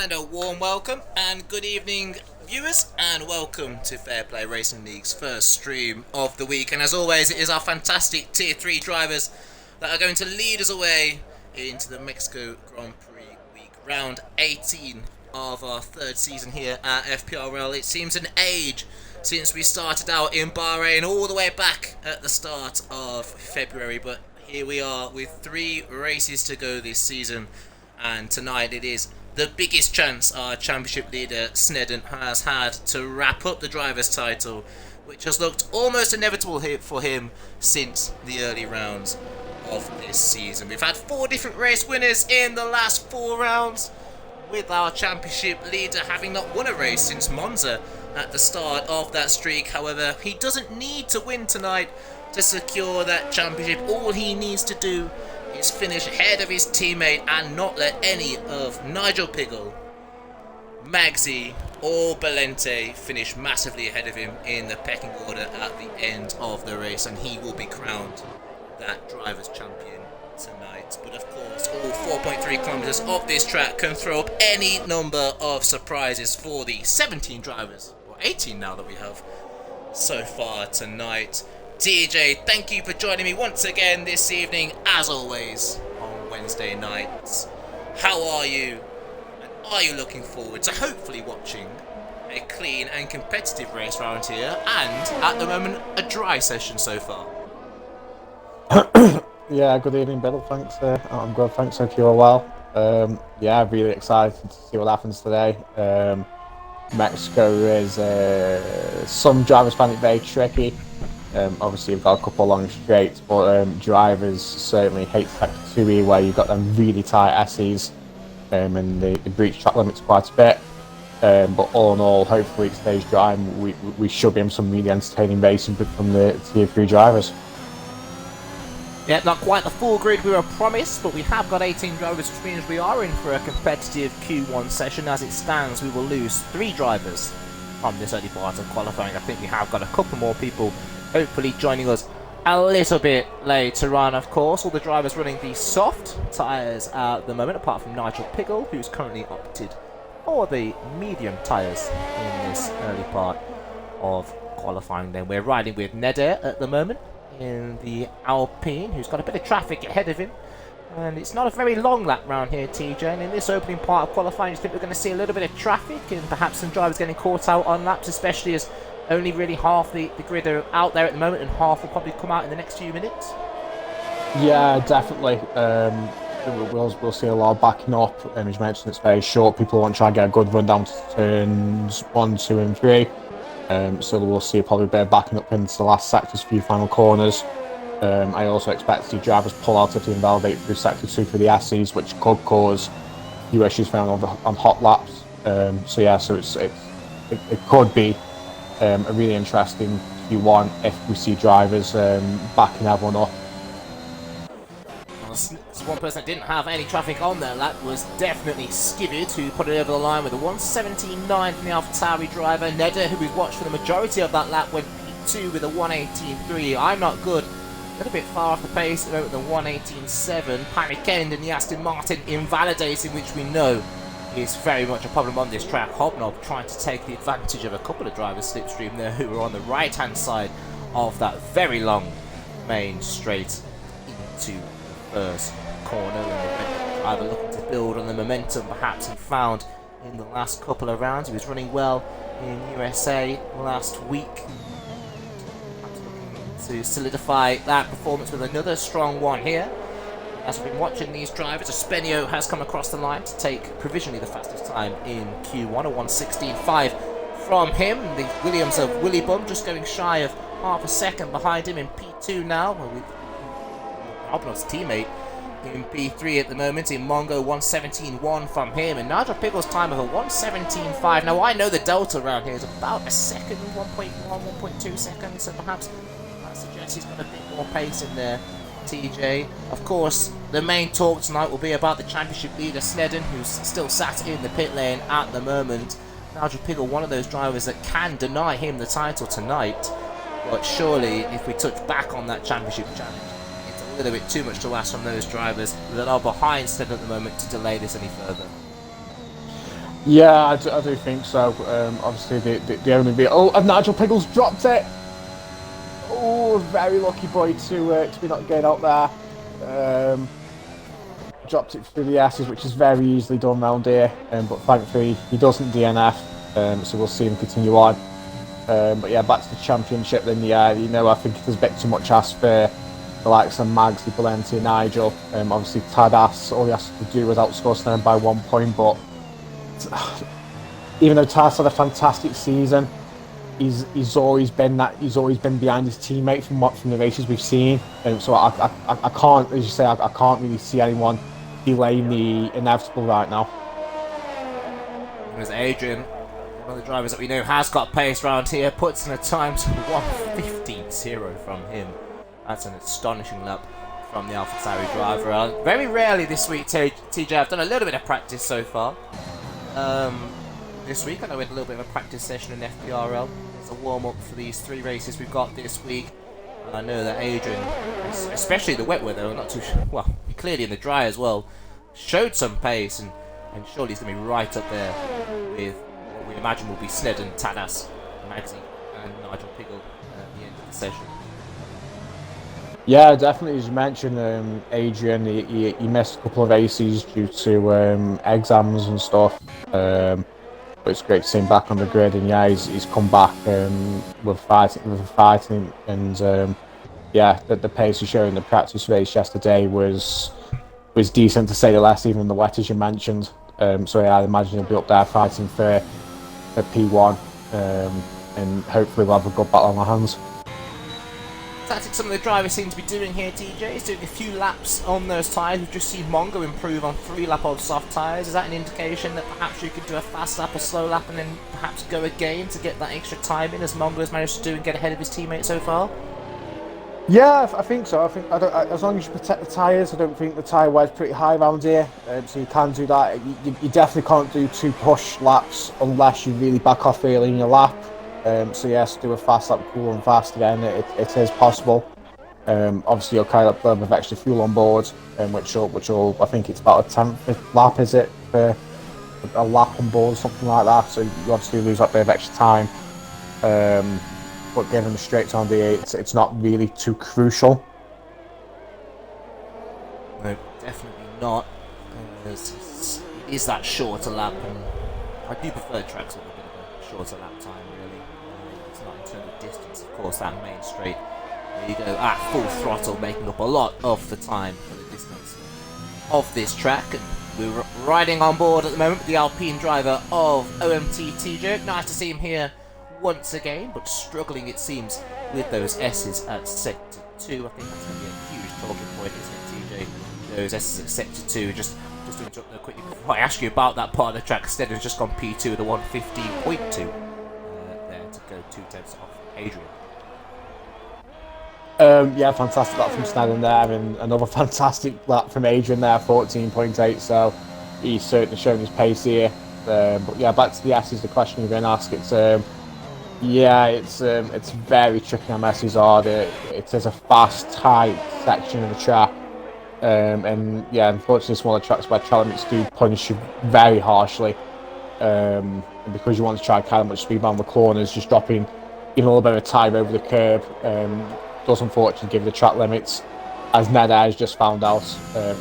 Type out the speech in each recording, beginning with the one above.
And a warm welcome and good evening, viewers, and welcome to Fair Play Racing League's first stream of the week. And as always, it is our fantastic Tier 3 drivers that are going to lead us away into the Mexico Grand Prix week, round 18 of our third season here at FPRL. It seems an age since we started out in Bahrain, all the way back at the start of February, but here we are with 3 races to go this season, and tonight it is the biggest chance our championship leader Snedden has had to wrap up the driver's title, which has looked almost inevitable for him since the early rounds of this season. We've had 4 different race winners in the last 4 rounds, with our championship leader having not won a race since Monza at the start of that streak. However, he doesn't need to win tonight to secure that championship. All he needs to do is finish ahead of his teammate and not let any of Nigel Piggle, Magsy or Belente finish massively ahead of him in the pecking order at the end of the race, and he will be crowned that driver's champion tonight. But of course, all 4.3 kilometers of this track can throw up any number of surprises for the 17 drivers, or 18 now that we have so far tonight. TJ, thank you for joining me once again this evening, as always, on Wednesday nights. How are you? And are you looking forward to hopefully watching a clean and competitive race round here, and, at the moment, a dry session so far? Yeah, good evening, Bill. Thanks. I'm good. Thanks. Hope you're well. Yeah, really excited to see what happens today. Mexico is some drivers find it very tricky. Obviously, you've got a couple of long straights, but drivers certainly hate Sector 2E, where you've got them really tight SEs, and they breach track limits quite a bit. But all in all, hopefully it stays dry, and we should be in some really entertaining racing from the Tier 3 drivers. Yeah, not quite the full grid we were promised, but we have got 18 drivers, which means we are in for a competitive Q1 session. As it stands, we will lose 3 drivers from this early part of qualifying. I think we have got a couple more people hopefully joining us a little bit later on. Of course, all the drivers running the soft tyres at the moment, apart from Nigel Piggle, who's currently opted for the medium tyres in this early part of qualifying. Then we're riding with Neder at the moment in the Alpine, who's got a bit of traffic ahead of him, and it's not a very long lap round here, TJ, and in this opening part of qualifying, I think we're going to see a little bit of traffic and perhaps some drivers getting caught out on laps, especially as only really half the grid are out there at the moment, and half will probably come out in the next few minutes. Yeah, definitely. We'll see a lot of backing up. As you mentioned, it's very short. People want to try and get a good run down to turns 1, 2 and 3. So we'll see probably a bit of backing up into the last sectors, few final corners. I also expect to see drivers pull out if they invalidate through Sector 2 for the SEs, which could cause few issues found on hot laps. So it could be a really interesting Q1 if we see drivers backing everyone up. One person that didn't have any traffic on their lap was definitely Skivid, who put it over the line with a 1:17.9 from the AlphaTauri driver. Neder, who we've watched for the majority of that lap, went P2 with a 1:18.3. I'm not good. A little bit far off the pace with the 1:18.7. Panic End and the Aston Martin invalidating, which we know is very much a problem on this track. Hobnob trying to take the advantage of a couple of drivers slipstream there who were on the right hand side of that very long main straight into the first corner, and either looking to build on the momentum perhaps he found in the last couple of rounds. He was running well in USA last week, to solidify that performance with another strong one here. As we've been watching these drivers, Espenio has come across the line to take provisionally the fastest time in Q1, a 1:16.5 from him. The Williams of Willy Bum just going shy of half a second behind him in P2 now, with Hobnob's teammate in P3 at the moment in Mongo, 1:17.1 from him, and Nigel Piggle's time of a 1:17.5. Now I know the delta around here is about a second, 1.1, 1.2 seconds, so perhaps that suggests he's got a bit more pace in there, TJ. Of course, the main talk tonight will be about the championship leader Snedden, who's still sat in the pit lane at the moment. Nigel Piggle, one of those drivers that can deny him the title tonight, but surely if we touch back on that championship challenge, a little bit too much to ask from those drivers that are behind Snedden at the moment to delay this any further. Yeah, I do think so. Obviously, the only bit. Oh, and Nigel Piggles dropped it. Oh, very lucky boy to be not getting out there. Dropped it through the S's, which is very easily done round here. But thankfully, he doesn't DNF. So we'll see him continue on. But yeah, back to the championship. Then yeah, I think there's a bit too much asked for the likes of Magsy, Valenti, Nigel. Obviously, Tadas, all he has to do was outscore Snowden by 1 point. But even though Tadas had a fantastic season, he's always been behind his teammate from the races we've seen. So I can't, as you say, I can't really see anyone delaying the inevitable right now. There's Adrian, one of the drivers that we know has got pace around here, puts in a time to 1:15.0 from him. That's an astonishing lap from the AlphaTauri driver. Very rarely this week, TJ, I've done a little bit of practice so far. This week, I know we had a little bit of a practice session in FPRL. It's a warm-up for these 3 races we've got this week. And I know that Adrian, especially the wet weather, not too well, clearly in the dry as well, showed some pace, and surely he's going to be right up there with what we imagine will be Snedden, Tadas, Magsy, and Nigel Piggle at the end of the session. Yeah, definitely. As you mentioned, Adrian, he missed a couple of races due to exams and stuff. But it's great to see him back on the grid, and yeah, he's come back with fighting, and yeah, the pace he showed in the practice race yesterday was decent to say the least, even in the wet as you mentioned. So yeah, I imagine he'll be up there fighting for P1, and hopefully we'll have a good battle on our hands. Tactics some of the drivers seem to be doing here, TJ, is doing a few laps on those tyres. We've just seen Mongo improve on 3 lap of soft tyres. Is that an indication that perhaps you could do a fast lap, a slow lap, and then perhaps go again to get that extra time in, as Mongo has managed to do and get ahead of his teammate so far? Yeah, I think so. As long as you protect the tyres, I don't think the tyre wear's pretty high around here, so you can do that. You definitely can't do 2 push laps unless you really back off early in your lap. So yes, do a fast lap, cool and fast again. It is possible. Obviously, you'll carry a little bit of extra fuel on board, which will I think it's about a 10th lap, is it, for a lap on board or something like that. So you obviously lose that bit of extra time. But given the straight on V8, it's not really too crucial. No, definitely not. It is that shorter lap, and I do prefer tracks with a bit of a shorter lap time, really. It's not in terms of distance, of course, that main straight. There you go, at full throttle, making up a lot of the time for the distance of this track. And we're riding on board at the moment with the Alpine driver of OMT, TJ. Nice to see him here once again, but struggling, it seems, with those S's at Sector 2. I think that's going to be a huge talking point, isn't it, TJ? Those S's at Sector 2. Just to interrupt there quickly before I ask you about that part of the track, instead has just gone P2 with a 1:15.2 there to go 2/10 off Adrian. Yeah, fantastic lap from Snedden there, and another fantastic lap from Adrian there, 14.8. So he's certainly shown his pace here. But yeah, back to the S's, the question you're going to ask. It's very tricky on S's hard. It is a fast, tight section of the track. And yeah, unfortunately, it's one of the tracks where track limits do punish you very harshly. And because you want to try to carry much speed around the corners, just dropping even a little bit of time over the curb does unfortunately give the track limits, as Ned has just found out,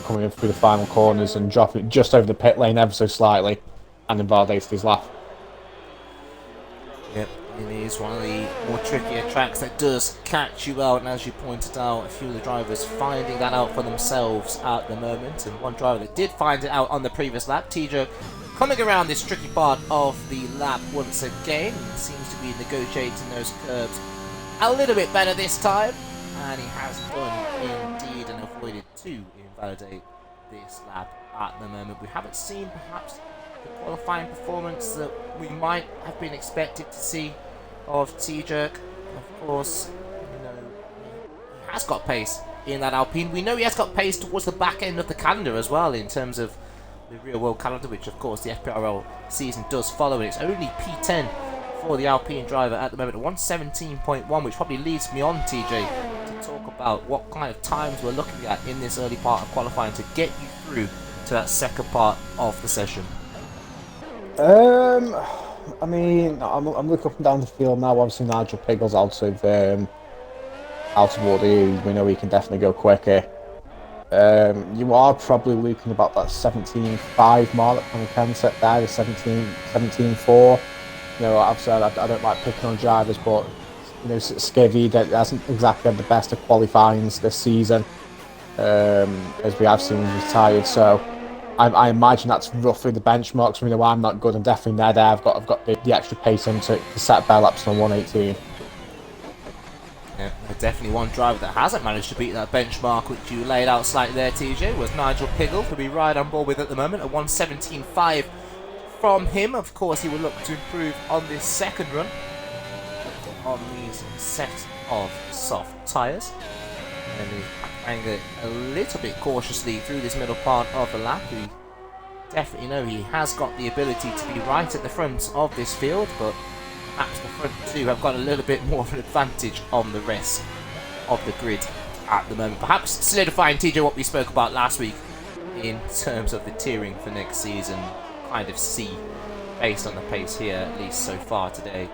coming in through the final corners and dropping just over the pit lane ever so slightly, and invalidated his lap. Yep, it is one of the more trickier tracks that does catch you out, and as you pointed out, a few of the drivers finding that out for themselves at the moment, and one driver that did find it out on the previous lap, Tijo, coming around this tricky part of the lap once again, seems to be negotiating those curbs a little bit better this time, and he has done indeed and avoided to invalidate this lap at the moment. We haven't seen perhaps the qualifying performance that we might have been expected to see of T-Jerk. Of course, you know, he has got pace in that Alpine. We know he has got pace towards the back end of the calendar as well, in terms of the real world calendar, which of course the FPRL season does follow, and it's only P10 for the Alpine driver at the moment, 1:17.1, which probably leads me on, TJ, to talk about what kind of times we're looking at in this early part of qualifying to get you through to that second part of the session. Um, I mean, I'm looking up and down the field now. Obviously, Nigel Piggles out of order. We know he can definitely go quicker. You are probably looking about that 17.5 mark that Conor Ken set there, the 17.4. I've said I don't like picking on drivers, but Skivvy that hasn't exactly had the best of qualifyings this season, as we have seen retired. So I imagine that's roughly the benchmarks. I'm not good. I'm definitely there. I've got the extra pace in to set better laps on 118. Yeah, definitely one driver that hasn't managed to beat that benchmark which you laid out slightly there, TJ, was Nigel Piggle, who we ride on board with at the moment, a 117.5 from him. Of course, he will look to improve on this second run on these set of soft tyres. And he's playing it a little bit cautiously through this middle part of the lap. We definitely know he has got the ability to be right at the front of this field, but perhaps the front two have got a little bit more of an advantage on the rest of the grid at the moment. Perhaps solidifying, TJ, what we spoke about last week in terms of the tiering for next season. Kind of see, based on the pace here, at least so far today,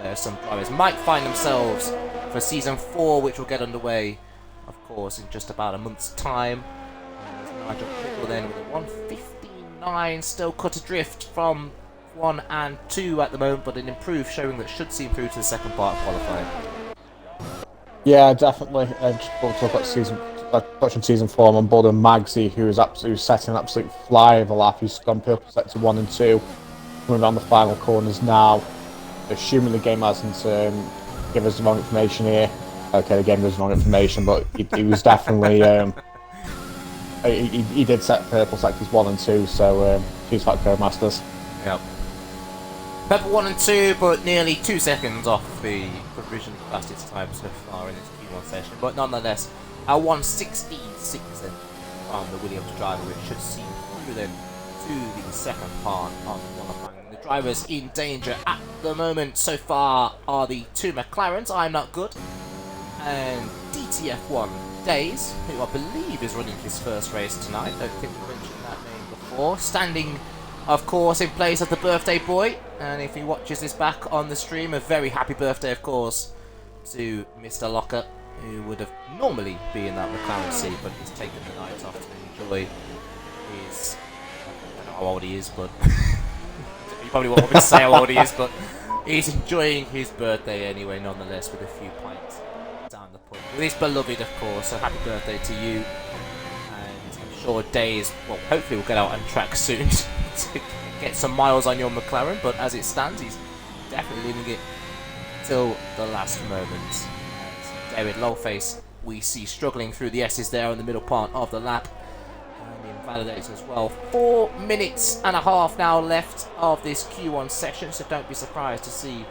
where some drivers might find themselves for season 4, which will get underway, of course, in just about a month's time. And Nigel Pickle then with a 1:59, still cut adrift from 1 and 2 at the moment, but an improved showing that should see him through to the second part of qualifying. Yeah, definitely. Just talk about touching season 4. I'm on board with Magsy, who's setting an absolute fly of a lap. He's gone purple sector 1 and 2, coming around the final corners now. Assuming the game hasn't given us the wrong information here. Okay, the game gives us wrong information, but he was definitely he did set purple sectors 1 and 2. So cheers for Codemasters. Yep. Purple 1 and 2, but nearly 2 seconds off the provision fastest time so far in this Q1 session. But nonetheless, a 1:16.6 then from the Williams driver, which should see through then to the second part of qualifying. The drivers in danger at the moment so far are the two McLarens, I'm Not Good, and DTF1 Days, who I believe is running his first race tonight. Don't think we mentioned that name before. Standing, of course, in place of the birthday boy, and if he watches this back on the stream, a very happy birthday, of course, to Mr. Locker, who would have normally be in that McLaren seat, but he's taken the night off to enjoy his... I don't know how old he is, but... you probably won't want me to say how old he is, but he's enjoying his birthday anyway, nonetheless, with a few pints down the pub. With his beloved, of course, so happy birthday to you. And I'm sure Days, well, hopefully we'll get out on track soon to get some miles on your McLaren, but as it stands, he's definitely leaving it till the last moment. David Lowface, we see struggling through the S's there in the middle part of the lap. And invalidates as well. 4 minutes and a half now left of this Q1 session, so don't be surprised to see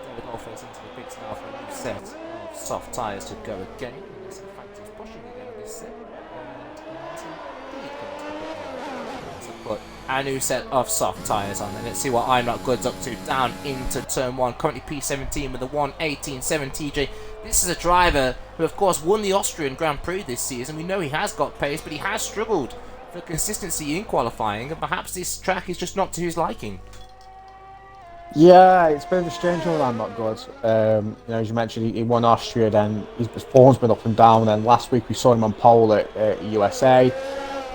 David Lowface into the pits now for a new set of soft tyres to go again. There's some factors pushing again on this set. Put a new set of soft tyres on there. Let's see what I'm Not Good's up to down into turn 1. Currently P17 with a 1:18.7 TJ. This is a driver who, of course, won the Austrian Grand Prix this season. We know he has got pace, but he has struggled for consistency in qualifying, and perhaps this track is just not to his liking. Yeah, it's a bit of a strange one. I'm Not Good. As you mentioned, he won Austria, then his form's been up and down. Then last week we saw him on pole at USA,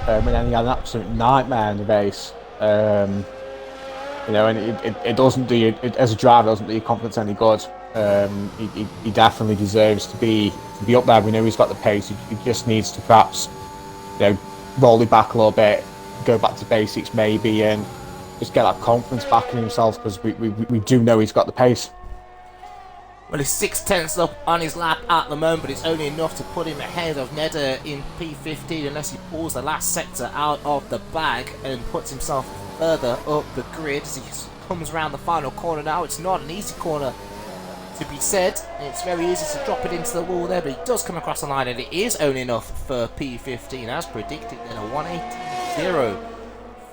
and then he had an absolute nightmare in the race. And it doesn't do you, as a driver, it doesn't do your confidence any good. He definitely deserves to be up there. We know he's got the pace. He just needs to perhaps, roll it back a little bit, go back to basics maybe, and just get that confidence back in himself, because we do know he's got the pace. Well, he's 6/10 up on his lap at the moment, but it's only enough to put him ahead of Neder in P15 unless he pulls the last sector out of the bag and puts himself further up the grid as he comes around the final corner now. It's not an easy corner to be said. It's very easy to drop it into the wall there, but he does come across the line, and it is only enough for P15 as predicted. Then a 1:18.0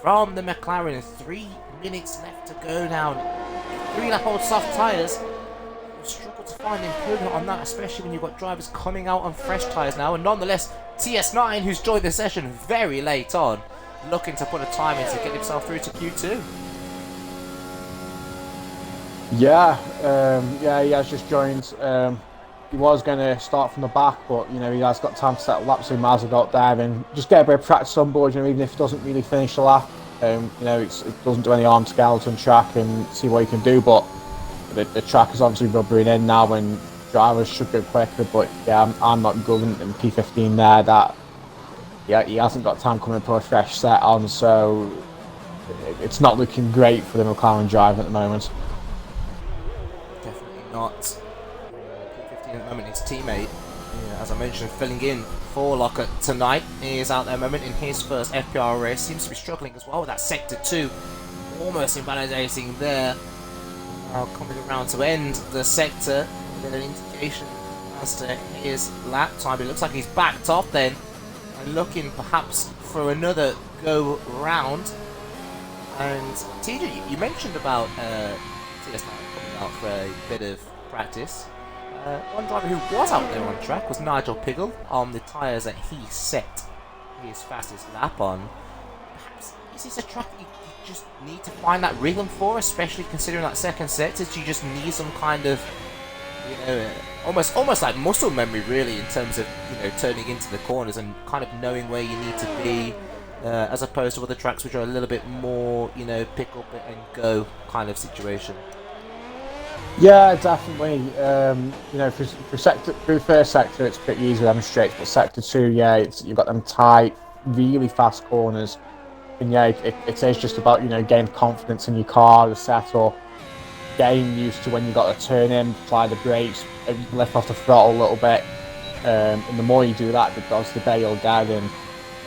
from the McLaren. 3 minutes left to go now. 3.5 soft tyres. Struggle to find improvement on that, especially when you've got drivers coming out on fresh tyres now. And nonetheless, TS9, who's joined the session very late on, looking to put a time in to get himself through to Q2. Yeah, he has just joined. He was going to start from the back, but he has got time to set laps, so he might as well go up there and just get a bit of practice on board. Even if he doesn't really finish the lap, it doesn't do any harm to get out on track and see what he can do. But the track is obviously rubbering in now, and drivers should go quicker. But yeah, I'm not good in P15 there. That he hasn't got time coming to put a fresh set on, so it's not looking great for the McLaren driver at the moment. Definitely not. P15 at the moment, his teammate, as I mentioned, filling in for Lockett tonight. He is out there at the moment in his first FPR race. Seems to be struggling as well with that sector 2. Almost invalidating there. Now coming around to end the sector with an indication as to his lap time. It looks like he's backed off then and looking perhaps for another go round. And TJ, you mentioned about TS9 coming out for a bit of practice. One driver who was out there on track was Nigel Piggle on the tyres that he set his fastest lap on. Perhaps is this a track that you just need to find that rhythm for, especially considering that second sector? Do you just need some kind of, almost like muscle memory really in terms of turning into the corners and kind of knowing where you need to be, as opposed to other tracks which are a little bit more pick up and go kind of situation? Yeah, definitely. For first sector, it's pretty easy with them straights, but sector 2, you've got them tight, really fast corners, and it is just about getting confidence in your car, the setup, getting used to when you got to turn in, apply the brakes, lift off the throttle a little bit, and the more you do that, the better you'll get.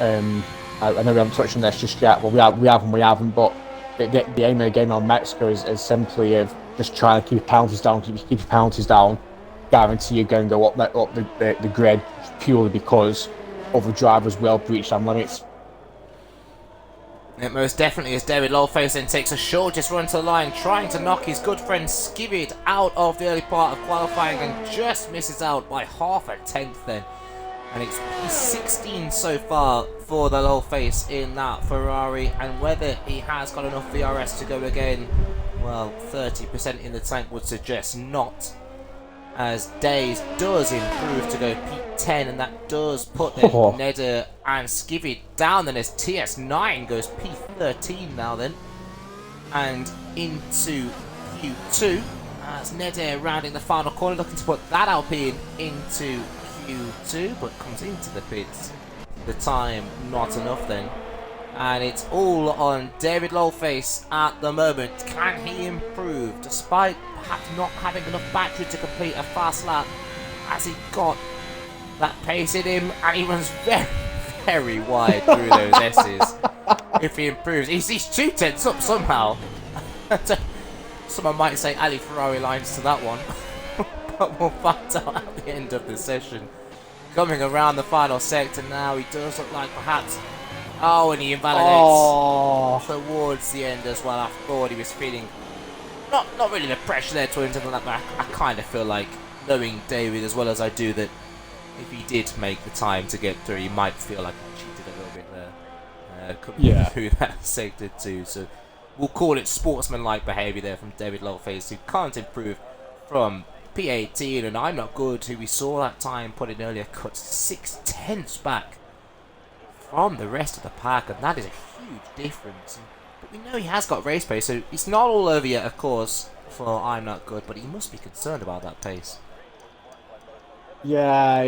And I know we haven't touched on this just yet. Well, we haven't, but the aim of the game on Mexico is simply of just trying to keep penalties down. Keep your penalties down, guarantee you're going to go up the grid purely because other drivers will breach them limits. It most definitely is. David Lawface then takes a shortest run to the line, trying to knock his good friend Skivid out of the early part of qualifying and just misses out by half a tenth then. And it's P16 so far for the Lawface in that Ferrari, and whether he has got enough VRS to go again, well, 30% in the tank would suggest not, as Days does improve to go P10, and that does put then Neder and Skivid down. Then as TS9 goes P13 now then, and into Q2 as Neder rounding the final corner, looking to put that Alpine into Q2, but comes into the pits. The time not enough then. And it's all on David Lawface at the moment. Can he improve despite perhaps not having enough battery to complete a fast lap? Has he got that pace in him? And he runs very, very wide through those S's. If he improves, he's 2 tenths up somehow. Someone might say Ali Ferrari lines to that one. But we'll find out at the end of the session. Coming around the final sector now, he does look like perhaps... Oh, and he invalidates towards the end as well. I thought he was feeling not really the pressure there towards the end of that, but I kind of feel like, knowing David as well as I do, that if he did make the time to get through, he might feel like he cheated a little bit there, coming through that sector too. So we'll call it sportsmanlike behaviour there from David Lawface, who can't improve from P18, and I'm Not Good, who we saw that time put in earlier, cut 6 tenths back from the rest of the pack, and that is a huge difference. But we know he has got race pace, so it's not all over yet, of course, for I'm Not Good, but he must be concerned about that pace. Yeah,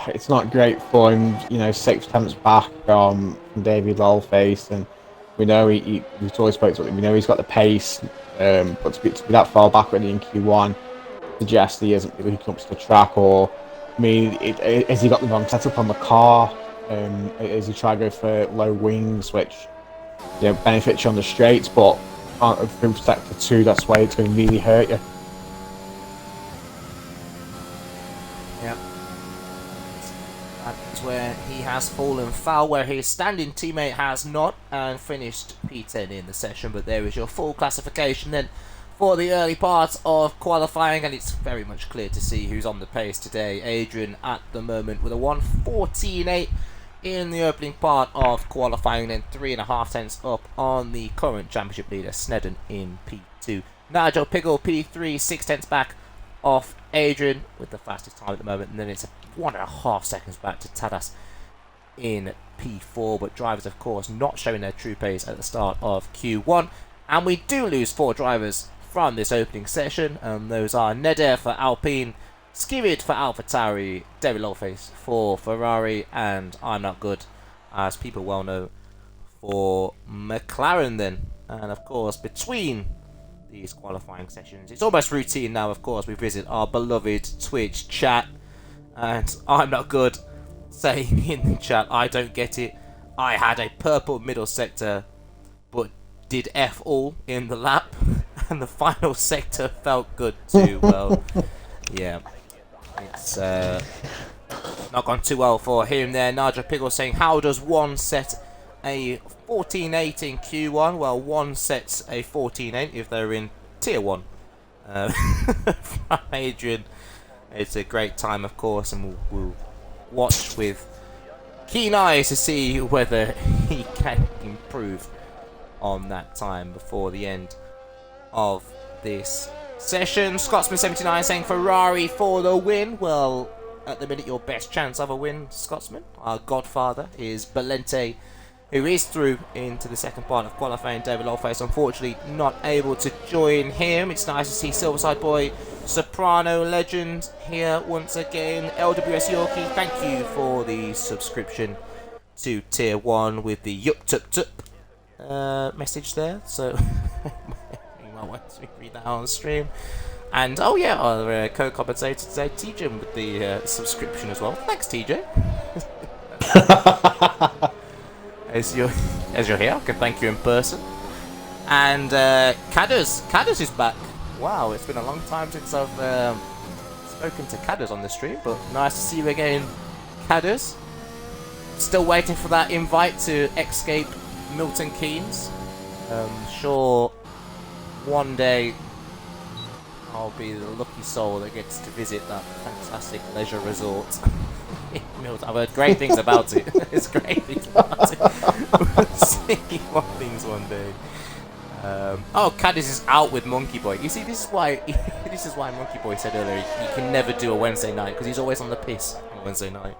it's not great for him, 6 tenths back from David Lawface, and we know we've always spoke to him, we know he's got the pace, but to be that far back already in Q1 suggests he isn't really hooking up to the track, or, has he got the wrong setup on the car? As you try to go for low wings, which benefits you on the straights, but through sector 2, that's why it's going to really hurt you. Yep. That's where he has fallen foul, where his standing teammate has not, and finished P10 in the session. But there is your full classification then for the early part of qualifying, and it's very much clear to see who's on the pace today. Adrian at the moment with a 1:14.8 in the opening part of qualifying, then 3.5 tenths up on the current championship leader Snedden in P2. Nigel Piggle, P3, 6 tenths back off Adrian with the fastest time at the moment, and then it's 1.5 seconds back to Tadas in P4. But drivers, of course, not showing their true pace at the start of Q1, and we do lose 4 drivers from this opening session, and those are Neder for Alpine, Skirid for AlphaTauri, David Lawface for Ferrari, and I'm Not Good, as people well know, for McLaren then. And of course, between these qualifying sessions, it's almost routine now, of course, we visit our beloved Twitch chat, and I'm Not Good saying in the chat, I don't get it, I had a purple middle sector but did F all in the lap and the final sector felt good too. Well, yeah, it's not gone too well for him there. Nigel Piggle saying, how does one set a 14.8 in Q1? Well, one sets a 14.8 if they're in Tier 1. From Adrian, it's a great time, of course, and we'll watch with keen eyes to see whether he can improve on that time before the end of this session. Scotsman79 saying Ferrari for the win. Well, at the minute, your best chance of a win, Scotsman. Our godfather is Belente, who is through into the second part of qualifying. David Lawface, unfortunately, not able to join him. It's nice to see Silverside Boy, Soprano Legend here once again. LWS Yorkie, thank you for the subscription to Tier 1 with the yup tup tup message there. So, you might want to read that on stream. And, oh yeah, our co-commentator today, TJ, with the subscription as well. Thanks, TJ. As you're here, I can thank you in person. And Cadders is back. Wow, it's been a long time since I've spoken to Cadders on the stream, but nice to see you again, Cadders. Still waiting for that invite to escape Milton Keynes. Sure, one day I'll be the lucky soul that gets to visit that fantastic leisure resort. I've heard great things about it. It's great things about it. We'll see what things one day. Oh, Caddis is out with Monkey Boy. You see, this is why Monkey Boy said earlier he can never do a Wednesday night, because he's always on the piss on Wednesday night.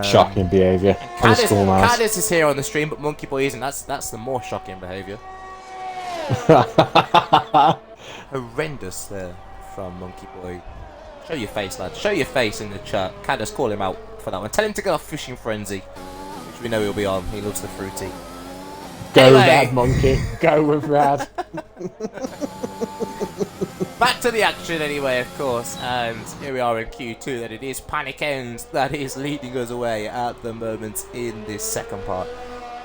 Shocking behaviour. Caddis is here on the stream, but Monkey Boy isn't. That's the more shocking behaviour. Horrendous there from Monkey Boy. Show your face, lad. Show your face in the chat. Caddis, call him out for that one. Tell him to get off Fishing Frenzy, which we know he'll be on. He loves the fruity. Go Anyway. Rad, Monkey. Go with Rad. Back to the action anyway, of course. And here we are in Q2. That it is Panic Ends that is leading us away at the moment in this second part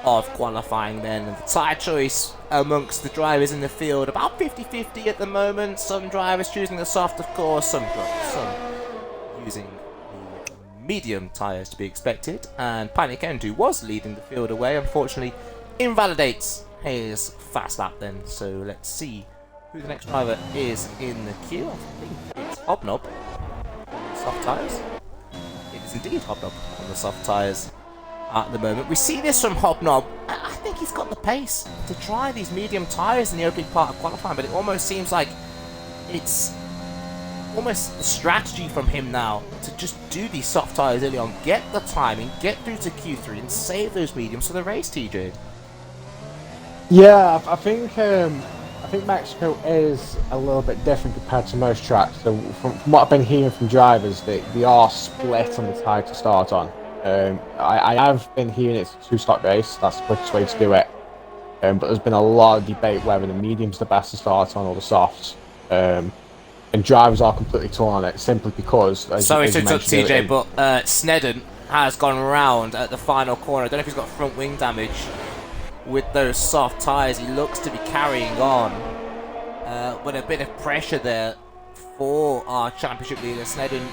of qualifying then. And the tyre choice amongst the drivers in the field, about 50-50 at the moment. Some drivers choosing the soft, of course, some using the medium tyres to be expected. And Panic End, who was leading the field away, unfortunately invalidates his fast lap then. So let's see who the next driver is in the queue. I think it's Hobnob on the soft tyres. It is indeed Hobnob on the soft tyres at the moment. We see this from Hobnob. I think he's got the pace to try these medium tyres in the opening part of qualifying, but it almost seems like it's almost a strategy from him now to just do these soft tyres early on, get the timing, get through to Q3 and save those mediums for the race, TJ. Yeah, I think Mexico is a little bit different compared to most tracks. So from what I've been hearing from drivers, they are split on the tyre to start on. I have been hearing it's a two-stop race. That's the quickest way to do it. But there's been a lot of debate whether the medium's the best to start on or the softs. And drivers are completely torn on it simply because. Sorry to interrupt, TJ, but Snedden has gone round at the final corner. I don't know if he's got front wing damage. With those soft tyres, he looks to be carrying on with a bit of pressure there for our championship leader, Snedden,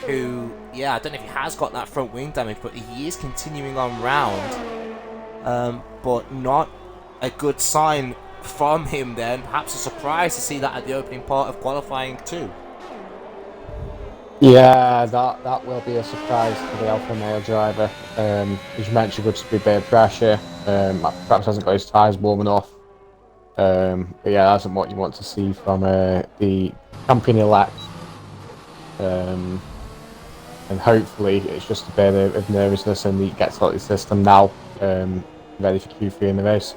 who, yeah, I don't know if he has got that front wing damage, but he is continuing on round. But not a good sign from him then. Perhaps a surprise to see that at the opening part of qualifying too. Yeah, that will be a surprise for the Alfa Romeo driver. As you mentioned, good to be a bit of pressure. Perhaps hasn't got his tyres warm enough. But yeah, that isn't what you want to see from the champion-elect. And hopefully it's just a bit of nervousness and he gets out of the system now, ready for Q3 in the race.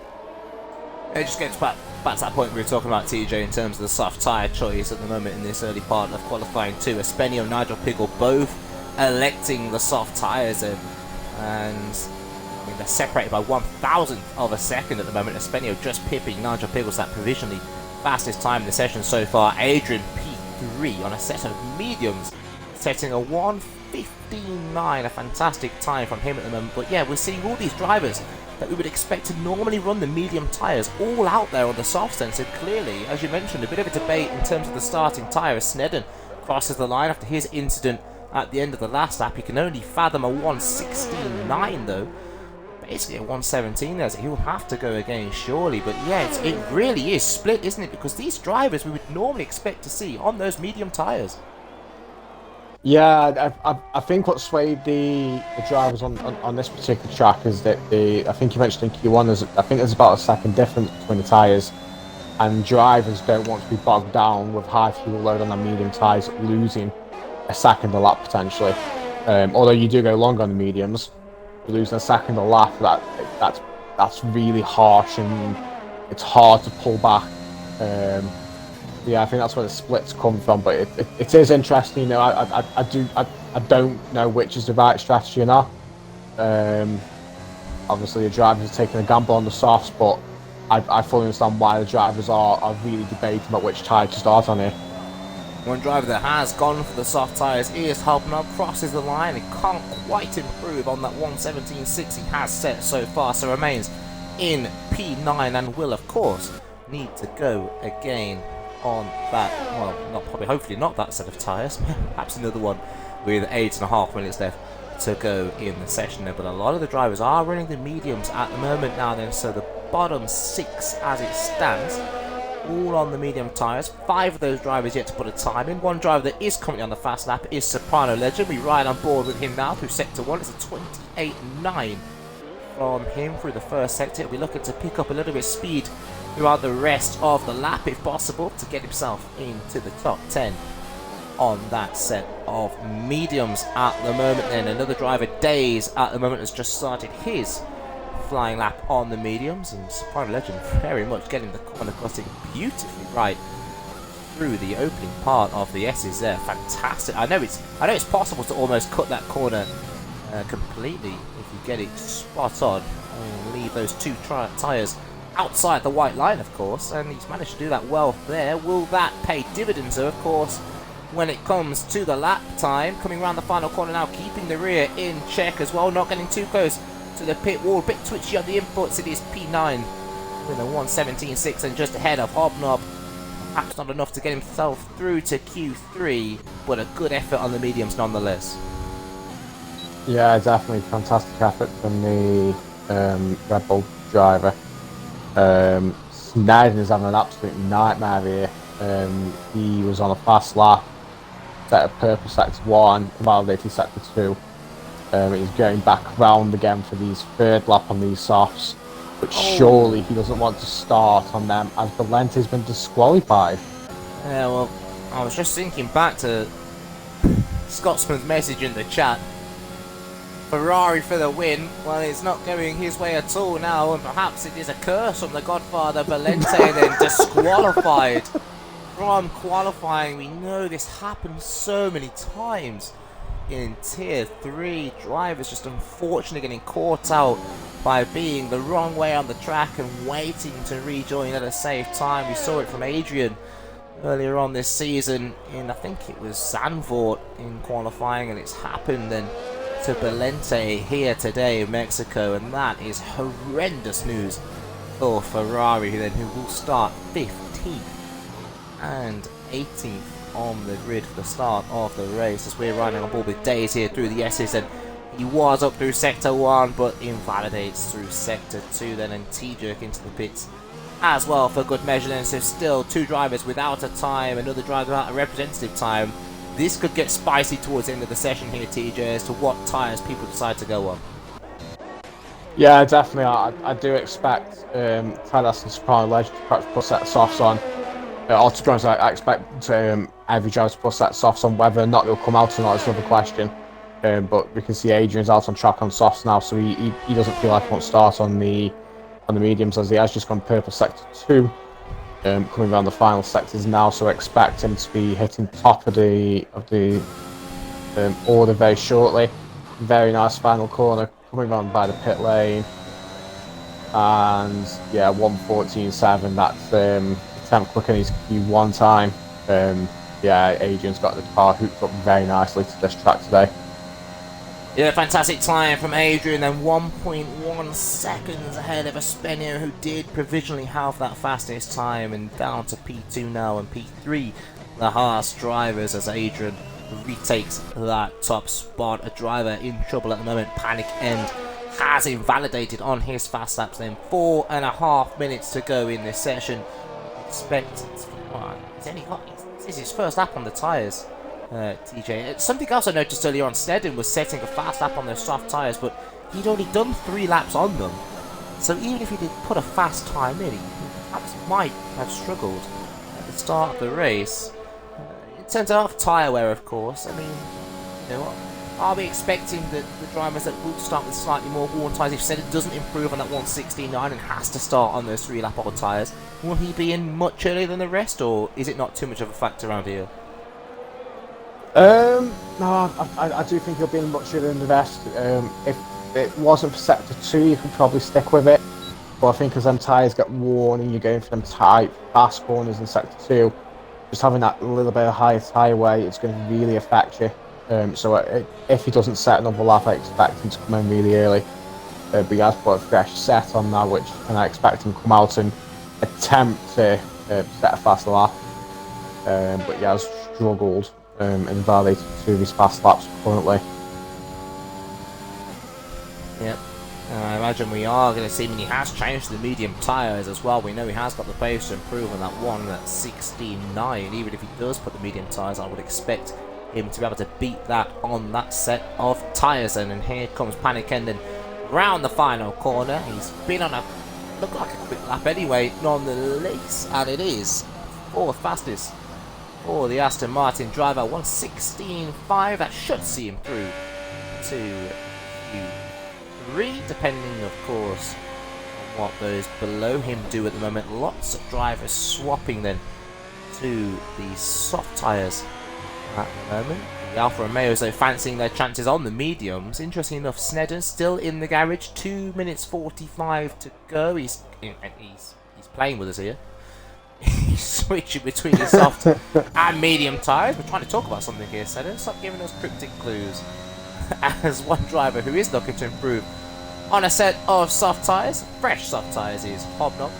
It just gets back to that point we were talking about, TJ, in terms of the soft tyre choice at the moment in this early part of qualifying too. Espenio and Nigel Pickle both electing the soft tyres, and I mean, they're separated by 1,000th of a second at the moment. Espenio just pipping Nigel Pickles, that provisionally fastest time in the session so far. Adrian P3 on a set of mediums, setting a 1:59, a fantastic time from him at the moment. But yeah, we're seeing all these drivers that we would expect to normally run the medium tyres all out there on the softs. And so clearly, as you mentioned, a bit of a debate in terms of the starting tyre as Snedden crosses the line after his incident at the end of the last lap. He can only fathom a 1:69 though. Basically a 1:17 there, so he'll have to go again surely. But yeah, it really is split, isn't it? Because these drivers we would normally expect to see on those medium tyres. Yeah, I think what swayed the drivers on this particular track is that I think you mentioned in Q1, I think there's about a second difference between the tyres, and drivers don't want to be bogged down with high fuel load on their medium tyres, losing a second a lap potentially. Although you do go long on the mediums, losing a second a lap, that's really harsh and it's hard to pull back. Yeah, I think that's where the splits come from, but it is interesting. You know, I don't know which is the right strategy or not. Obviously, the drivers are taking a gamble on the softs, but I fully understand why the drivers are really debating about which tyre to start on here. One driver that has gone for the soft tyres is Hobnob, crosses the line and can't quite improve on that 1:17.6 he has set so far, so remains in P9 and will, of course, need to go again on that, well, hopefully not that set of tyres, perhaps another one with 8.5 minutes left to go in the session there. But a lot of the drivers are running the mediums at the moment now then, so the bottom 6 as it stands, all on the medium tyres. 5 of those drivers yet to put a time in. One driver that is currently on the fast lap is Soprano Legend. We ride on board with him now through sector 1. It's a 28.9 from him through the first sector. He'll be looking to pick up a little bit of speed throughout the rest of the lap if possible to get himself into the top 10 on that set of mediums at the moment. Then another driver, Days, at the moment has just started his flying lap on the mediums, and Soprano Legend very much getting the corner cutting beautifully right through the opening part of the S's there. Fantastic. I know it's possible to almost cut that corner completely if you get it spot on and leave those 2 tyres outside the white line, of course, and he's managed to do that well there. Will that pay dividends, though, of course, when it comes to the lap time? Coming around the final corner now, keeping the rear in check as well, not getting too close to the pit wall. A bit twitchy on the inputs. It is P9 with a 1:17.6 and just ahead of Hobnob. Perhaps not enough to get himself through to Q3, but a good effort on the mediums nonetheless. Yeah, definitely fantastic effort from the Red Bull driver. Snedden is having an absolute nightmare here. He was on a fast lap, set a purple sector 1, validated sector 2. He's going back round again for these third lap on these softs, but surely he doesn't want to start on them as Valente's been disqualified. Yeah, well, I was just thinking back to Scotsman's message in the chat. Ferrari for the win. Well, it's not going his way at all now, and perhaps it is a curse from the Godfather Valente then disqualified from qualifying. We know this happens so many times in Tier 3. Drivers just unfortunately getting caught out by being the wrong way on the track and waiting to rejoin at a safe time. We saw it from Adrian earlier on this season in, I think it was Zandvoort in qualifying, and it's happened then to Valente here today in Mexico, and that is horrendous news for Ferrari then, who will start 15th and 18th on the grid for the start of the race, as we're riding on board with Days here through the S's. And he was up through sector 1 but invalidates through sector 2 then, and T-Jerk into the pits as well for good measure then. So still 2 drivers without a time, another driver without a representative time. This could get spicy towards the end of the session here, TJ, as to what tyres people decide to go on. Yeah, definitely. I do expect Tyler and Soprano Legend to perhaps put set of softs on. Or to be honest, I expect every driver to put set of softs on. Whether or not they'll come out or not is another question. But we can see Adrian's out on track on softs now, so he doesn't feel like he won't start on the mediums, as he has just gone purple sector 2. Coming around the final sectors now, so I expect him to be hitting top of the order very shortly. Very nice final corner coming around by the pit lane, and yeah, 1:14.7. That's 10th quicker than his Q1 time. Yeah, Adrian's got the car hooked up very nicely to this track today. Yeah, fantastic time from Adrian, then 1.1 seconds ahead of Espenio, who did provisionally have that fastest time, and down to P2 now and P3, the Haas drivers, as Adrian retakes that top spot. A driver in trouble at the moment, Panic End, has invalidated on his fast laps. Then 4.5 minutes to go in this session. Expect, this is his first lap on the tyres. TJ. Something else I noticed earlier on, Sneddon was setting a fast lap on those soft tyres, but he'd only done 3 laps on them. So even if he did put a fast time in, he perhaps might have struggled at the start of the race. In terms of tyre wear, of course, I mean, you know, are we expecting that the drivers that will start with slightly more worn tyres, if Sneddon doesn't improve on that 1:16.9 and has to start on those 3 lap old tyres, will he be in much earlier than the rest, or is it not too much of a factor around here? No, I do think he'll be much better than the rest. If it wasn't for sector 2, you could probably stick with it. But I think as them tyres get worn and you're going for them tight, fast corners in sector 2, just having that little bit of higher tyre weight, it's going to really affect you. So if he doesn't set another lap, I expect him to come in really early. But he has put a fresh set on now, and I expect him to come out and attempt to set a fast lap. But he has struggled. Invalidated 2 of his fast laps currently. Yep. I imagine we are going to see him. He has changed the medium tyres as well. We know he has got the pace to improve on that one at 16.9. Even if he does put the medium tyres, I would expect him to be able to beat that on that set of tyres. And here comes Panic Ending round the final corner. He's been on a look like a quick lap anyway, nonetheless, and it is 4th fastest for the Aston Martin driver, 1:16.5. That should see him through to Q3, depending, of course, on what those below him do at the moment. Lots of drivers swapping then to the soft tyres at the moment. The Alfa Romeos, though, fancying their chances on the mediums. Interesting enough, Sneddon still in the garage, 2 minutes 45 to go. He's playing with us here. He's switching between the soft and medium tyres. We're trying to talk about something here, Sneddon. Stop giving us cryptic clues. As one driver who is looking to improve on a set of soft tyres, fresh soft tyres, is Hobnob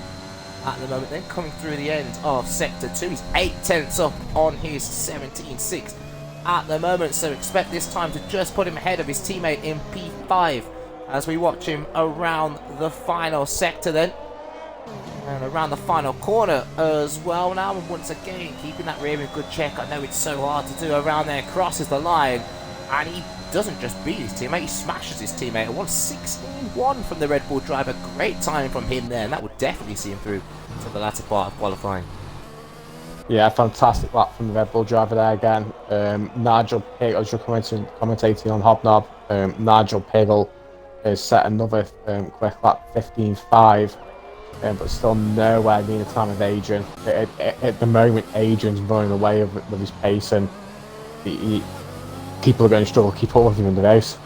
at the moment. Then coming through the end of sector 2, he's 8/10 up on his 17.6 at the moment. So expect this time to just put him ahead of his teammate in P5 as we watch him around the final sector then. And around the final corner as well now, and once again keeping that rear in good check. I know it's so hard to do around there. Crosses the line, and he doesn't just beat his teammate, he smashes his teammate. A 1:16.1 from the Red Bull driver. Great time from him there, and that would definitely see him through to the latter part of qualifying. Yeah, fantastic lap from the Red Bull driver there again. Nigel Piggle, as you're commentating on Hobnob, Nigel Piggle has set another quick lap, 15.5. But still nowhere near the time of Adrian. At the moment, Adrian's running away with his pace, and people are going to struggle to keep up with him in the race.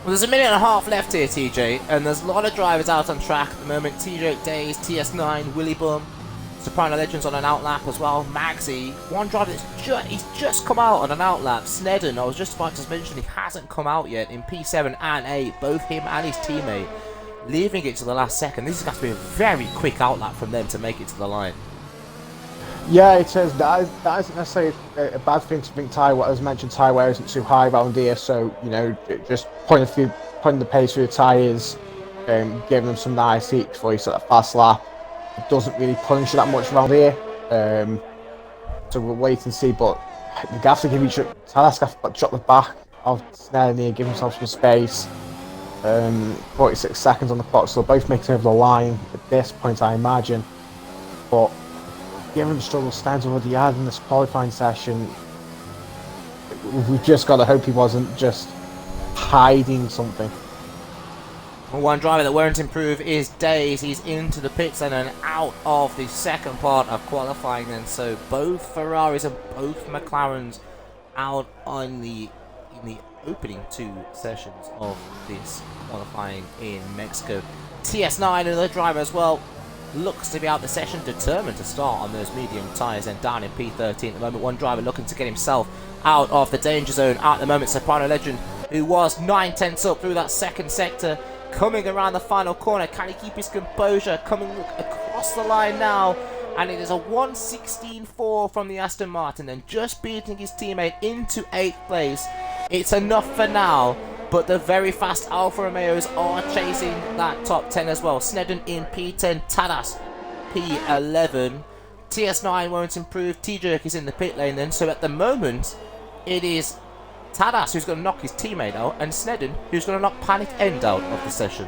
Well, there's a minute and a half left here, TJ, and there's a lot of drivers out on track at the moment. TJ Days, TS9, Willy Bum, Soprano Legends on an outlap as well. Magsy, one driver that's he's just come out on an outlap. Sneddon, I was just about to mention, he hasn't come out yet in P7 and 8, both him and his teammate. Leaving it to the last second. This is going to be a very quick outlap from them to make it to the line. Yeah, it is. That isn't necessarily a bad thing to think tyre wear. As mentioned, tyre wear isn't too high around here, so you know, just putting the pace through the tyres, giving them some nice heat before you set a fast lap. It doesn't really punish you that much around here. So we'll wait and see. But the gas to give each Talasca drop the back of Snell here, give himself some space. 46 seconds on the clock, so both making it over the line at this point, I imagine. But given the struggle Sned's already had in this qualifying session, we've just got to hope he wasn't just hiding something. Well, one driver that won't improve is Days. He's into the pits and out of the second part of qualifying, and so both Ferraris and both McLarens out in the opening 2 sessions of this qualifying in Mexico. TS9, another driver as well, looks to be out the session, determined to start on those medium tyres, and down in P13 at the moment. One driver looking to get himself out of the danger zone at the moment. Soprano Legend, who was 9/10 up through that second sector, coming around the final corner. Can he keep his composure? Coming across the line now, and it is a 1:16.4 from the Aston Martin, and just beating his teammate into 8th place. It's enough for now, but the very fast Alfa Romeos are chasing that top 10 as well. Snedden in P10, Tadas P11. TS9 won't improve. T-Jerk is in the pit lane then, so at the moment it is Tadas who's going to knock his teammate out, and Snedden who's going to knock Panic End out of the session.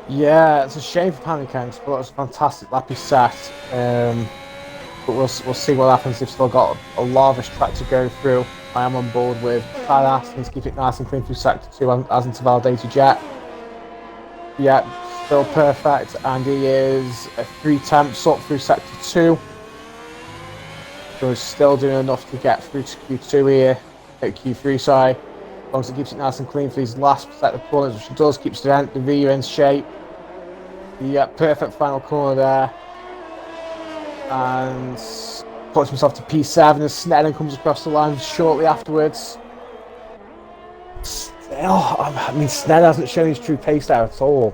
Yeah, it's a shame for Panic End, but it's a fantastic lap he set. But we'll see what happens. They've still got a lot of this track to go through. I am on board with Tadas. He's keep it nice and clean through sector 2 as into validated jet. Yeah, still perfect, and he is 3/10 up through sector 2. So he's still doing enough to get through to Q2 here, at Q3 sorry. As long as he keeps it nice and clean for his last set of corners, which he does, keeps the rear in shape. Yeah, perfect final corner there. And puts himself to P7 as Snedden comes across the line shortly afterwards. Still, I mean, Snedden hasn't shown his true pace there at all.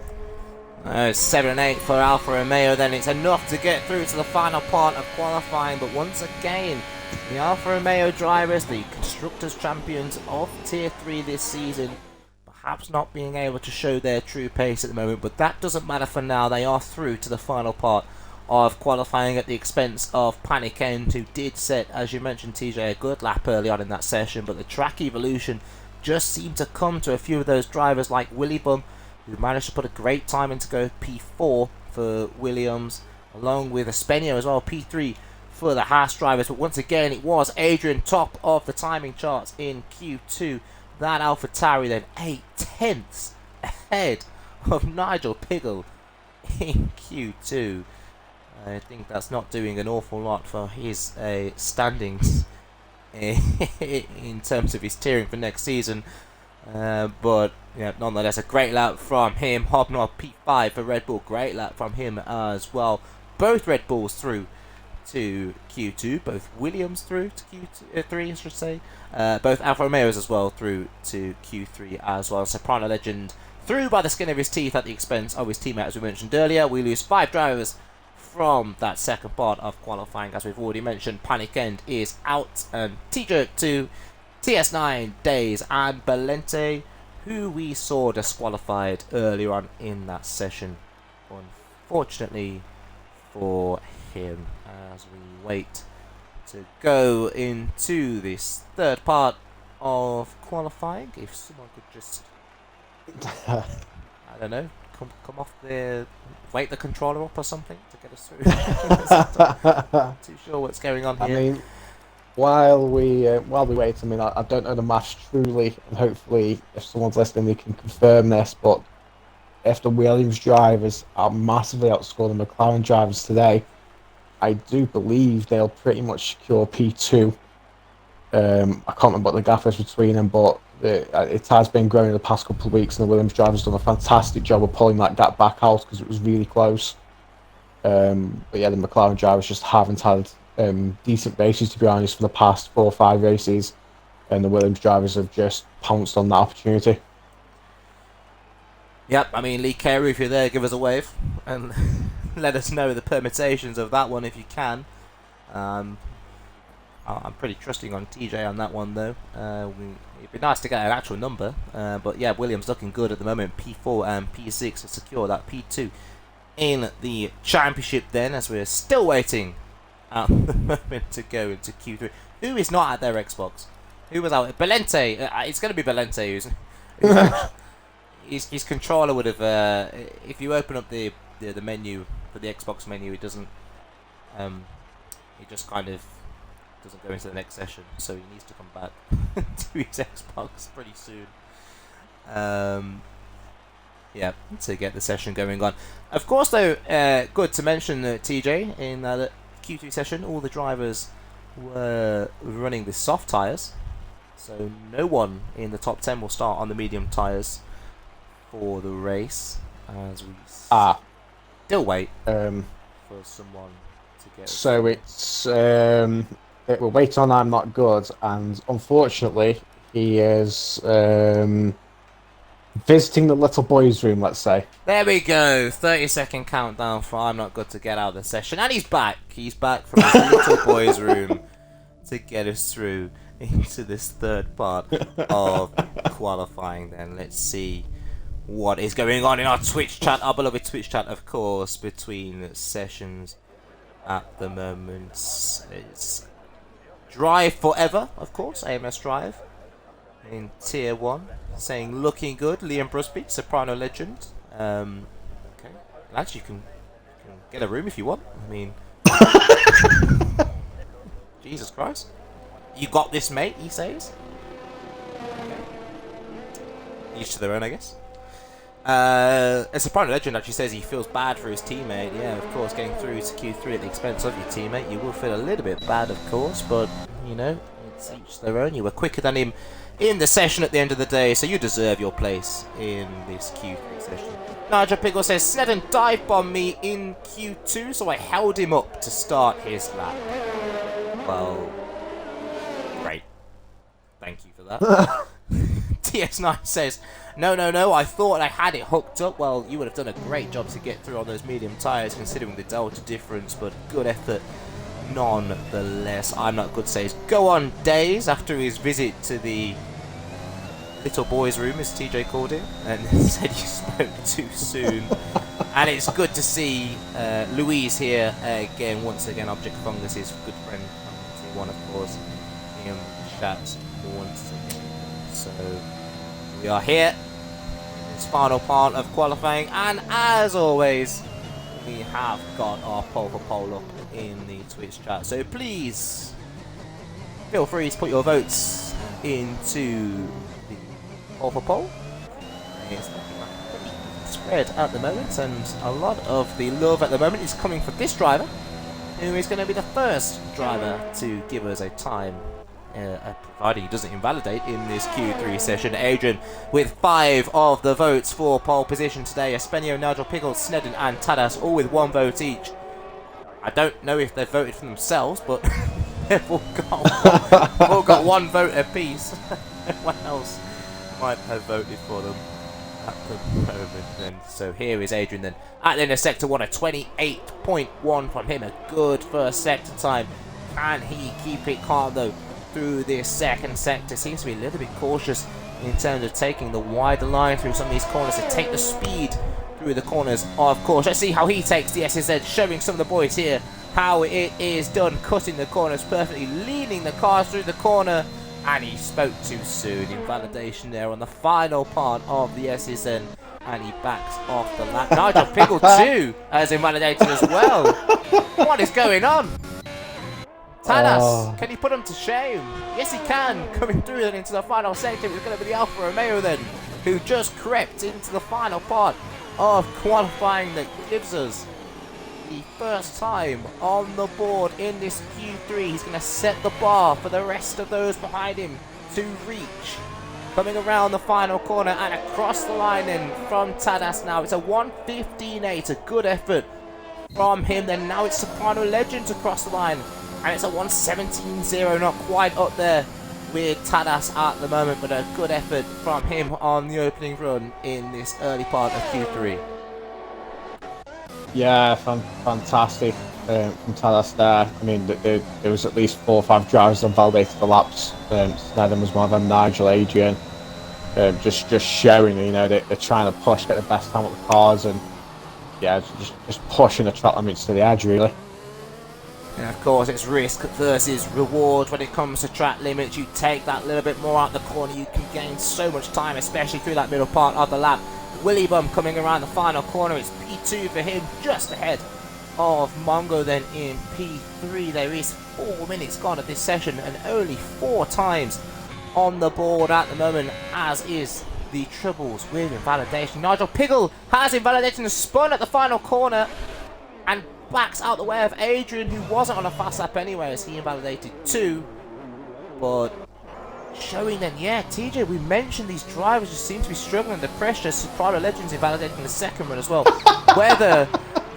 7-8 for Alfa Romeo, then it's enough to get through to the final part of qualifying, but once again, the Alfa Romeo drivers, the Constructors' Champions of Tier 3 this season, perhaps not being able to show their true pace at the moment, but that doesn't matter for now. They are through to the final part of qualifying at the expense of Panic End, who did set, as you mentioned, TJ, a good lap early on in that session, but the track evolution just seemed to come to a few of those drivers like Willy Bum, who managed to put a great time in to go P4 for Williams, along with Espenio as well, P3 for the Haas drivers. But once again, it was Adrian top of the timing charts in Q2. That AlphaTauri then 8/10 ahead of Nigel Piggel in Q2. I think that's not doing an awful lot for his standings in terms of his tiering for next season. But yeah, nonetheless, a great lap from him. Hobnob P5 for Red Bull. Great lap from him as well. Both Red Bulls through to Q2. Both Williams through to Q3, I should say. Both Alfa Romeos as well through to Q3 as well. Soprano Legend through by the skin of his teeth at the expense of his teammate, as we mentioned earlier. We lose 5 drivers from that second part of qualifying, as we've already mentioned. Panic End is out, and T-Jerk 2, TS9, Days, and Belente, who we saw disqualified earlier on in that session, unfortunately for him, as we wait to go into this third part of qualifying. If someone could just, I don't know, come off the, wake the controller up or something to get us through. Not too sure what's going on here. I mean, while we wait, I mean, I don't know the maths truly, and hopefully, if someone's listening, they can confirm this. But if the Williams drivers are massively outscoring the McLaren drivers today, I do believe they'll pretty much secure P2. I can't remember what the gap is between them, but it has been growing in the past couple of weeks, and the Williams drivers done a fantastic job of pulling that gap back out because it was really close. But yeah, the McLaren drivers just haven't had decent races, to be honest, for the past 4 or 5 races, and the Williams drivers have just pounced on that opportunity. Yep, I mean, Lee Carey, if you're there, give us a wave and let us know the permutations of that one if you can. I'm pretty trusting on TJ on that one, though. It'd be nice to get an actual number, but yeah, Williams looking good at the moment. P4 and P6 to secure that P2 in the championship then, as we're still waiting at the moment to go into Q3. Who is not at their Xbox? Who was out? Belente. It's going to be Belente His controller would have. If you open up the menu for the Xbox menu, it doesn't. It just kind of doesn't go into the next session, so he needs to come back to his Xbox pretty soon. Yeah, to get the session going on. Of course, though, good to mention that TJ in the Q2 session, all the drivers were running the soft tyres, so no one in the top 10 will start on the medium tyres for the race, as we still wait for someone to get. So it's we're waiting on I'm Not Good, and unfortunately he is visiting the little boys' room, let's say. There we go. 30-second countdown for I'm Not Good to get out of the session, and he's back. He's back from his little boys' room to get us through into this third part of qualifying. Then let's see what is going on in our Twitch chat, our beloved Twitch chat, of course, between sessions at the moment. It's Drive Forever, of course, AMS Drive in Tier 1, saying looking good. Liam Brusby, Soprano legend. Okay, lads, you can get a room if you want. I mean, Jesus Christ, you got this, mate. He says. Okay. Each to their own, I guess. A Soprano legend actually says he feels bad for his teammate. Yeah, of course, getting through to Q3 at the expense of your teammate, you will feel a little bit bad, of course, but you know, it's each their own. You were quicker than him in the session at the end of the day, so you deserve your place in this Q3 session. Nigel Piggle says, Snedden dive-bombed me in Q2, so I held him up to start his lap. Well, great. Thank you for that. TS9 says, no, I thought I had it hooked up. Well, you would have done a great job to get through on those medium tyres, considering the delta difference, but good effort nonetheless. I'm Not Good says, go on days after his visit to the little boy's room, as TJ called it, and said you spoke too soon. And it's good to see Louise here again, once again, Object Fungus, his good friend from T1, of course, in chat once again. So we are here in this final part of qualifying, and as always, we have got our poll for poll up in the Twitch chat. So please feel free to put your votes into the poll for poll. It's looking like a pretty spread at the moment, and a lot of the love at the moment is coming for this driver, who is going to be the first driver to give us a time, provided he doesn't invalidate in this Q3 session. Adrian with 5 of the votes for pole position today. Espenio, Nigel Pickles, Snedden and Tadas all with 1 vote each. I don't know if they've voted for themselves, but they've all got 1 vote apiece. Everyone else might have voted for them at the moment. And so here is Adrian then at the end of sector 1, a 28.1 from him. A good first sector time. Can he keep it calm though through this second sector? Seems to be a little bit cautious in terms of taking the wider line through some of these corners to take the speed through the corners, of course. Let's see how he takes the SSZ, showing some of the boys here how it is done, cutting the corners perfectly, leading the cars through the corner, and he spoke too soon. Invalidation there on the final part of the SSN, and he backs off the lap. Nigel Piggle too has invalidated as well. What is going on? Tadas, can you put him to shame? Yes, he can. Coming through then into the final sector, it's going to be the Alfa Romeo then, who just crept into the final part of qualifying that gives us the first time on the board in this Q3. He's going to set the bar for the rest of those behind him to reach. Coming around the final corner and across the line then from Tadas now. It's a 1:15.8, a good effort from him. Then now it's Soprano Legends across the line. And it's a 1:17.0, not quite up there with Tadas at the moment, but a good effort from him on the opening run in this early part of Q3. Yeah, fantastic from Tadas there. I mean, there was at least 4 or 5 drivers that validated the laps. Snedden was one of them, Nigel, Adrian. Just showing, you know, they're trying to push, get the best time with the cars, and yeah, just pushing the track limits to the edge, really. And of course, it's risk versus reward when it comes to track limits. You take that little bit more out the corner, you can gain so much time, especially through that middle part of the lap. Willy Bum coming around the final corner. It's P2 for him, just ahead of Mongo then in P3. There is 4 minutes gone of this session and only 4 times on the board at the moment, as is the triples with invalidation. Nigel Piggle has invalidated and spun at the final corner and backs out the way of Adrian, who wasn't on a fast lap anyway, as he invalidated 2. But showing then, yeah, TJ, we mentioned these drivers just seem to be struggling under pressure. Soprano Legends invalidating the second run as well. Whether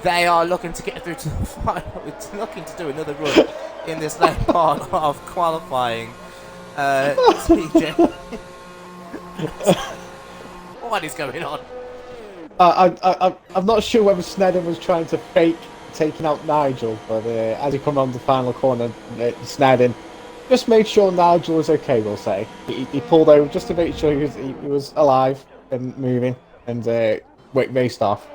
they are looking to get through to the final, it's looking to do another run in this late part of qualifying. TJ, what is going on? I'm not sure whether Snedden was trying to fake taking out Nigel, but as he come on the final corner, Snedden just made sure Nigel was okay, we'll say. He pulled over just to make sure he was alive and moving, and raced off.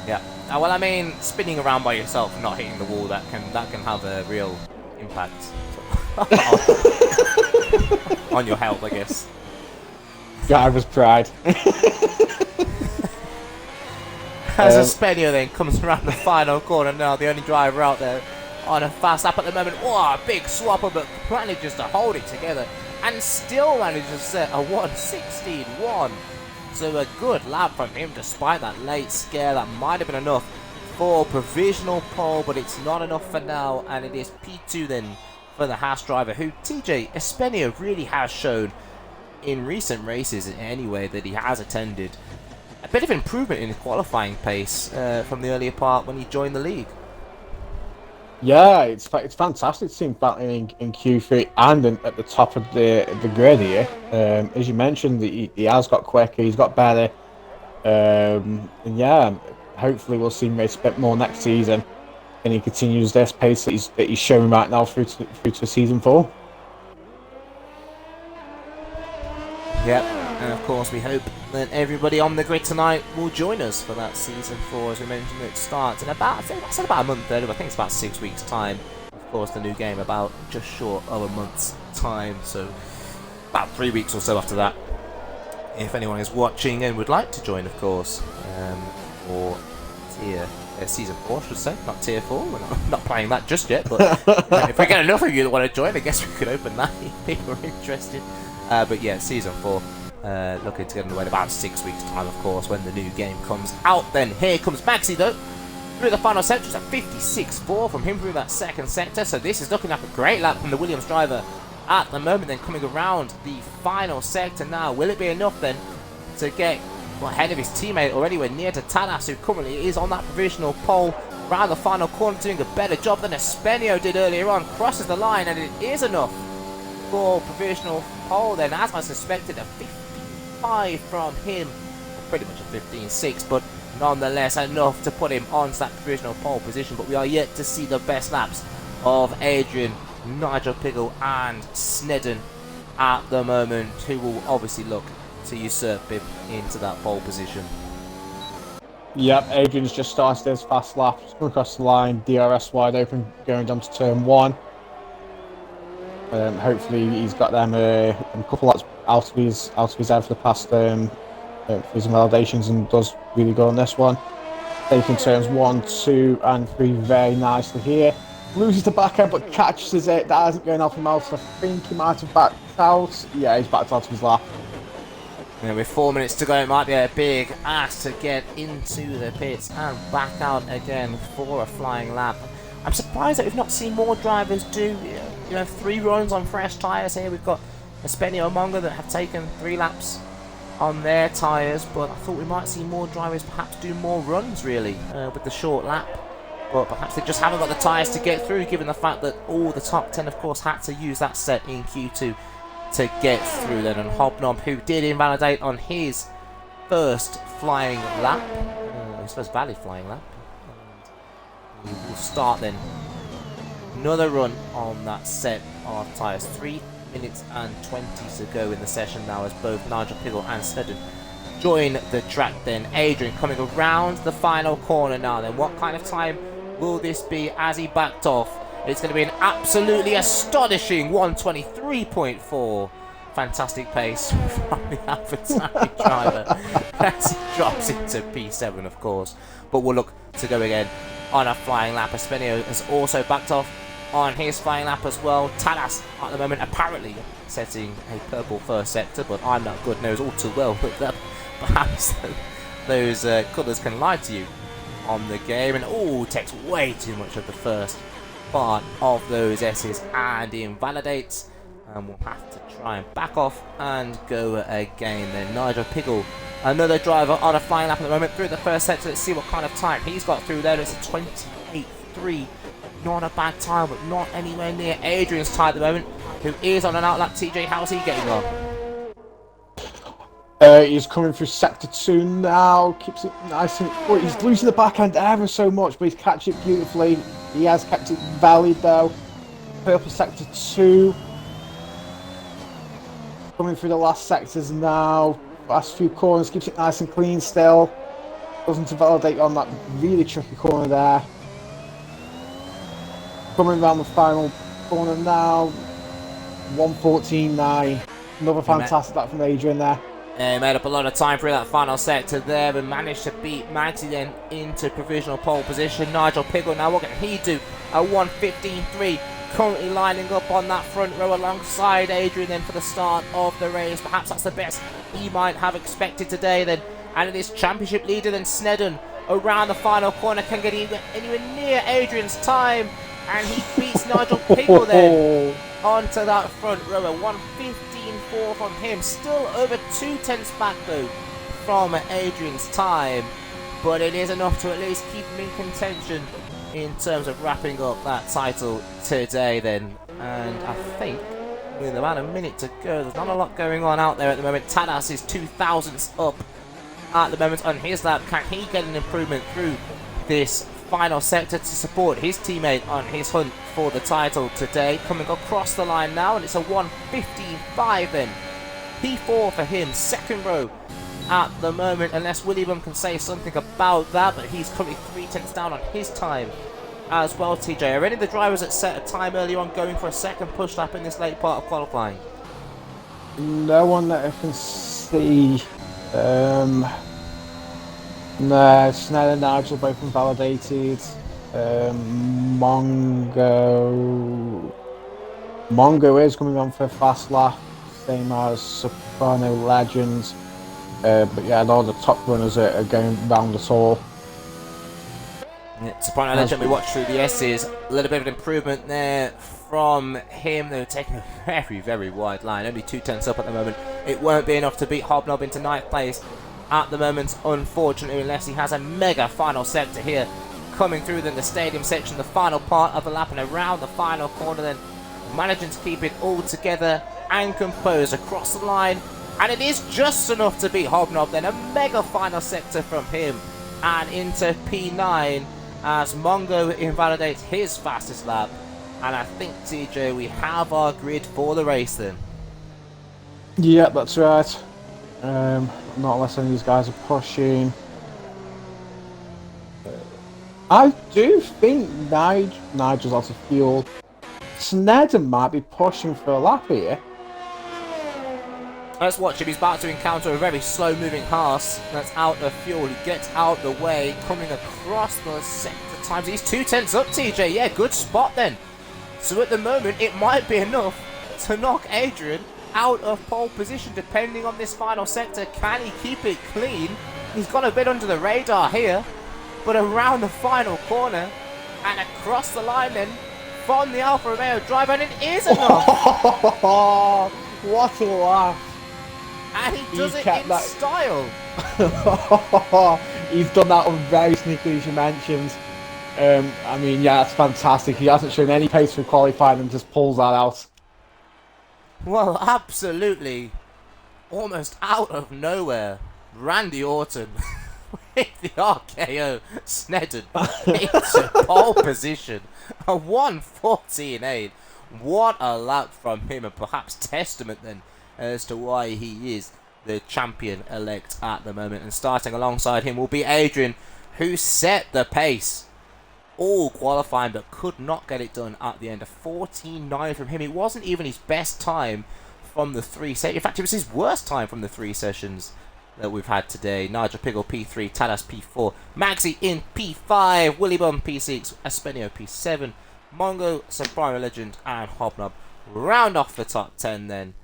Yeah. Well, I mean, spinning around by yourself and not hitting the wall, that can have a real impact on your health, I guess. Driver's pride. As Espenio then comes around the final corner now, the only driver out there on a fast lap at the moment. Oh, a big swapper, but manages to hold it together and still manages to set a 1:16.1. So a good lap from him despite that late scare. That might have been enough for provisional pole, but it's not enough for now, and it is P2 then for the Haas driver, who TJ Espenio really has shown in recent races anyway that he has attended a bit of improvement in his qualifying pace from the earlier part when he joined the league. Yeah, it's fantastic to see him battling in Q3 and at the top of the grid here. As you mentioned, he has got quicker, he's got better. And yeah, hopefully we'll see him race a bit more next season, and he continues this pace that he's showing right now through to season 4. Yep, and of course we hope that everybody on the grid tonight will join us for that season 4, as we mentioned. It starts in about, I think that's about a month earlier, I think it's about 6 weeks time. Of course, the new game about just short of a month's time, so about 3 weeks or so after that. If anyone is watching and would like to join, of course, for season 4, I should say, not tier 4. We're not playing that just yet, but if we get enough of you that want to join, I guess we could open that if people are interested. But yeah, season 4, looking to get underway in about 6 weeks' time, of course, when the new game comes out. Then here comes Maxi, though, through the final sector. It's a 56.4 from him through that second sector. So this is looking like a great lap from the Williams driver at the moment. Then coming around the final sector now. Will it be enough then to get ahead of his teammate, or anywhere near to Talas, who currently is on that provisional pole around the final corner, doing a better job than Espenio did earlier on. Crosses the line, and it is enough for provisional pole then, as I suspected. A 55 from him, pretty much a 15.6, but nonetheless enough to put him on that provisional pole position. But we are yet to see the best laps of Adrian, Nigel Piggle and Snedden at the moment, who will obviously look to usurp him into that pole position. Yep, Adrian's just started his fast lap, just come across the line, DRS wide open, going down to turn 1. Hopefully he's got them a couple laps out of his head for the past his validations, and does really good on this one. Taking turns 1, 2 and 3 very nicely here. Loses the back end but catches it. That isn't going off him out, so I think he might have backed out. Yeah, he's backed out of his lap. Yeah, with 4 minutes to go, it might be a big ask to get into the pits and back out again for a flying lap. I'm surprised that we've not seen more drivers do 3 runs on fresh tyres here. We've got Espenio and Mongo that have taken 3 laps on their tyres, but I thought we might see more drivers perhaps do more runs really with the short lap. But perhaps they just haven't got the tyres to get through, given the fact that all the top 10 of course had to use that set in Q2 to get through then. And Hobnob, who did invalidate on his first flying lap, his first valid flying lap, and he will start then another run on that set of tyres. 3 minutes and 20 to go in the session now, as both Nigel Piggle and Snedden join the track then. Adrian coming around the final corner now then. What kind of time will this be as he backed off? It's going to be an absolutely astonishing 123.4. Fantastic pace from the AlphaTauri driver as he drops into P7, of course. But we'll look to go again on a flying lap. Espenio has also backed off on his flying lap as well. Tadas at the moment apparently setting a purple first sector, but I'm not good knows all too well that perhaps those colours can lie to you on the game, and takes way too much of the first part of those S's and invalidates, and we'll have to try and back off and go again. Then Nigel Piggle, another driver on a flying lap at the moment through the first sector. Let's see what kind of time he's got through there. It's a 28.3. Not a bad time, but not anywhere near Adrian's time at the moment, who is on an outlap. TJ, how's he getting on? He's coming through sector 2 now, keeps it nice and... Oh, he's losing the backhand ever so much, but he's catching it beautifully. He has kept it valid though. Purple sector 2. Coming through the last sectors now. Last few corners, keeps it nice and clean still. Doesn't validate on that really tricky corner there. Coming around the final corner now. 1:14.9. Another fantastic lap from Adrian there. He made up a lot of time through that final sector there and managed to beat Manti then into provisional pole position. Nigel Piggle now, what can he do? A 1:15.3, currently lining up on that front row alongside Adrian then for the start of the race. Perhaps that's the best he might have expected today then. And it is championship leader then Snedden around the final corner, can get anywhere near Adrian's time, and he beats Nigel Piggle then onto that front row. A 1:15.4 from him, still over 2/10 back though from Adrian's time, but it is enough to at least keep him in contention in terms of wrapping up that title today then. And I think with about a minute to go, there's not a lot going on out there at the moment. Tadas is 2,000ths up at the moment on his lap. Can he get an improvement through this final sector to support his teammate on his hunt for the title today? Coming across the line now, and it's a 1:15.5 then. P4 for him, second row at the moment, unless William can say something about that, but he's currently 3/10 down on his time as well. TJ, are any of the drivers that set a time earlier on going for a second push lap in this late part of qualifying? No one that I can see. No, Snell and Nigel both invalidated. Mongo is coming on for a fast lap, same as Soprano Legends. But yeah, all the top runners are going round us all. Yeah, Soprano Legend, we watched through the S's. A little bit of an improvement there from him. They were taking a very, very wide line. Only 2/10 up at the moment. It won't be enough to beat Hobnob into 9th place at the moment, unfortunately, unless he has a mega final sector here coming through then the stadium section, the final part of the lap, and around the final corner then, managing to keep it all together and composed across the line, and it is just enough to beat Hobnob then. A mega final sector from him and into P9 as Mongo invalidates his fastest lap. And I think, TJ, we have our grid for the race then. Yeah, that's right. Not unless any of these guys are pushing. I do think Nigel's out of fuel. Snedden might be pushing for a lap here. Let's watch him. He's about to encounter a very slow-moving Haas that's out of fuel. He gets out the way, coming across the sector times. He's 2/10 up, TJ. Yeah, good spot then. So at the moment, it might be enough to knock Adrian out of pole position, depending on this final sector. Can he keep it clean? He's got a bit under the radar here, but around the final corner and across the line then from the Alfa Romeo driver, and it is enough. What a laugh. And he does it in style. He's done that on very sneakily, as you mentioned. I mean, yeah, that's fantastic. He hasn't shown any pace for qualifying and just pulls that out. Well, absolutely. Almost out of nowhere, Randy Orton with the RKO Snedden into pole position. A 1:14.8. What a lap from him, and perhaps testament then as to why he is the champion-elect at the moment. And starting alongside him will be Adrian, who set the pace all qualifying, but could not get it done at the end. A 14.9 from him. It wasn't even his best time from the three sessions. In fact, it was his worst time from the three sessions that we've had today. Nigel Piggle P3, Tadas P4, Magsy in P5, Willy Bum P6, Aspenio P7, Mongo, Safari Legend, and Hobnob round off the top 10 then.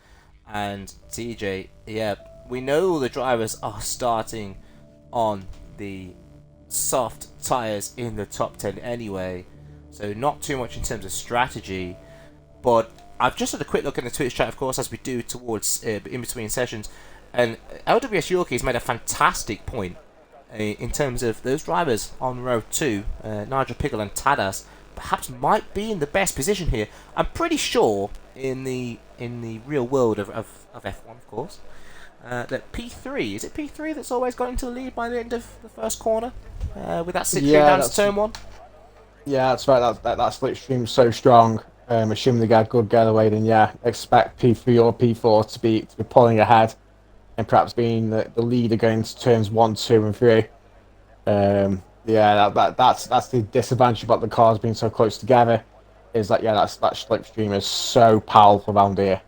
And TJ, yeah, we know the drivers are starting on the soft tyres in the top 10 anyway, so not too much in terms of strategy. But I've just had a quick look in the Twitch chat, of course, as we do towards in between sessions, and LWS Yorkie has made a fantastic point in terms of those drivers on row 2, Nigel Piggle and Tadas, perhaps might be in the best position here. I'm pretty sure in the real world of F1, of course, that P3, is it P3 that's always got into the lead by the end of the first corner with that 6 down to turn 1? Yeah, that's right. That slipstream's so strong. Assuming they get a good getaway, then yeah, expect P3 or P4 to be pulling ahead and perhaps being the leader going to turns 1, 2, and 3. Yeah, that's the disadvantage about the cars being so close together. Is that that slipstream is so powerful around here.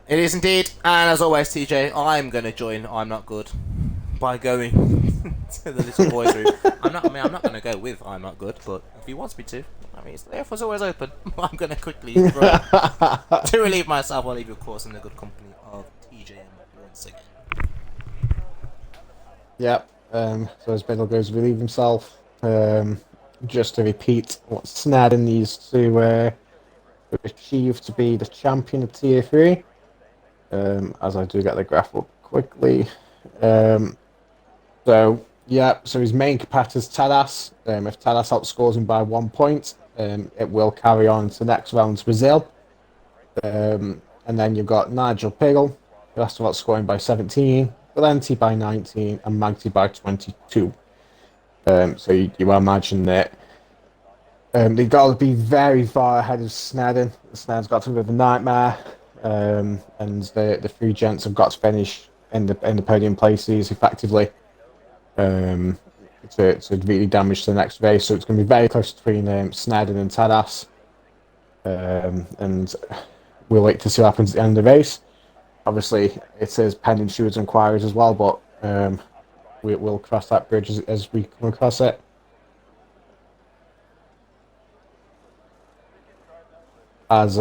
It is indeed, and as always, TJ, I'm going to join I'm Not Good by going to the little boys' room. I'm not going to go with I'm Not Good, but if he wants me to, I mean, the offer's always open. I'm going to quickly to relieve myself. I'll leave you, of course, in the good company of TJ once again. Yep. So as Biddle goes to relieve himself, just to repeat what Snedden needs to achieve to be the champion of Tier 3. As I do get the graph up quickly. So his main competitor's Tadas. If Tadas outscores him by 1 point, it will carry on to the next round to Brazil. And then you've got Nigel Piggle, who has to outscore him by 17, Valenti by 19, and Magti by 22. So you imagine that they've got to be very far ahead of Snedden. Snedden's got to be a bit of a nightmare. And the three gents have got to finish in the podium places effectively to really damage the next race. So it's going to be very close between Snedden and Tadas. And we'll wait to see what happens at the end of the race. Obviously, it says pending stewards inquiries as well, but we'll cross that bridge as we come across it. As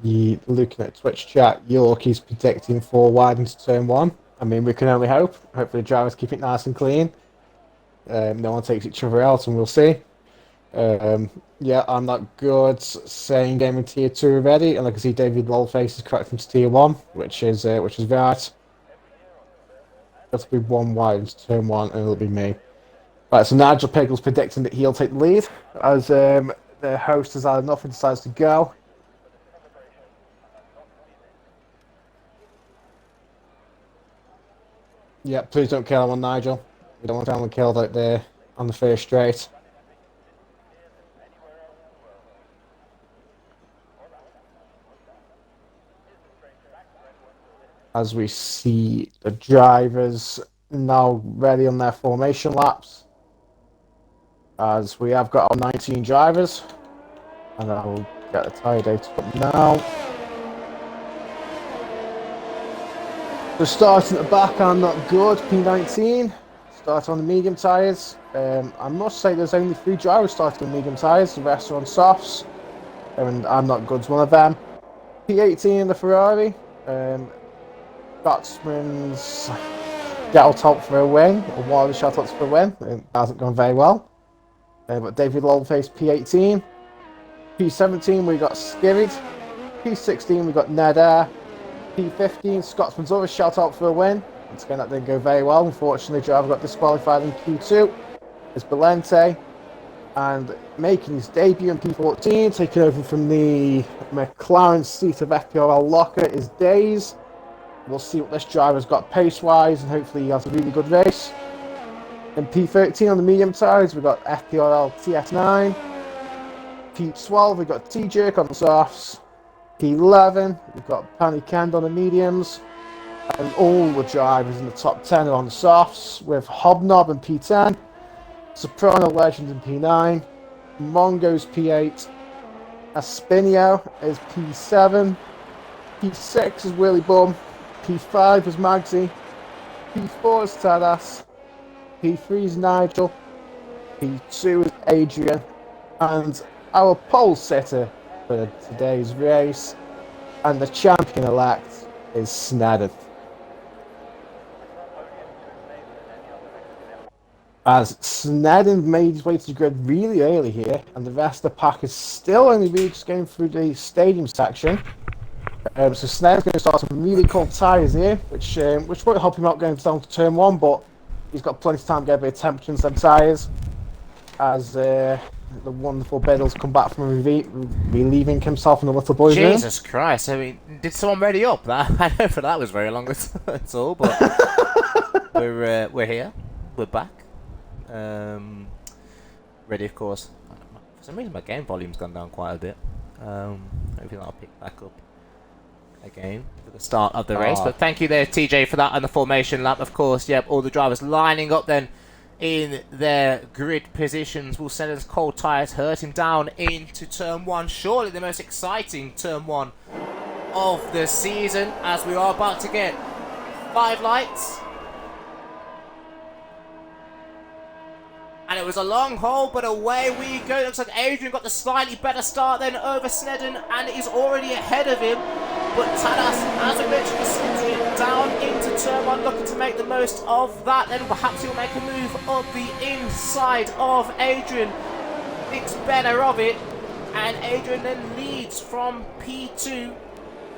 you looking at Twitch chat, Yorkie's predicting 4 wide into turn 1. I mean, we can only hope. Hopefully the drivers keep it nice and clean. No one takes each other out, and we'll see. Yeah, I'm Not Good saying game in Tier 2 already, and I can see David Wallface is correcting to Tier 1, which is right. Got to be 1 wide into turn 1, and it'll be me. Right, so Nigel Piggle's predicting that he'll take the lead, as the host has had enough and decides to go. Yeah, please don't kill him on Nigel. We don't want anyone killed out there on the first straight. As we see the drivers now ready on their formation laps. As we have got our 19 drivers. And I will get the tyre data up now. So starting at the back, I'm Not Good, P19. Start on the medium tyres. I must say there's only 3 drivers starting on medium tyres, the rest are on softs. And I'm Not Good's one of them. P18 in the Ferrari. Scotsman's shuttle top for a win, or one of the shuttle tops for a win. It hasn't gone very well. But David Longface, P18. P17, we got Skirrid. P16, we got Ned Air. P15, Scotsman's other shout out for a win. Once again, that didn't go very well. Unfortunately, driver got disqualified in Q2. It's Valente. And making his debut in P14, taking over from the McLaren seat of FPRL locker, is Days. We'll see what this driver's got pace-wise, and hopefully he has a really good race. In P13 on the medium tyres, we've got FPRL TS9. P12, we've got T-Jerk on the softs. P11, we've got Pani Kend on the mediums. And all the drivers in the top 10 are on the softs, with Hobnob and P10. Soprano Legend in P9, Mongo's P8, Espinio is P7, P6 is Willy Bum, P5 is Magsy, P4 is Tadas, P3 is Nigel, P2 is Adrian, and our pole sitter for today's race, and the champion-elect is Snedden. As Snedden made his way to the grid really early here, and the rest of the pack is still only really just going through the stadium section. So Snedden's going to start some really cold tyres here, which won't help him out going down to turn 1, but he's got plenty of time to get a bit of temperature in some tyres. As the wonderful Biddles come back from relieving himself in the little boy's room. Jesus Christ! I mean, did someone ready up? That I don't think that was very long at all, but we're here, we're back. Ready, of course. For some reason, my game volume's gone down quite a bit. Hopefully, I'll pick back up again for the start of the race. But thank you there, TJ, for that and the formation lap. Of course, yep, all the drivers lining up then in their grid positions. Will Snedden's cold tyres hurt him down into turn 1? Surely the most exciting turn 1 of the season, as we are about to get 5 lights. And it was a long hole, but away we go. It looks like Adrian got the slightly better start then over Snedden, and is already ahead of him. But Tadas, as we mentioned, is sliding it down into turn 1, looking to make the most of that. Then perhaps he'll make a move up the inside of Adrian. Thinks better of it. And Adrian then leads from P2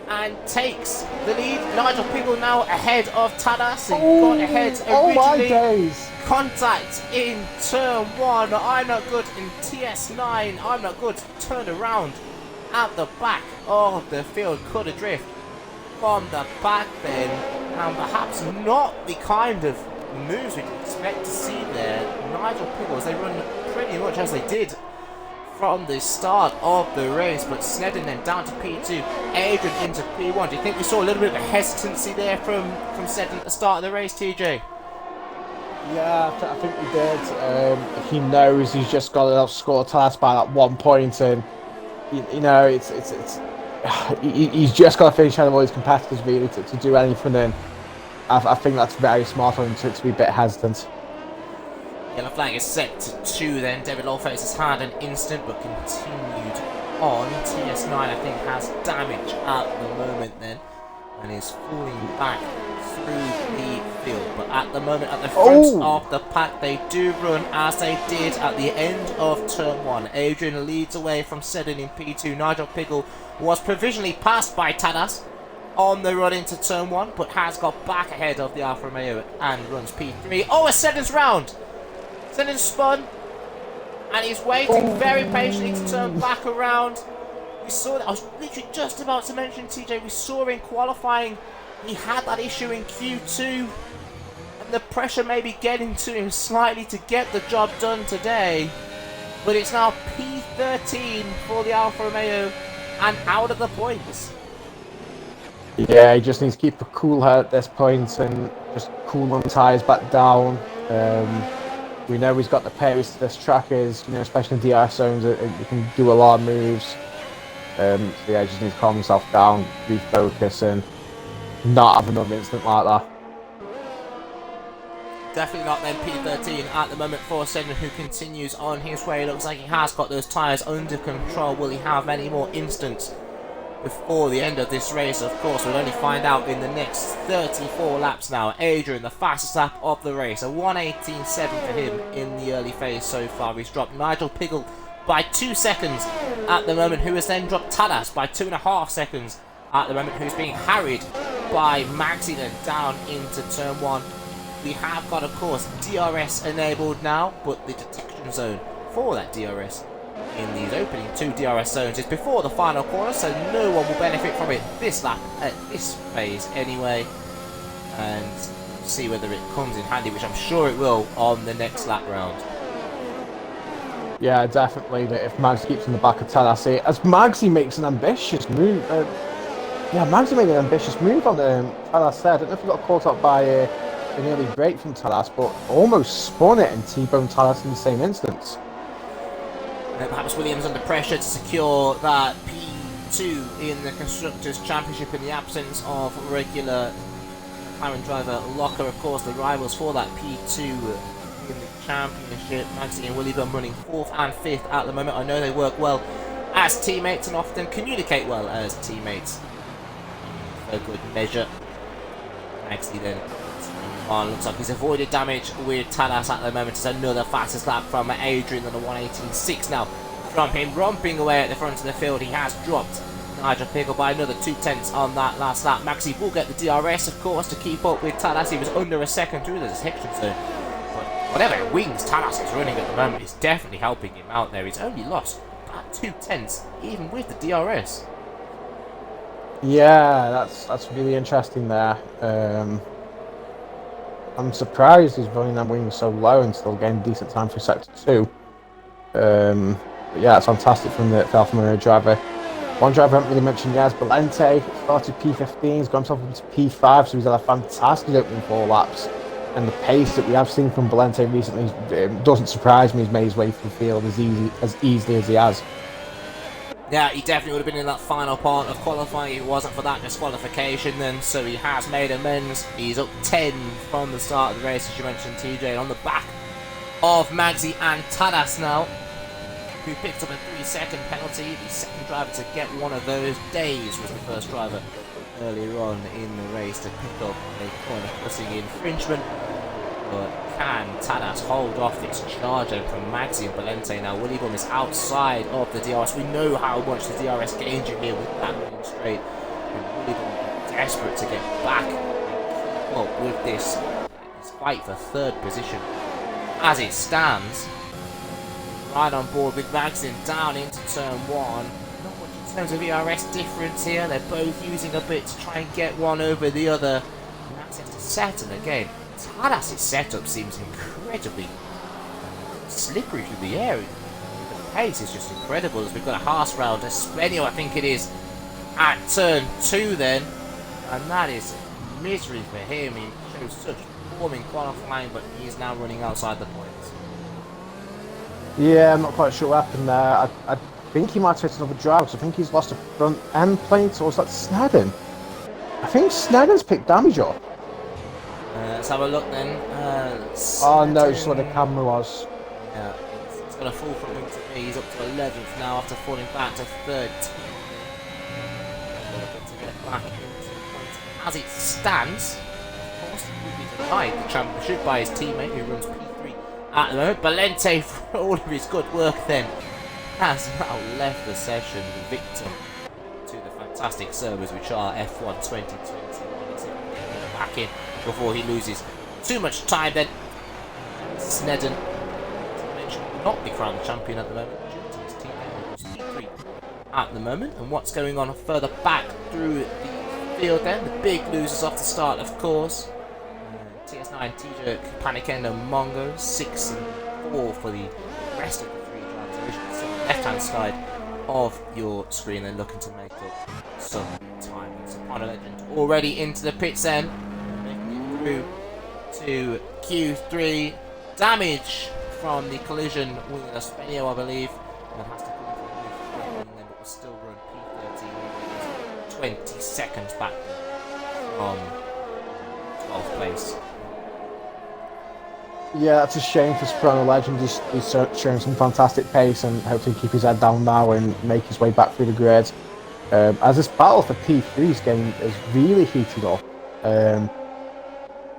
and takes the lead. Nigel Piggle now ahead of Tadas. He got ahead originally. Oh my days! Contact in turn 1. I'm not good in TS9. I'm not good. Turned around at the back of the field. Could have drift from the back then. And perhaps not the kind of moves we'd expect to see there. Nigel Piggles, they run pretty much as they did from the start of the race. But Snedden then down to P2. Adrian into P1. Do you think we saw a little bit of a hesitancy there from Snedden at the start of the race, TJ? Yeah, I think we did. He knows he's just got to score Tadas by that 1 point, and you know he's just got to finish out of all his competitors really to do anything. And I think that's very smart of him to be a bit hesitant. Yellow flag is set to 2 then. David Lawface has had an instant but continued on. TS9 I think has damage at the moment then, and is falling back through the field. But at the moment, at the front of the pack, they do run as they did at the end of turn 1. Adrian leads away from Snedden in P2. Nigel Piggle was provisionally passed by Tadas on the run into turn 1, but has got back ahead of the Alfa Romeo and runs P3. Oh, a Snedden's round! Snedden's spun, and he's waiting very patiently to turn back around. We saw that. I was literally just about to mention, TJ, we saw in qualifying he had that issue in Q2, and the pressure may be getting to him slightly to get the job done today. But it's now P13 for the Alfa Romeo and out of the points. Yeah, he just needs to keep a cool head at this point and just cool the tyres back down. We know he's got the pace. This track is, especially in DRS zones, he can do a lot of moves. So yeah, he just needs to calm himself down, refocus, and not have another incident like that. Definitely not then. P13 at the moment for Snedden, who continues on his way. Looks like he has got those tyres under control. Will he have many more instants before the end of this race? Of course, we'll only find out in the next 34 laps now. Adrian, the fastest lap of the race, a 1:18.7 for him in the early phase so far. He's dropped Nigel Piggle by 2 seconds at the moment, who has then dropped Tadas by 2.5 seconds at the moment, who's being harried by Magsy then down into turn 1. We have got, of course, DRS enabled now, but the detection zone for that DRS in these opening 2 DRS zones is before the final corner, so no one will benefit from it this lap at this phase anyway. And see whether it comes in handy, which I'm sure it will on the next lap round. Yeah, definitely. If Mags keeps in the back of Tadas, as Magsy makes an ambitious move. Magsy made an ambitious move on Tadas there. I don't know if he got caught up by an early break from Tadas, but almost spun it and T-boned Tadas in the same instance. Perhaps Williams under pressure to secure that P2 in the Constructors' Championship in the absence of regular McLaren driver Locker. Of course, the rivals for that P2 in the Championship, Maxi and Williams running 4th and 5th at the moment. I know they work well as teammates and often communicate well as teammates. For good measure. Maxi then looks like he's avoided damage with Tadas at the moment. It's another fastest lap from Adrian on the 1:18.6 now from him, romping away at the front of the field. He has dropped Nigel Pickle by another 2/10 on that last lap. Maxi will get the DRS, of course, to keep up with Tadas. He was under a second through the detection zone, but whatever wings Tadas is running at the moment is definitely helping him out there. He's only lost about 2/10 even with the DRS. Yeah, that's really interesting there. I'm surprised he's running that wing so low and still getting decent time for sector 2. But yeah, it's fantastic from the Alfa Romeo driver. One driver I haven't really mentioned yet is Valente. Started P15, he's gone himself up to P5, so he's had a fantastic opening 4 laps. And the pace that we have seen from Valente recently doesn't surprise me. He's made his way through the field as easily as he has. Yeah, he definitely would have been in that final part of qualifying if it wasn't for that disqualification then, so he has made amends. He's up 10 from the start of the race, as you mentioned, TJ, on the back of Magzi and Tadas now, who picked up a 3-second penalty. The second driver to get one of those days was the first driver earlier on in the race to pick up a corner crossing infringement. But can Tadas hold off this charge from Magzi and Valente? Now Williams is outside of the DRS. We know how much the DRS gained you here with that running straight. And Williams desperate to get back and keep up with this fight for 3rd position. As it stands, right on board with Magzi down into turn 1. Not much in terms of ERS difference here. They're both using a bit to try and get one over the other. And that's it to settle again. Tadas' setup seems incredibly slippery through the air. The pace is just incredible as we've got a Haas round. Espenio, I think it is, at turn 2 then. And that is misery for him. He shows such form in qualifying, but he is now running outside the points. Yeah, I'm not quite sure what happened there. I think he might have hit another driver, so I think he's lost a front end plate, or was that Snedden? I think Snedden's picked damage up. Let's have a look then. Oh no, just where the camera was. Yeah, it's got a full front wing to me. He's up to 11th now after falling back to 3rd. To get back into the points. As it stands, of course, he will be denied the championship by his teammate who runs P3 at the moment. Valente, for all of his good work then, has now left the session, the victim to the fantastic servers which are F1 2021. He's back in before he loses too much time then. Snedden, not the crowned champion at the moment, due to his teammate who's P3 at the moment. And what's going on further back through the field then? The big losers off the start, of course. TS9, T-Jerk, Panicendo, Mongo, 6 and 4 for the rest of the 3 drivers. So the left-hand side of your screen, then looking to make up some time. Soprano Legend already into the pits then. Through to Q3. Damage from the collision with Espenio, I believe. And has to come from and then it will still run P13. 20 seconds back from 12th place. Yeah, that's a shame for Soprano Legend. He's showing some fantastic pace and hopefully keep his head down now and make his way back through the grid. As this battle for P3's game is really heated up.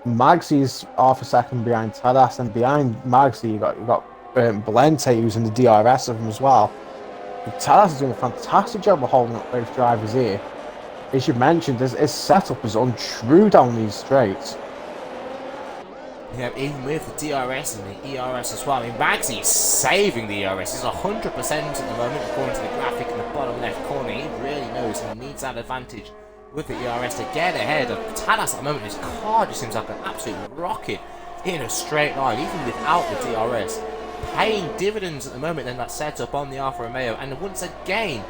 Magsy's half a second behind Tadas, and behind Magsy you got Valente who's in the DRS of him as well. But Tadas is doing a fantastic job of holding up both drivers here. As you mentioned, his setup is untrue down these straights. Yeah, even with the DRS and the ERS as well. I mean, Magsy is saving the ERS. He's 100% at the moment, according to the graphic in the bottom left corner. He really knows he needs that advantage with the ERS to get ahead of Tadas at the moment. His car just seems like an absolute rocket in a straight line, even without the DRS. Paying dividends at the moment then, that setup on the Alfa Romeo. And once again,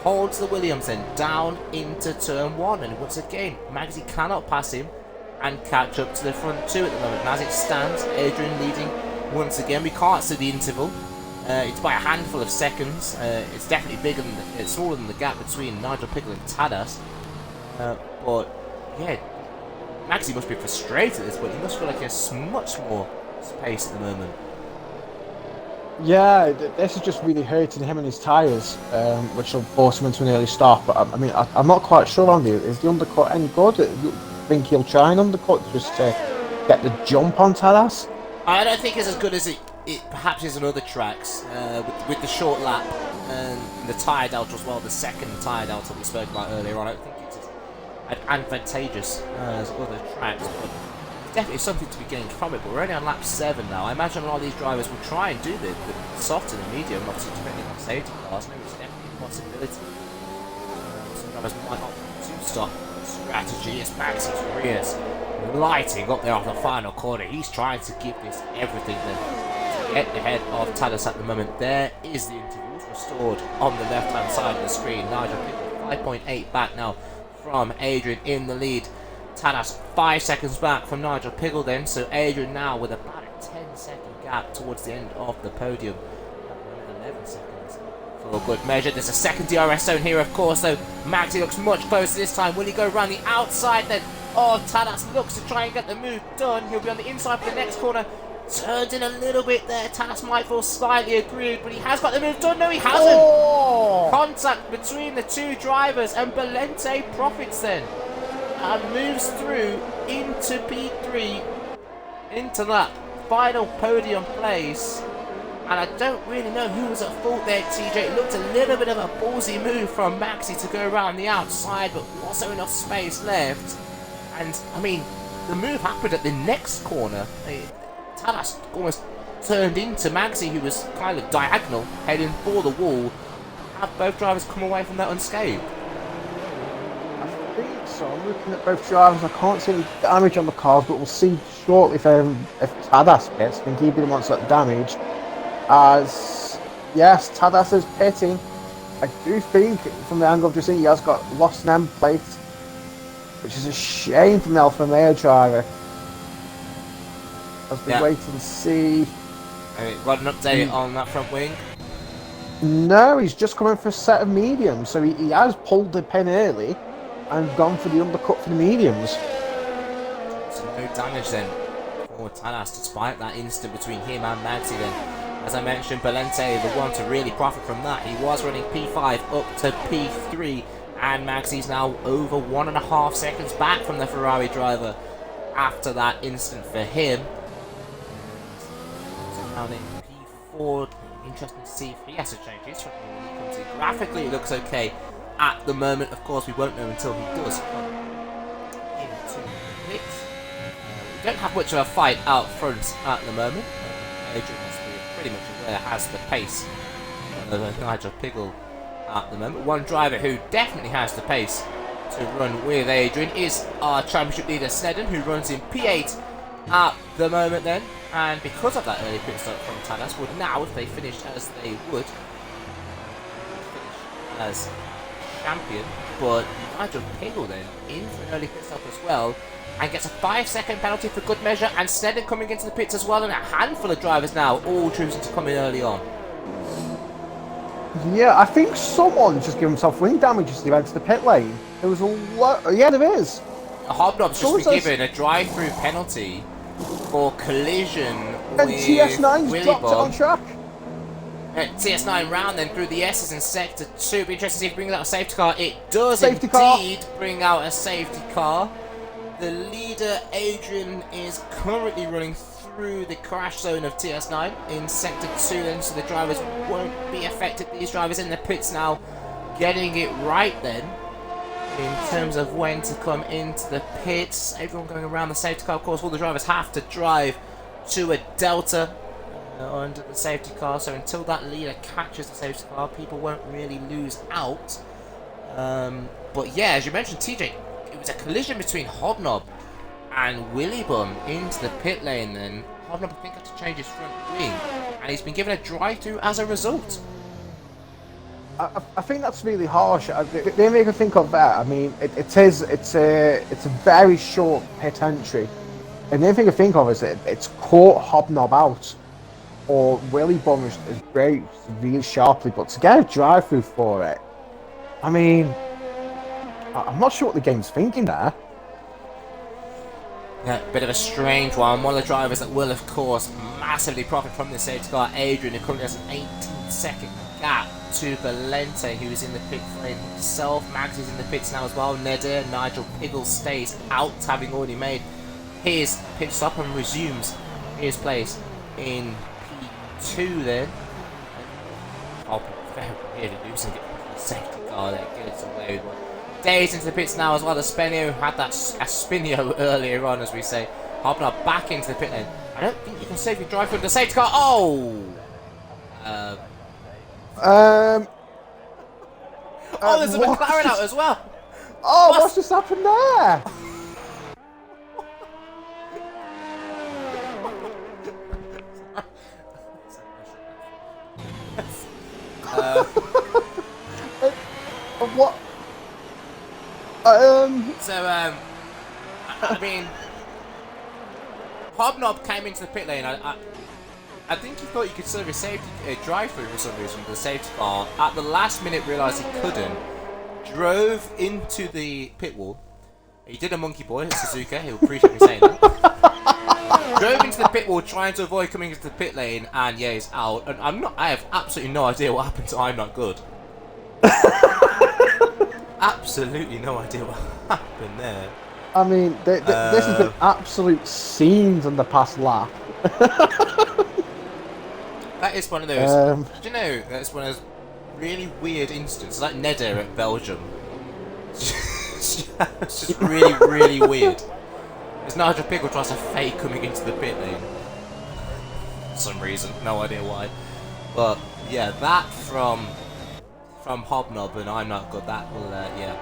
holds the Williams then down into turn 1. And once again, Magsy cannot pass him. and catch up to the front two at the moment. And as it stands, Adrian leading once again. We can't see the interval. It's by a handful of seconds. It's definitely bigger than it's smaller than the gap between Nigel Pickle and Tadas. But yeah, Maxi must be frustrated at this point. He must feel like he has much more space at the moment. Yeah, this is just really hurting him and his tyres, which will force him into an early stop. But I mean, I'm not quite sure on you. Is the undercut any good? Do you think he'll try an undercut just to get the jump on Tadas? I don't think it's as good as it perhaps is on other tracks, with the short lap and the tyre delta as well, the second tyre delta we spoke about earlier on. I don't think it's as advantageous as other tracks, but definitely something to be gained from it. But we're only on lap 7 now. I imagine a lot of these drivers will try and do the soft and the medium, obviously depending on safety cars. Maybe it's definitely a possibility. Some drivers might opt for two-stop strategy. It's Maxi's rears lighting up there off the final corner. He's trying to give this everything then to get ahead of Tadas at the moment. There is the intervals restored on the left-hand side of the screen. Nigel Pickle 5.8 back now from Adrian in the lead. Tadas 5 seconds back from Nigel Pickle then, so Adrian now with about a 10-second gap towards the end of the podium. 11 seconds for a good measure. There's a second DRS zone here, of course, though. Maxi looks much closer this time. Will he go around the outside then? Oh, Tadas looks to try and get the move done. He'll be on the inside for the next corner. Turned in a little bit there. Tadas might feel slightly aggrieved, but he has got the move done. No, he hasn't. Oh! Contact between the two drivers, and Belente profits then and moves through into P3, into that final podium place. And I don't really know who was at fault there, TJ. It looked a little bit of a ballsy move from Maxi to go around the outside, but was there enough space left? And, I mean, the move happened at the next corner. Tadas almost turned into Maxi, who was kind of diagonal, heading for the wall. Have both drivers come away from that unscathed? I think so. I'm looking at both drivers. I can't see any damage on the cars, but we'll see shortly if Tadas pits. I think he'd be the one that's damage. As, yes, Tadas is pitting. I do think, from the angle of just seeing, he has got lost an end plate, which is a shame from the Alfa Romeo driver. As we wait and see. Got an update on that front wing? No, he's just coming for a set of mediums, so he has pulled the pin early and gone for the undercut for the mediums. So no damage then for Tadas, despite that instant between him and Maxi then. As I mentioned, Belente, the one to really profit from that. He was running P5 up to P3, and Maxi's now over 1.5 seconds back from the Ferrari driver after that instant for him. So now in P4, interesting to see if he has to change his front wing when he comes in. Graphically, it looks okay at the moment. Of course, we won't know until he does come into the pits. We don't have much of a fight out front at the moment. Adrian pretty much aware has the pace of Nigel Pickle at the moment. One driver who definitely has the pace to run with Adrian is our championship leader Snedden, who runs in P8 at the moment then. And because of that early pit stop from Tadas, would now, if they finished as they would, finish as champion. But Nigel Pickle then in for an early pit stop as well, and gets a 5-second penalty for good measure, and Snedden coming into the pits as well, and a handful of drivers now all choosing to come in early on. Yeah, I think someone's just given himself wing damage as he went to the pit lane. There was a lot. Yeah, there is. Hobnob's just been given a drive-through penalty for collision and with TS9's dropped it on track. TS9 round then through the S's in sector 2. Be interested to see if it brings out a safety car. It does Safety indeed bring out a safety car. The leader, Adrian, is currently running through the crash zone of TS9 in Sector 2 then, so the drivers won't be affected. These drivers in the pits now getting it right then in terms of when to come into the pits. Everyone going around the safety car. Of course, all the drivers have to drive to a delta under the safety car, so until that leader catches the safety car, people won't really lose out. But yeah, as you mentioned, TJ, it was a collision between Hobnob and Willy Bum into the pit lane then. Hobnob, I think, had to change his front wing, and he's been given a drive-through as a result. I think that's really harsh. The only thing I can think of there, I mean, it's a very short pit entry, and the only thing I think of is it's caught Hobnob out, or Willie Bum is braked really sharply, but to get a drive through for it, I mean, I'm not sure what the game's thinking there. Yeah, bit of a strange one. One of the drivers that will, of course, massively profit from this safety car, Adrian, who currently has an 18-second gap to Valente, who is in the pit lane himself. Mags is in the pits now as well. Neder, Nigel Piggle stays out, having already made his pit stop and resumes his place in P2 then. Oh, very really losing it. Safety car there, gets away with one. Days into the pits now as well. The Spenio had that Spinio earlier on, as we say. Hobnob back into the pit lane. I don't think you can safely drive through the safety car. Oh! Oh, there's a McLaren out as well. Oh, what's just happened there? What? So, I mean, Hobnob came into the pit lane. I think he thought you could serve a safety drive-through for some reason with the safety car. At the last minute, realised he couldn't. Drove into the pit wall. He did a monkey boy, Suzuka. He'll appreciate me saying that. Drove into the pit wall, trying to avoid coming into the pit lane, and yeah, he's out. And I have absolutely no idea what happened to I'm Not Good. Absolutely no idea what happened there. I mean, this has been absolute scenes in the past lap. That is one of those. Do you know that's one of those really weird instances, like Neder at Belgium. It's just really, really weird. As Nigel Piggle tries to fake coming into the pit lane. For some reason, no idea why. But yeah, that from Hobnob and I'm Not Good, that will, yeah.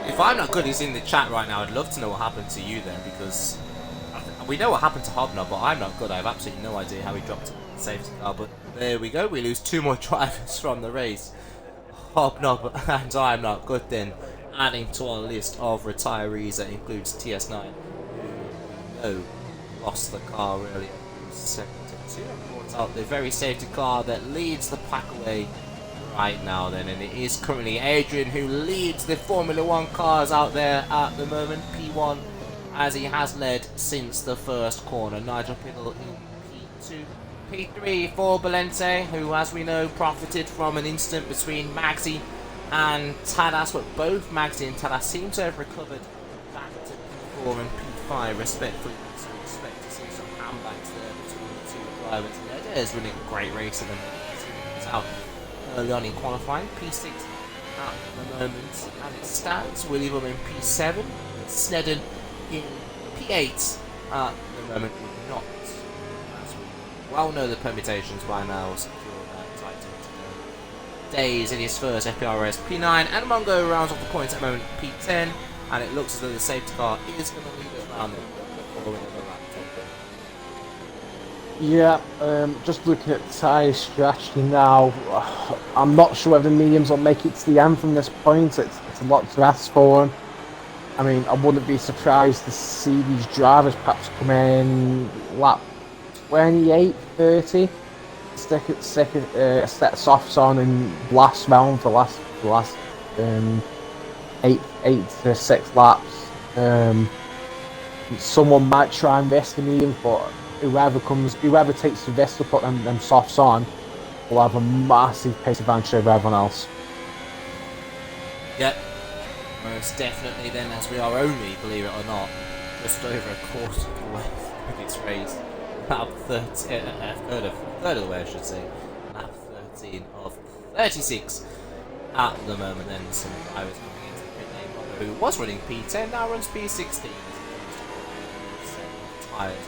If I'm Not Good is in the chat right now, I'd love to know what happened to you then, because we know what happened to Hobnob, but I'm Not Good. I have absolutely no idea how he dropped the safety car, but there we go. We lose two more drivers from the race. Hobnob and I'm Not Good then, adding to our list of retirees that includes TS9, who we know lost the car earlier. Second to two. Out the very safety car that leads the pack away right now then, and it is currently Adrian who leads the Formula 1 cars out there at the moment, P1, as he has led since the first corner. Nigel Piggle in P2, P3 for Valente, who as we know profited from an incident between Magsy and Tadas, but both Magsy and Tadas seem to have recovered back to P4 and P5 respectively, so we expect to see some handbags there between the two drivers. Is running a great race, and then he's out early on in qualifying. P6 at the moment, and it stands. William in P7, Snedden in P8 at the moment. Would not, as we well know the permutations by now, secure that title to Days in his first FPRS P9, and Mongo rounds off the points at the moment P10, and it looks as though the safety car is going to lead us round the Yeah, just looking at tyre strategy now, I'm not sure whether the mediums will make it to the end from this point. It's a lot to ask for them. I mean, I wouldn't be surprised to see these drivers perhaps come in lap 28, 30, stick a set of softs on and blast round for the last 8 to 6 laps. Someone might try and risk the mediums, but whoever takes the risk to put them softs on will have a massive pace advantage over everyone else. Yep, most definitely then, as we are only, believe it or not, just over a quarter of the way with this race. Lap 13, third of the way I should say. Lap 13 of 36 at the moment then. Some drivers coming into the pit lane, who was running P10, now runs P16. Tyres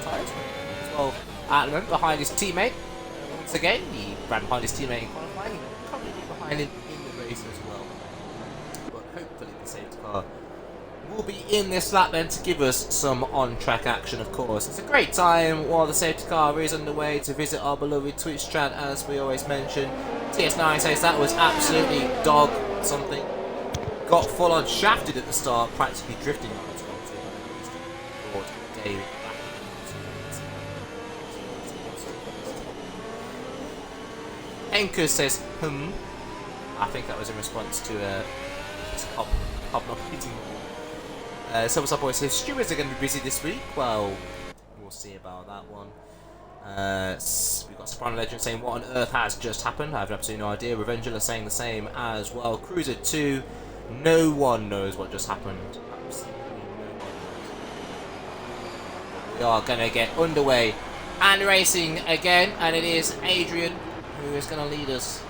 tyres as well at the moment behind his teammate. Once again, he ran behind his teammate in qualifying. He probably be behind him in the race as well. But hopefully the safety car will be in this lap then to give us some on-track action, of course. It's a great time while the safety car is underway to visit our beloved Twitch chat, as we always mention. TS9 says that was absolutely dog something. Got full-on shafted at the start, practically drifting on the 12. David back. Enker says, I think that was in response to Hobnob hitting the ball. Silver Boy says, stewards are going to be busy this week. Well, we'll see about that one. We've got Soprano Legend saying, what on earth has just happened? I have absolutely no idea. Revengula saying the same as well. Cruiser 2, no one knows what just happened. Absolutely no one knows. We are going to get underway and racing again, and it is Adrian who is going to lead us.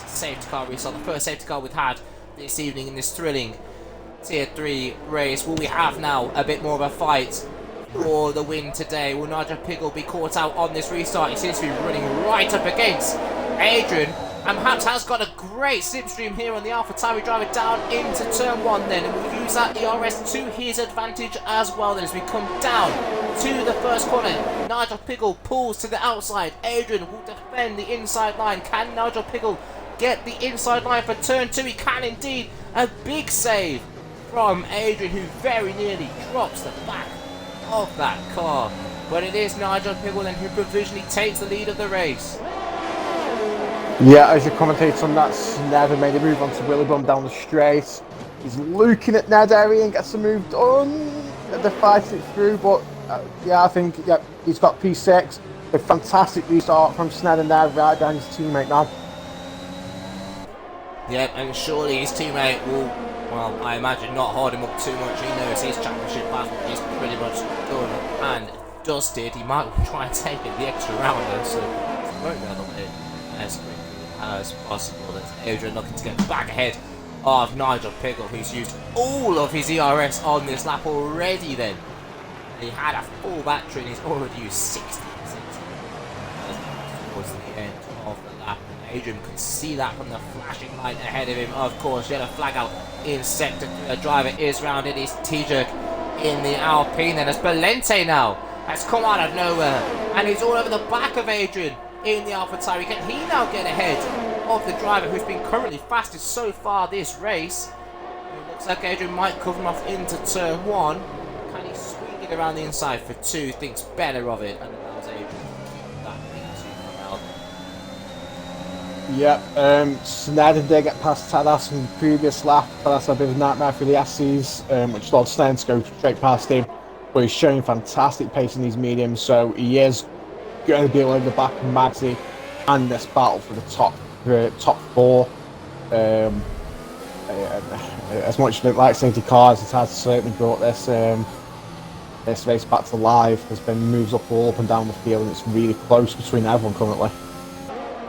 Safety car restart, the first safety car we've had this evening in this thrilling Tier 3 race. Will we have now a bit more of a fight for the win today? Will Nigel Piggle be caught out on this restart? He seems to be running right up against Adrian, and perhaps has got a great slipstream here on the AlphaTauri driver down into turn 1 then, and we'll use that ERS to his advantage as well then as we come down to the first corner. Nigel Piggle pulls to the outside. Adrian will defend the inside line. Can Nigel Piggle get the inside line for turn 2? He can indeed. A big save from Adrian, who very nearly drops the back of that car. But it is Nigel Piggle then who provisionally takes the lead of the race. Yeah, as you commentate on that, Sned made a move onto Willibum down the straight. He's looking at Ned area and gets a move done. They're fighting it through, but yeah, I think he's got P6. A fantastic restart from Sned and there, right down his teammate now. Yeah, and surely his teammate will, well, I imagine not hold him up too much. He knows his championship battle is pretty much done and dusted. He might try and take it the extra round though, so he won't be able to hit as quickly as possible. There's Adrian looking to get back ahead of Nigel Piggle, who's used all of his ERS on this lap already then. He had a full battery and he's already used 60% towards the end of the lap. Adrian could see that from the flashing light ahead of him. Of course, yellow flag out in sector 3. The driver is rounded. It's T-Jerk in the Alpine. Then as Belente now has come out of nowhere and he's all over the back of Adrian in the AlphaTauri. Can he now get ahead of the driver who's been currently fastest so far this race? It looks like Adrian might cover him off into turn 1. Can he swing it around the inside for 2? Thinks better of it and allows Adrian to keep that P2 from out. Yep, Sned did get past Tadas in the previous lap. Tadas had a bit of a nightmare for the S's, which allowed Sned to go straight past him. But he's showing fantastic pace in these mediums, so he is going to be over the back of Magsy and this battle for the top 4. As much as I don't like safety cars, it has certainly brought this race back to life. There's been moves all up and down the field, and it's really close between everyone currently.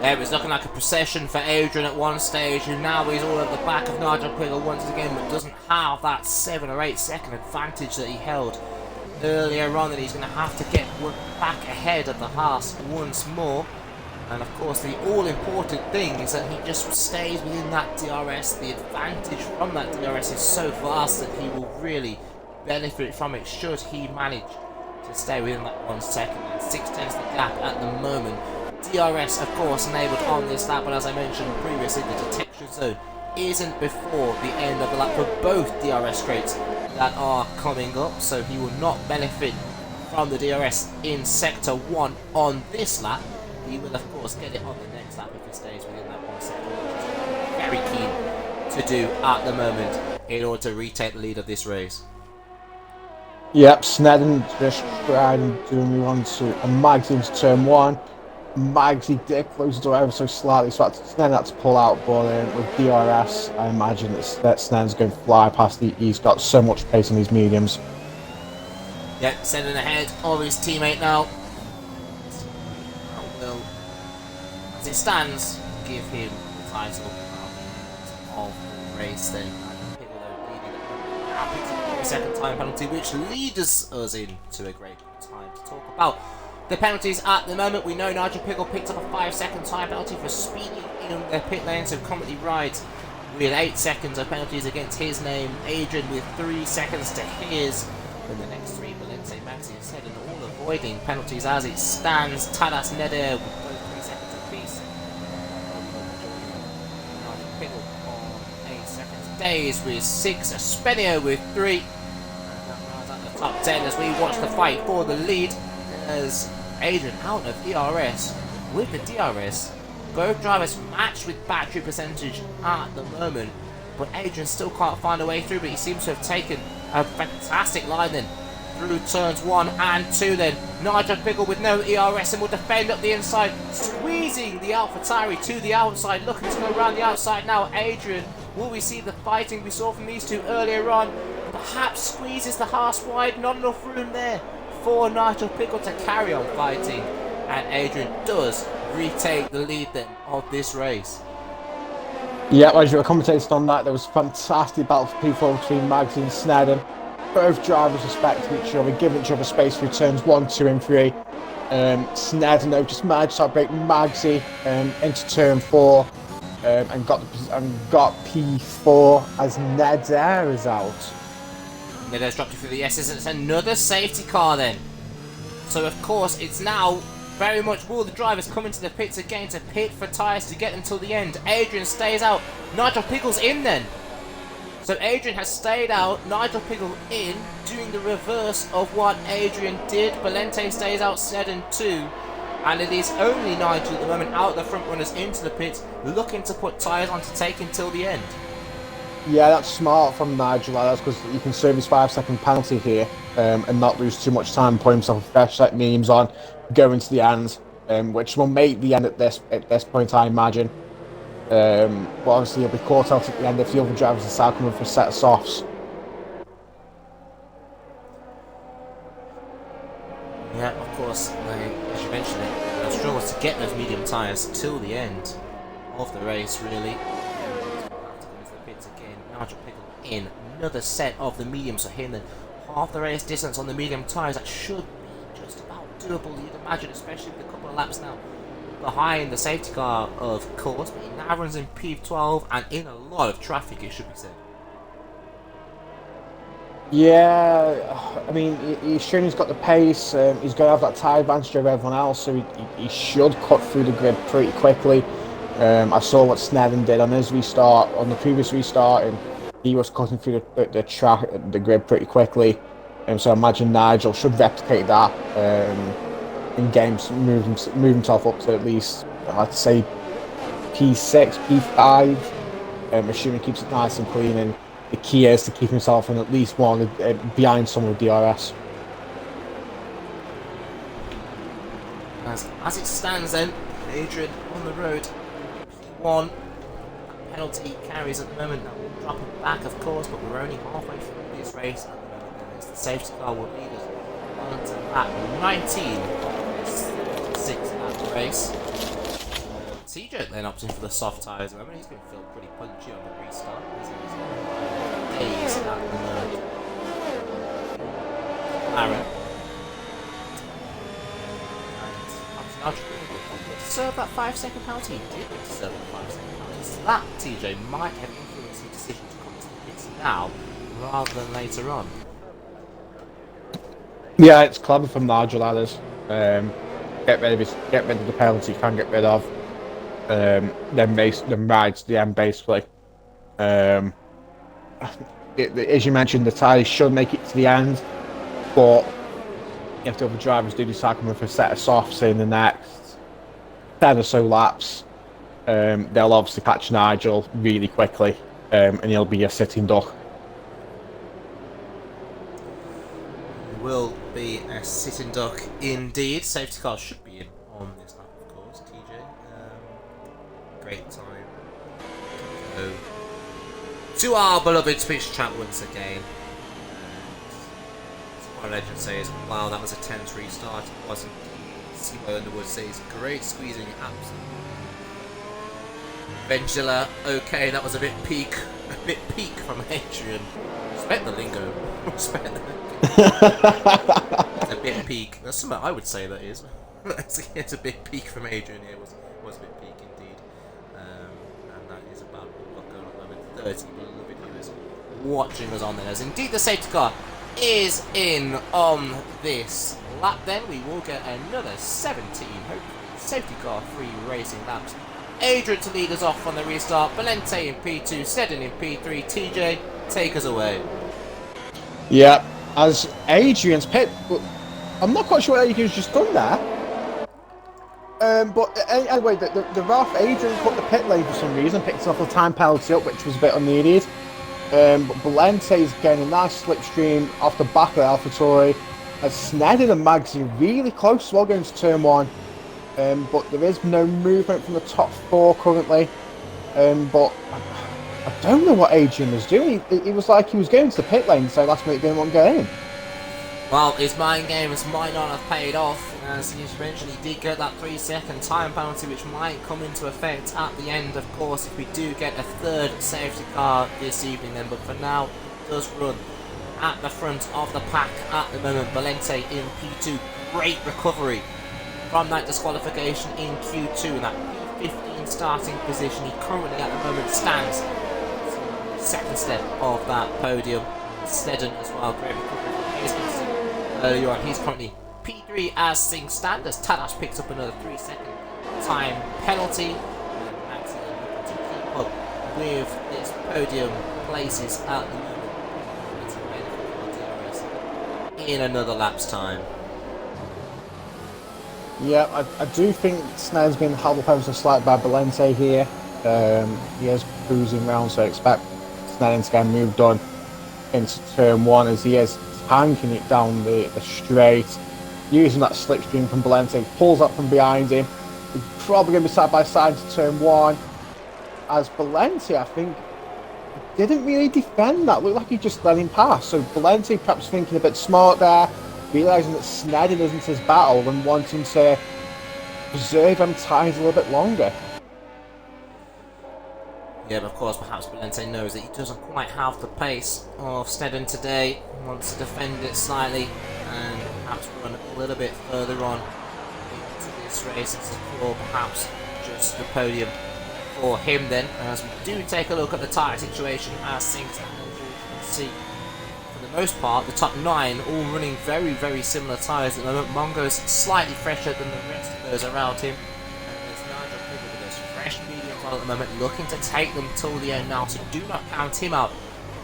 It was looking like a procession for Adrian at one stage, who now is all at the back of Nigel Piggle once again, but doesn't have that 7 or 8 second advantage that he held earlier on, that he's going to have to get back ahead of the Haas once more. And of course, the all-important thing is that he just stays within that DRS. The advantage from that DRS is so vast that he will really benefit from it should he manage to stay within that 1 second. And 6 tenths the gap at the moment. DRS, of course, enabled on this lap, but as I mentioned previously, the detection zone isn't before the end of the lap for both DRS straights that are coming up, so he will not benefit from the DRS in sector 1 on this lap. He will, of course, get it on the next lap if he stays within that 1 second, which he's very keen to do at the moment in order to retake the lead of this race. Yep, Snedden just trying to move on to a Magsy into turn 1. Magsy did close the door ever so slightly, so Snedden had to pull out, but with DRS, I imagine that Snedden's going to fly past. He's got so much pace in these mediums. Yep, sending ahead of his teammate now. Will, as it stands, give him the title of the race then. Now picks up the second time penalty, which leads us into a great time to talk about the penalties at the moment. We know Nigel Piggle picked up a 5-second time penalty for speeding in the pit lane, so currently rides with 8 seconds of penalties against his name. Adrian with 3 seconds to his. In the next 3, Valente, Maxi, and Snedden all avoiding penalties as it stands. Tadas Neder with both 3 seconds apiece. Pickle on 8 seconds. Days with 6. Espenio with 3. And that rounds out the top 10 as we watch the fight for the lead. As Adrian out of ERS with the DRS. Both drivers matched with battery percentage at the moment, but Adrian still can't find a way through, but he seems to have taken a fantastic line then through turns 1 and 2 then. Nigel Pickle with no ERS and will defend up the inside, squeezing the AlphaTauri to the outside, looking to go around the outside now. Adrian, will we see the fighting we saw from these two earlier on? Perhaps squeezes the Haas wide, not enough room there for Nigel Pickle to carry on fighting, and Adrian does retake the lead then of this race. Yeah, as you were commentating on that, there was a fantastic battle for P4 between Magsy and Snedden. Both drivers respecting each other, giving each other space for turns 1, 2 and 3. Snedden though just managed to outbrake Magsy into turn 4 and got P4 as Neder is out. Neder's dropped it through the S's and it's another safety car then. So of course it's now very much will the drivers come into the pits again to pit for tyres to get them till the end. Adrian stays out. Nigel Pickle's in then. So Adrian has stayed out. Nigel Pickle in, doing the reverse of what Adrian did. Valente stays out, Snedden too. And it is only Nigel at the moment out the front runners into the pits, looking to put tyres on to take until the end. Yeah, that's smart from Nigel, that's because you can serve his 5-second penalty here and not lose too much time, put himself a fresh set memes on, go into the end, which will make the end at this point, I imagine. But obviously he'll be caught out at the end if the other drivers decide coming for a set of softs. Yeah, of course, as you mentioned it, the struggles to get those medium tyres till the end of the race, really. Nigel Pickle in another set of the mediums for him, then half the race distance on the medium tyres. That should be just about doable, you'd imagine, especially with a couple of laps now behind the safety car, of course. But he now runs in P12 and in a lot of traffic, it should be said. Yeah, I mean, he's shown he's got the pace, he's going to have that tyre advantage over everyone else, so he should cut through the grid pretty quickly. I saw what Snedden did on his restart, on the previous restart, and he was cutting through the grid pretty quickly. So I imagine Nigel should replicate that in games, move himself up to at least, I'd say, P6, P5, assuming he keeps it nice and clean, and the key is to keep himself in at least one behind some of the DRS. As it stands then, Adrian on the road. One penalty carries at the moment. That will drop him back, of course, but we're only halfway through this race at the moment. As the safety car will lead us on to lap 19 of this 6-lap race. TJ then opting for the soft tyres at the moment. He's going to feel pretty punchy on the restart. Days at the moment. Aaron. And up to serve that 5-second penalty. He did serve that 5-second penalty. So that, TJ, might have influenced his decision to come to the pits now rather than later on. Yeah, it's clever from Nigel, that is. Get rid of the penalty you can get rid of. Then ride to the end, basically. As you mentioned, the tyres should make it to the end, but if the other drivers do decide coming for a set of softs in the next 10 or so laps, they'll obviously catch Nigel really quickly, and he'll be a sitting duck. Will be a sitting duck indeed. Safety car should be in on this lap, of course. TJ, great time. So, to our beloved Twitch chat once again. What Legend says, wow, that was a tense restart. It wasn't. CY Underwood says, great squeezing, absolutely. Vengula, okay, that was a bit peak from Adrian. Respect the lingo. Respect the lingo. It's a bit peak. That's something I would say, that is. It's a bit peak from Adrian here. Was a bit peak indeed. And that is about all I've got going on at the moment 30 beloved viewers watching us on there. As indeed the safety car is in on this lap, then we will get another 17, hopefully, safety car free racing laps. Adrian to lead us off on the restart, Valente in P2, Seddon in P3, TJ, take us away. Yeah, as Adrian's pit, I'm not quite sure what Adrian's just done there. But anyway, the RAF, Adrian put the pit lane for some reason, picked off the time penalty up, which was a bit unneeded. But Valente is getting a nice slipstream off the back of the AlphaTauri. As Sneddon and Mags are really close as well going to turn 1. But there is no movement from the top 4 currently. But I don't know what Adrian was doing. It was like he was going to the pit lane, so last minute didn't want to get in. Well, his mind games might not have paid off, as you mentioned, he did get that 3-second time penalty, which might come into effect at the end, of course, if we do get a third safety car this evening then, but for now, it does run at the front of the pack at the moment. Valente in P2, great recovery from that disqualification in Q2, and that P15 starting position. He currently at the moment stands second step of that podium. Sneddon as well, great recovery from his position earlier on. He's currently P3 as things stand, as Tadash picks up another 3-second time penalty. And Maxi looking to keep up with this podium places at the moment. In another lap's time. Yeah, I do think Sneddon's been held up ever so slightly by Valente here. He is cruising round, so I expect Sneddon to get moved on into turn 1 as he is tanking it down the straight, using that slipstream from Valente. Pulls up from behind him. He's probably going to be side by side to turn 1. As Valente, I think, didn't really defend that. Looked like he just let him pass. So Valente perhaps thinking a bit smart there, realising that Sneddon isn't his battle and wanting to preserve them ties a little bit longer. Yeah, but of course, perhaps Valente knows that he doesn't quite have the pace of Sneddon today. He wants to defend it slightly and perhaps run a little bit further on into this race and secure perhaps just the podium for him then. As we do take a look at the tyre situation as things stand, as you can see, for the most part, the top 9 all running very, very similar tyres at the moment. Mongo's slightly fresher than the rest of those around him. Fresh mediums on at the moment, looking to take them till the end now, so do not count him out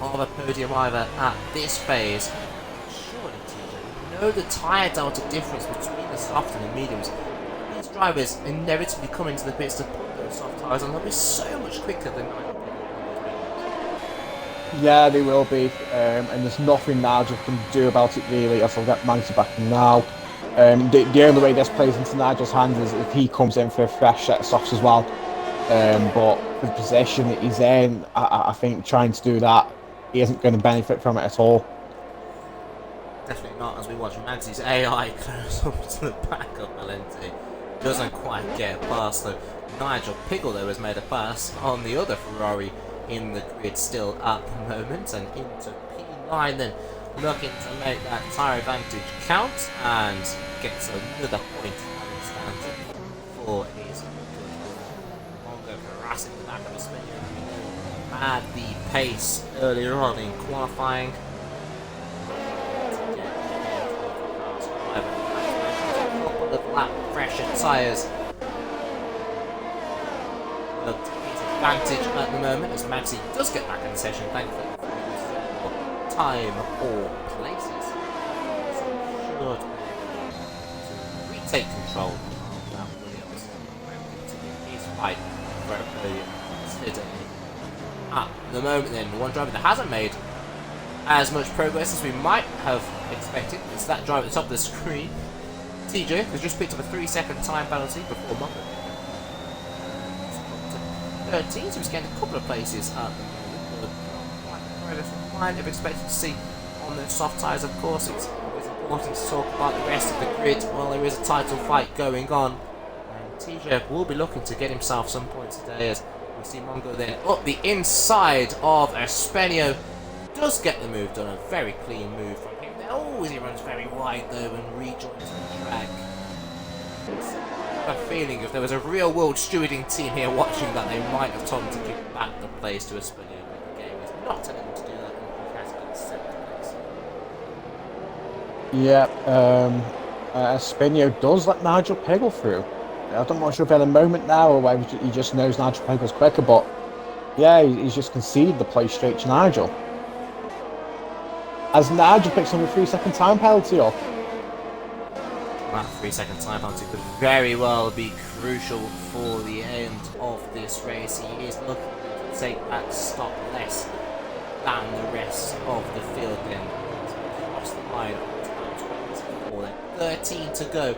of a podium either at this phase. Surely, TJ, you know the tyre delta difference between the soft and the mediums. These drivers inevitably come into the pits to put those soft tyres on. They'll be so much quicker than Yeah, they will be, and there's nothing Nigel can do about it really, as I'll get Manti back in now. The only way this plays into Nigel's hands is if he comes in for a fresh set of softs as well. But the position that he's in, I think trying to do that, he isn't going to benefit from it at all. Definitely not, as we watch Manti's AI close up to the back of Valente. Doesn't quite get past though. Nigel Pickle though has made a pass on the other Ferrari in the grid still at the moment, and into P9 then, looking to make that tyre advantage count and gets another point for his Mongo harassing the back of the spin. Had the pace earlier on in qualifying. A couple of lap fresher tyres. Looked his advantage at the moment as Maxi does get back in the session, thankfully. Time or places. So should retake control of that Williams and continue his fight for a podium today. At the moment then, one driver that hasn't made as much progress as we might have expected is that driver at the top of the screen. TJ has just picked up a 3-second time penalty before Mongo. 13, so he's gained a couple of places at the moment. Might have expected to see on those soft tyres. Of course, it's always important to talk about the rest of the grid while there is a title fight going on. And TJ will be looking to get himself some points today, as we see Mongo then up the inside of Espenio. Does get the move done, a very clean move from him. Always he runs very wide though and rejoins the track. A feeling if there was a real world stewarding team here watching that, they might have told him to give back the place to Espenio. not telling him to do that, and he has got 7th place. Yeah, Spinio does let Nigel Peggle through. I don't know if you've had a moment now or whether he just knows Nigel Peggle's quicker, but yeah, he's just conceded the play straight to Nigel. As Nigel picks on the 3-second time penalty up. That 3-second time penalty could very well be crucial for the end of this race. He is looking to take that stop less than the rest of the field then. Across the line, 13 to go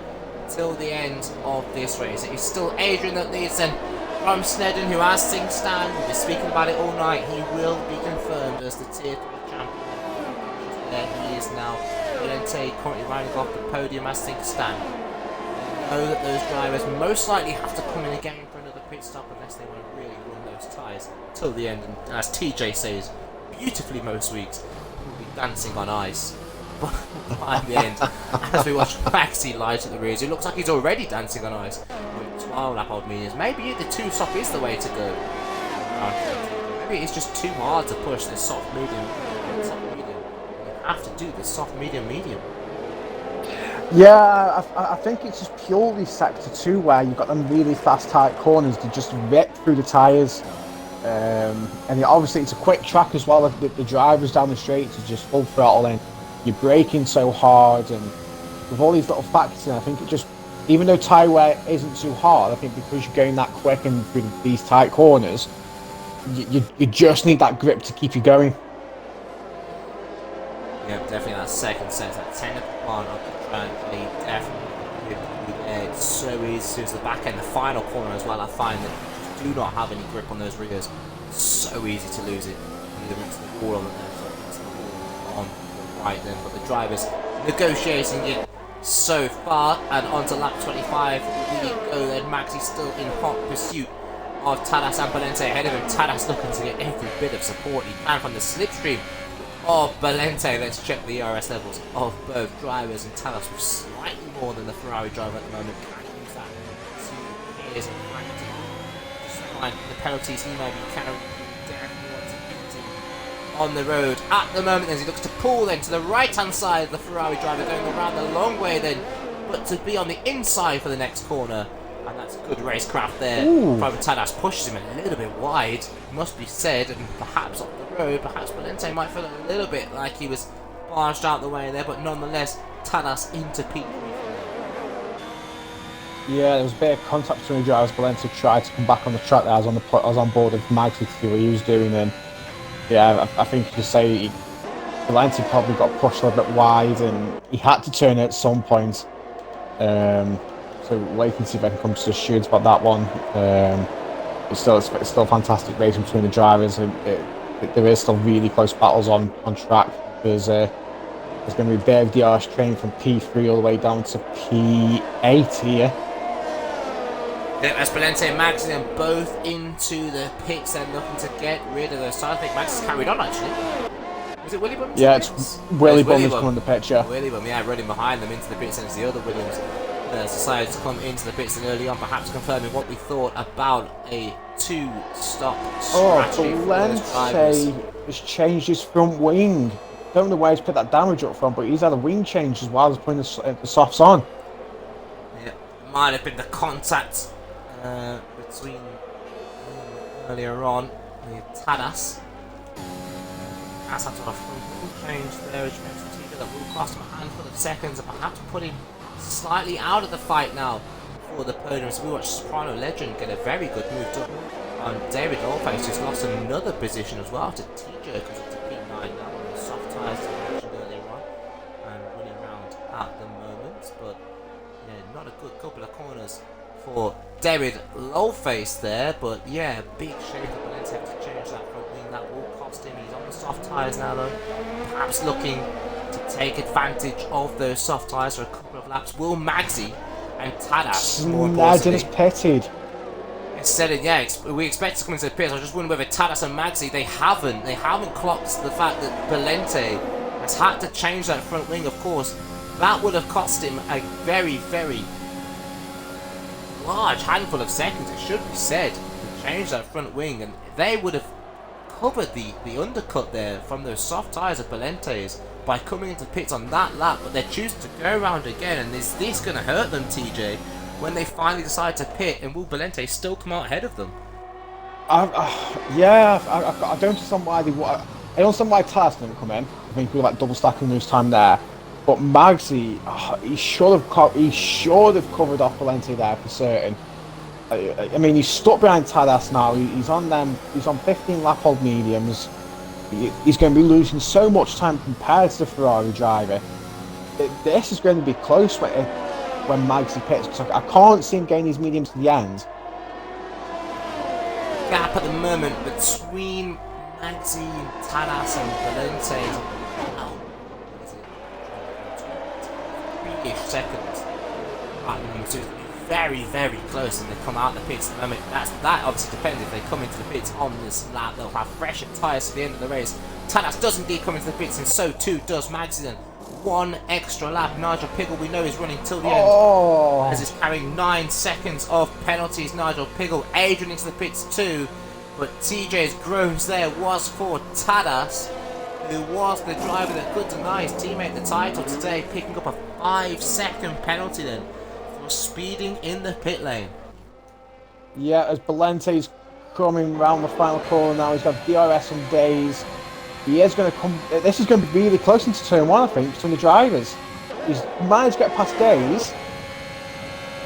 till the end of this race. It is still Adrian that leads then from Snedden, who has Sing Stan. We've been speaking about it all night. He will be confirmed as the Tier 3 champion. There he is now. Valente currently riding off the podium as Sing Stan. They know that those drivers most likely have to come in again for another pit stop unless they want to really run those tyres till the end. And as TJ says beautifully most weeks, we'll be dancing on ice. But by the end, as we watch Maxi light at the rears, it looks like he's already dancing on ice with 12 lap old mediums. Maybe the 2 stop is the way to go. Maybe it's just too hard to push this soft medium. You have to do this soft medium. Yeah, I think it's just purely sector 2 where you've got them really fast tight corners that just rip through the tyres. And obviously it's a quick track as well. The drivers down the straights are just full throttle in. You're braking so hard, and with all these little factors, I think it just, even though tyre wear isn't too hard, I think because you're going that quick and through these tight corners, you just need that grip to keep you going. Yeah, definitely that second set, that 10 up on the track, they definitely it's so easy to the back end, the final corner as well. I find that you do not have any grip on those rears. It's so easy to lose it. Either into the wall on the left or into the wall on the right then, but the drivers negotiating it so far, and onto lap 25 we go then. Maxi still in hot pursuit of Tadas and Valente ahead of him. Tadas looking to get every bit of support he can from the slipstream of Valente. Let's check the ERS levels of both drivers, and Tadas with slightly more than the Ferrari driver at the moment. Can use that to his advantage. Despite the penalties he may be carrying, on the road at the moment as he looks to pull then to the right hand side of the Ferrari driver, going around the long way then, but to be on the inside for the next corner. And that's good racecraft there. From Tadas, pushes him a little bit wide, must be said, and perhaps up the road, perhaps Valente might feel a little bit like he was barged out the way there, but nonetheless, Tadas into P3. Yeah, there was a bit of contact between the drivers. Valente tried to come back on the track there. I was on board with Maxi to see what he was doing, and yeah, I think you could say Valente probably got pushed a little bit wide, and he had to turn it at some point. So wait and see if I can come to the shoots about that one. It's still fantastic racing between the drivers. There is still really close battles on track. There's going to be a bit of DRS training from P3 all the way down to P8 here. Yeah, as Valente and Max then both into the pits and looking to get rid of those tires. I think Max has carried on actually. Was it Willie Bum? Yeah, it's Willie Bum who's come on the picture. Willie Bum, yeah, running behind them into the pits, and it's the other Williams decided to come into the pits and early on, perhaps confirming what we thought about a 2-stop strategy for those drivers. Valente has changed his front wing. Don't know where he's put that damage up from, but he's had a wing change as well as putting the softs on. Yeah, might have been the contact between earlier on with Tadas. That's had to have a front wing change there, which makes it that will cost him a handful of seconds and perhaps put him slightly out of the fight now for the podium. So we watched Soprano Legend get a very good move done on David Allface, who's lost another position as well to TJ, comes up to P9 now on the soft tyres that we mentioned earlier on and running around at the moment. But yeah, not a good couple of corners for David Lowface there, but yeah, big shake up and let's have to change that front wing. That will cost him. He's on the soft tyres now though, perhaps looking to take advantage of those soft tyres for a couple of laps. Will Maxi and Tadas more importantly pitted. instead of, yeah, we expect to come into the pits. I was just wondering whether Tadas and Maxi they haven't clocked the fact that Valente has had to change that front wing. Of course, that would have cost him a very, very large handful of seconds, it should be said, to change that front wing, and they would have covered the undercut there from those soft tyres of Valente's by coming into pits on that lap, but they're choosing to go around again, and is this going to hurt them, TJ, when they finally decide to pit, and will Valente still come out ahead of them? I don't understand why they. I don't understand why Tass didn't come in. I think we were like double stacking lose time there. But Magsy, he should have covered off Valente there for certain. I mean, he's stuck behind Tadas now. He's on them. He's on 15 lap old mediums. He's going to be losing so much time compared to the Ferrari driver. This is going to be close when Magsy pits, because I can't see him getting these mediums to the end. Gap at the moment between Magsy, Tadas, and Valente. Oh, what is it? 3-ish seconds. So very, very close, and they come out the pits at the moment. That obviously depends. If they come into the pits on this lap, they'll have fresher tyres to the end of the race. Tadas does indeed come into the pits, and so too does Magsy. Then one extra lap. Nigel Pickle, we know, is running till the end, as he's carrying 9 seconds of penalties. Nigel Pickle, Adrian into the pits too, but TJ's groans there was for Tadas, who was the driver that could deny his teammate the title today, picking up a 5-second penalty then for speeding in the pit lane. Yeah, as Valente's coming round the final corner now, he's got DRS on days. He is going to come. This is going to be really close into turn 1, I think, between the drivers. He's managed to get past days.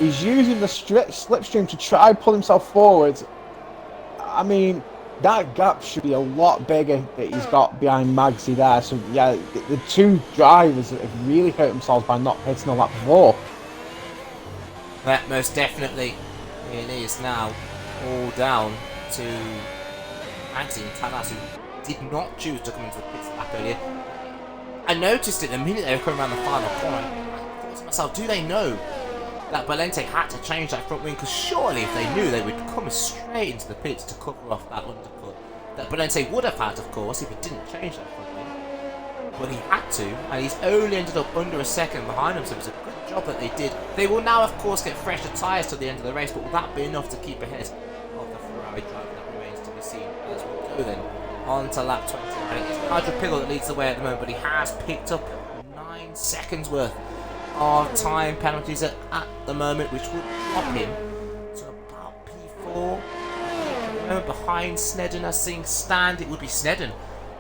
He's using the slipstream to try and pull himself forward. I mean, that gap should be a lot bigger that he's got behind Magsy there. So yeah, the two drivers have really hurt themselves by not hitting a lap before. That most definitely it is now all down to Magsy and Tadas, who did not choose to come into the pits lap earlier. I noticed it the minute they were coming around the final corner. I thought to myself, do they know that Valente had to change that front wing? Because surely if they knew, they would come straight into the pits to cover off that undercut. That Valente would have had, of course, if he didn't change that front wing. But he had to, and he's only ended up under a second behind him, so it was a good job that they did. They will now, of course, get fresher tyres to the end of the race, but will that be enough to keep ahead of the Ferrari driver? That remains to be seen. As we go then on to lap 29. It's Nigel Pickle that leads the way at the moment, but he has picked up 9 seconds worth of time penalties at the moment, which would drop him to about P4. Behind Snedden, as things stand, it would be Snedden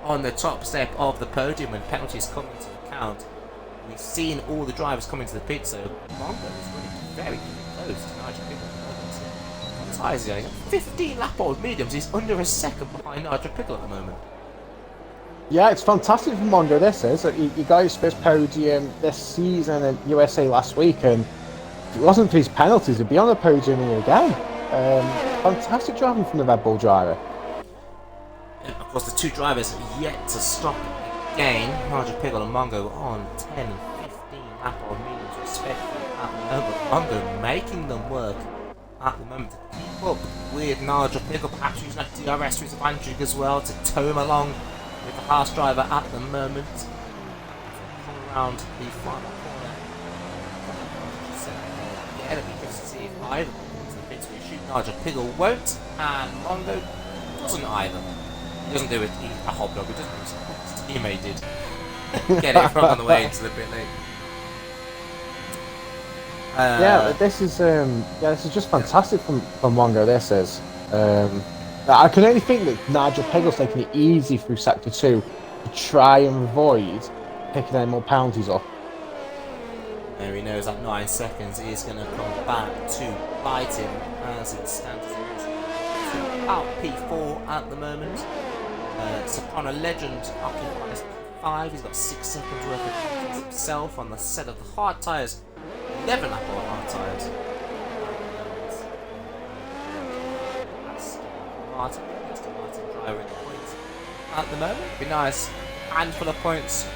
on the top step of the podium when penalties come into account. We've seen all the drivers come into the pit, so Mongo is running very close to Nigel Pickle. Tyres going 15 lap old mediums. He's under a second behind Nigel Pickle at the moment. Yeah, it's fantastic for Mongo. This is he got his first podium this season in USA last week, and if it wasn't for his penalties, he'd be on the podium here again. Fantastic driving from the Red Bull driver. And of course, the two drivers yet to stop again. Nigel Pickle and Mongo on 10 and 15 lap old mediums respectively at the moment. Mongo making them work at the moment to keep up with Nigel Pickle, perhaps using that DRS to his advantage as well to tow him along with the Haas driver at the moment. Come around the final corner. Yeah, it'll be interesting to see if either into the pits we shoot. Nigel Pickle won't, and Mongo doesn't either. He doesn't do it, he's a hobdog, he doesn't do it. His teammate did. Get it from on the way into the pit lane. This is just fantastic from Mongo. This is. I can only think that Nigel Pickle's taking it easy through sector 2 to try and avoid picking any more penalties up. And he knows that 9 seconds is going to come back to bite him as it stands. About P4 at the moment. Soprano Legend occupies P5. He's got 6 seconds worth of penalties himself on the set of the hard tyres. 11 lap on hard tyres. Aston Martin driver in the points at the moment. It'd be nice handful of points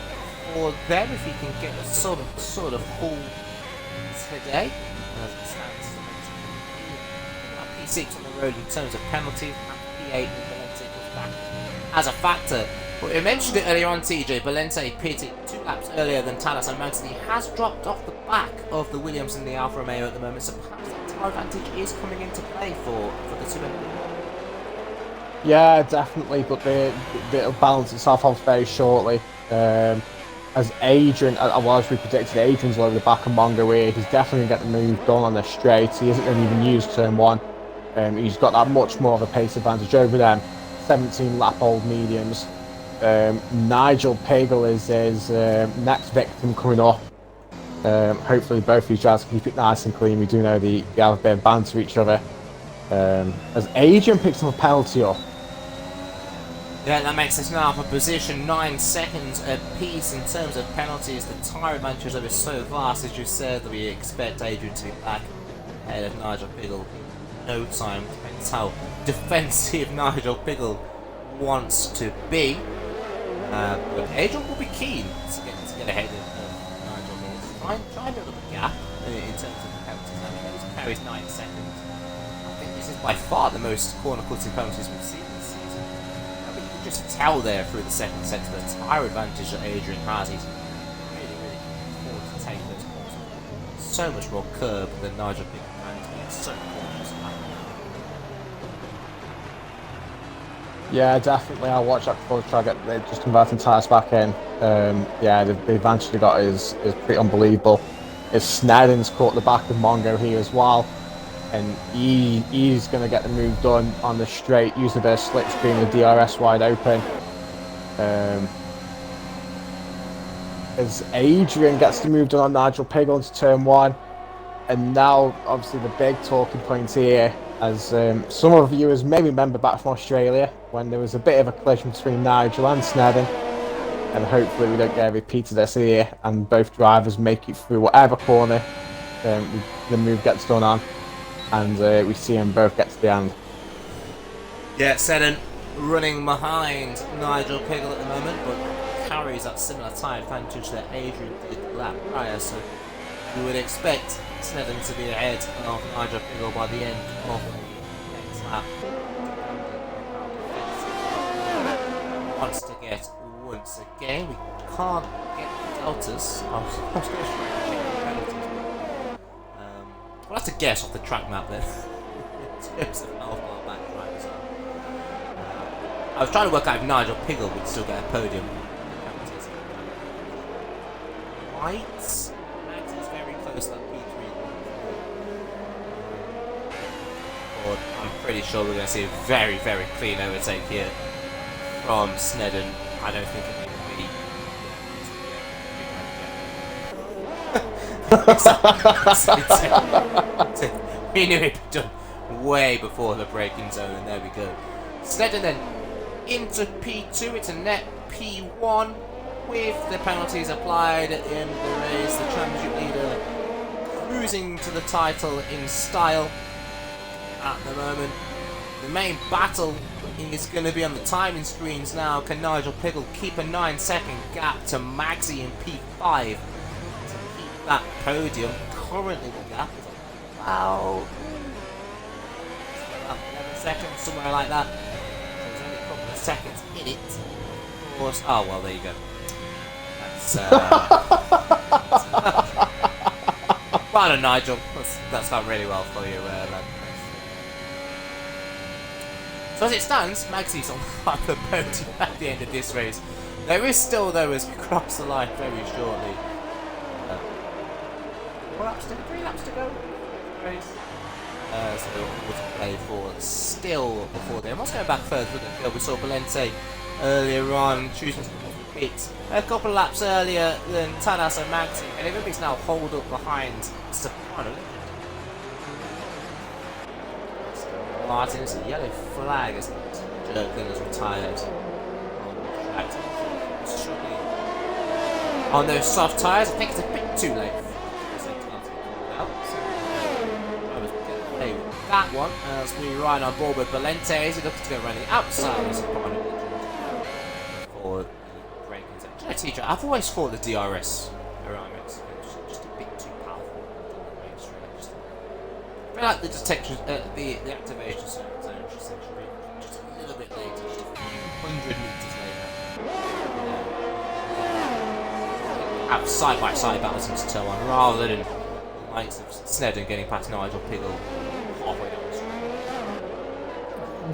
for them if he can get some sort of haul today. As it stands, P6 on the road in terms of penalties, and P8 with Valente goes back as a factor. But we mentioned it earlier on, TJ. Valente pitted 2 laps earlier than Tadas and Magsy. He has dropped off the back of the Williams and the Alfa Romeo at the moment, so perhaps that tyre advantage is coming into play for the two. Yeah, definitely, but they'll balance itself off very shortly. As Adrian, well, as we predicted, Adrian's over the back of Mongo here. He's definitely going to get the move done on the straight. He isn't going to even use turn one. He's got that much more of a pace advantage over them. 17 lap old mediums. Nigel Pagel is his next victim coming up. Hopefully both these drivers can keep it nice and clean. We do know they have a bit of banter each other. As Adrian picks up a penalty up. Yeah, that makes us now for position 9 seconds apiece in terms of penalties. The tyre advantage is so vast, as you said, that we expect Adrian to be back ahead of Nigel Piggle in no time. Depends how defensive Nigel Piggle wants to be. But Adrian will be keen to get ahead of Nigel Piggle. Try and build up a gap in terms of the penalties. I mean, he carries 9 seconds. I think this is by far the most corner cutting penalties we've seen this season. You can just tell there through the second set the tyre advantage that Adrian has. He's really afford to take those corners. So much more curb than Nigel Piggle, and he's so cautious. Yeah, definitely. I'll watch that before they try to get just converting tyres back in. Yeah, the advantage they got is pretty unbelievable. Is Snedden's caught the back of Mongo here as well, and he's going to get the move done on the straight, using a bit of slipstream, the DRS wide open. As Adrian gets the move done on Nigel Piggle into turn one, and now obviously the big talking point here, as some of you viewers may remember back from Australia when there was a bit of a collision between Nigel and Snedden, and hopefully we don't get a repeat of this here and both drivers make it through whatever corner the move gets done on, and we see them both get to the end. Yeah, Snedden running behind Nigel Piggle at the moment, but carries that similar tyre advantage that Adrian did lap prior, so we would expect Snedden to be ahead of Nigel Piggle by the end of the next lap. Wants to get once again. We can't get deltas. I was going to try and check the penalties. We'll have to guess off the track map then. In terms of how far back drivers are. I was trying to work out if Nigel Piggle would still get a podium. Right. Max is very close to that P3. But I'm pretty sure we're going to see a very clean overtake here from Snedden. I don't think it will be. We knew it had done way before the braking zone, and there we go. Snedden then into P2. It's a net P1 with the penalties applied at the end of the race. The championship leader cruising to the title in style at the moment. The main battle is going to be on the timing screens now. Can Nigel Piggle keep a 9-second gap to Maxi in P5 to keep that podium? Currently the gap is about 11 seconds, somewhere like that. So there's only a couple of seconds in it. Of course. Oh well, there you go. Well done, Nigel. That's gone really well for you, lad. So as it stands, Maxi's on the podium at the end of this race. There is still, though, as we cross the line very shortly. 4 laps to go, 3 laps to go. Race. So we'll play for still before then. What's going back further through the field? We saw Valente earlier on choosing to pit a couple of laps earlier than Tanas and Maxi, and everybody's now holed up behind Stefano. Martin's a yellow flag as Jerkin has retired on the track. On those soft tyres, I think it's a bit too late for safety car to be called out. So I was going to play with that one as we ride on board with Valente. He's looking to go around the outside as a final for the braking section. TJ, I've always thought the DRS around Mexico was just a bit too powerful on the mainstream. I feel like the detection, the activation zone just a little bit later, just a few 100 meters later. Have side-by-side battles into turn one, rather than the likes of Snedden getting past Nigel Piggle halfway down the street.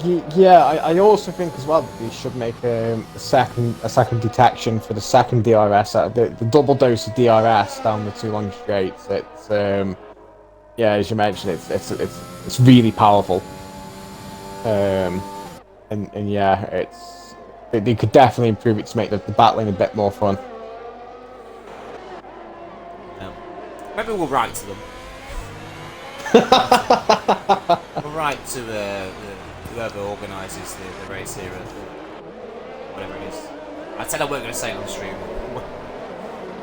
Yeah, I also think as well that they should make a second detection for the second DRS. The double dose of DRS down the two long straights. It's yeah, as you mentioned, it's really powerful. And yeah, they could definitely improve it to make the battling a bit more fun. Maybe we'll write to them. We'll write to whoever organises the race here, whatever it is. I said I weren't going to say it on the stream.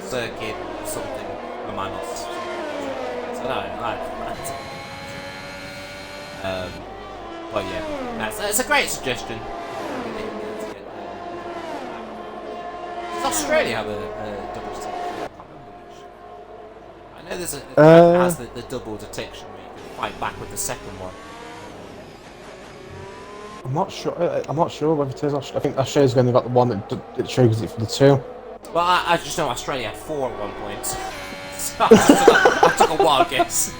Circuit something. Am I not? So well, yeah, that's a great suggestion. Does Australia have a double detection? I know there's a track that has the double detection where you can fight back with the second one. I'm not sure whether it is. I think Australia's only got the one that triggers it for the two. Well, I just know Australia had 4 at one point. So I took a wild guess.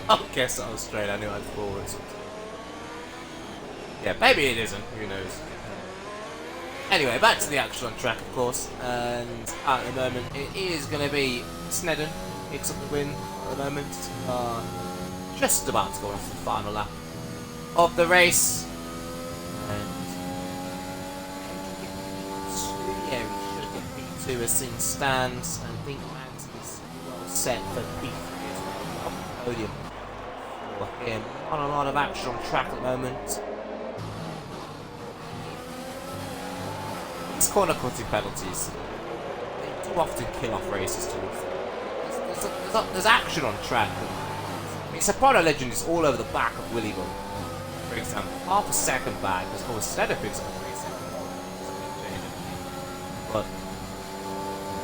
Wild guess at Australia. I knew I had 4 or something. Yeah, maybe it isn't. Who knows? Anyway, back to the action on track, of course. And at the moment, it is going to be Snedden picks up the win at the moment. Just about to go off the final lap of the race. And yeah, we should get P2 as things stands. And I think Max is well set for P3 as well. Up the podium for him. Not a lot of action on track at the moment. These corner cutting penalties, they do often kill off races towards them. There's action on track. I mean, Soprano Legend is all over the back of Willy Bum. For example, half a second back, as well as Snedden picks up a 3 second. But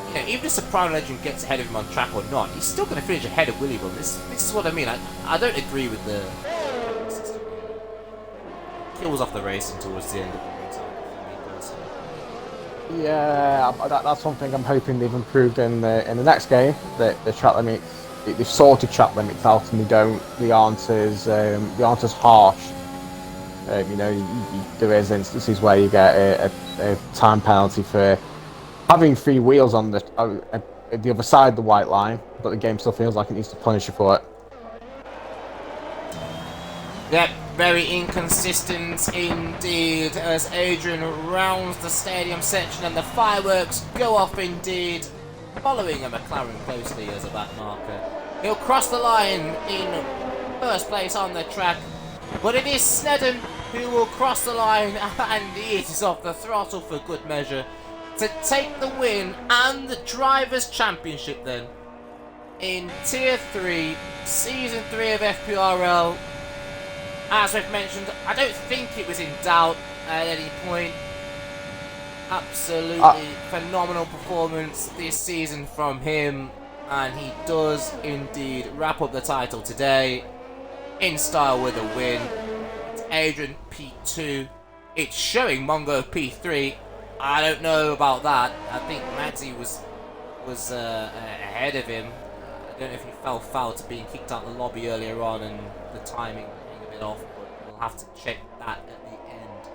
you know, even if Soprano Legend gets ahead of him on track or not, he's still going to finish ahead of Willy Bum. This is what I mean. I don't agree with the system. Kills off the racing towards the end of the race. Yeah, that's something I'm hoping they've improved in the next game. The track limits, they've sorted track limits out, and they aren't as harsh. You know, there is instances where you get a time penalty for having 3 wheels on the other side of the white line, but the game still feels like it needs to punish you for it. Yep, very inconsistent indeed as Adrian rounds the stadium section and the fireworks go off indeed, following a McLaren closely as a back marker. He'll cross the line in first place on the track, but it is Snedden who will cross the line, and he is off the throttle for good measure to take the win and the Drivers' Championship then in Tier 3, Season 3 of FPRL. As we've mentioned, I don't think it was in doubt at any point. Absolutely phenomenal performance this season from him, and he does indeed wrap up the title today in style with a win. It's Adrian P2. It's showing Mongo P3. I don't know about that. I think Madsy was ahead of him. I don't know if he fell foul to being kicked out of the lobby earlier on and the timing off, but we'll have to check that at the end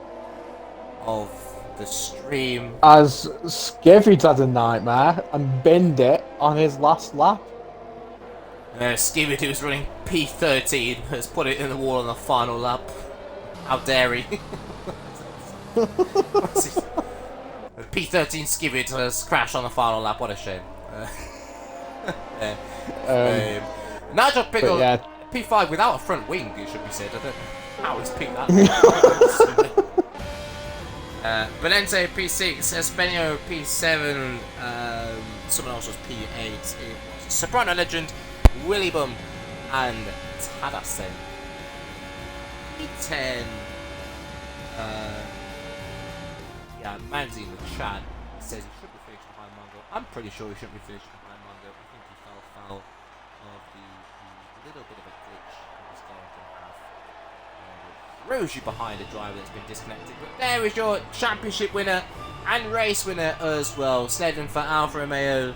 of the stream. As Skivvy's had a nightmare and binned it on his last lap. Skivvy, who's running P13, has put it in the wall on the final lap. How dare he? P13 Skivvy has crashed on the final lap. What a shame. Nigel Pickle. Yeah. P5 without a front wing, it should be said. I don't know how he's picked that. Valente P6, Espenio P7, someone else was P8. Soprano Legend, Willy Bum, and Tadasen. P10. Yeah, Manzi in the chat says he should be finishing behind Mongo. I'm pretty sure he shouldn't be finishing behind Mongo. I think he fell foul of the little bit of a glitch that was going to have. Throws you behind a driver that's been disconnected. But there is your championship winner and race winner as well. Snedden for Alfa Romeo.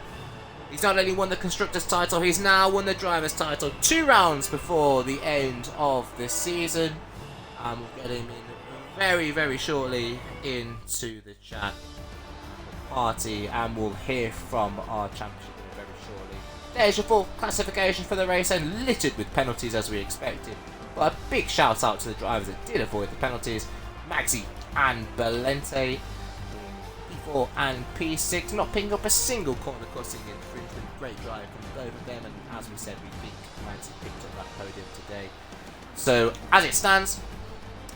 He's not only won the Constructors' title, he's now won the Drivers' title 2 rounds before the end of the season. We'll get him in very, very shortly into the chat party, and we'll hear from our championship very shortly. There's your full classification for the race, and littered with penalties as we expected. But a big shout out to the drivers that did avoid the penalties. Maxi and Valente, P4 and P6, not picking up a single corner crossing infringement. Great drive from both of them, and as we said, we think Maxi picked up that podium today. So as it stands,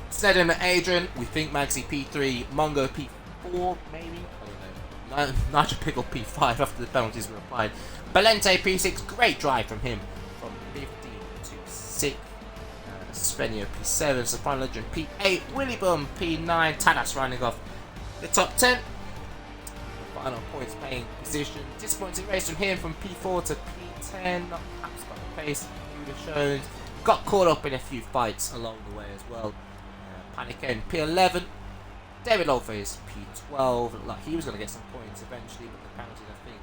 Snedden and Adrian, we think Maxi P3, Mongo P4 maybe, I don't know. Nigel Pickle P5 after the penalties were applied. Valente P6, great drive from him from 15 to 6. Spenio P7, Soprano Legend P8, Willy Bum P9, Tadas rounding off the top 10. Final points paying position. Disappointing race from him from P4 to P10. Not perhaps got the pace he would have shown. Got caught up in a few fights along the way as well. Panic End P11. David Lawface P12. Looked like he was going to get some points eventually, but the penalty, I think,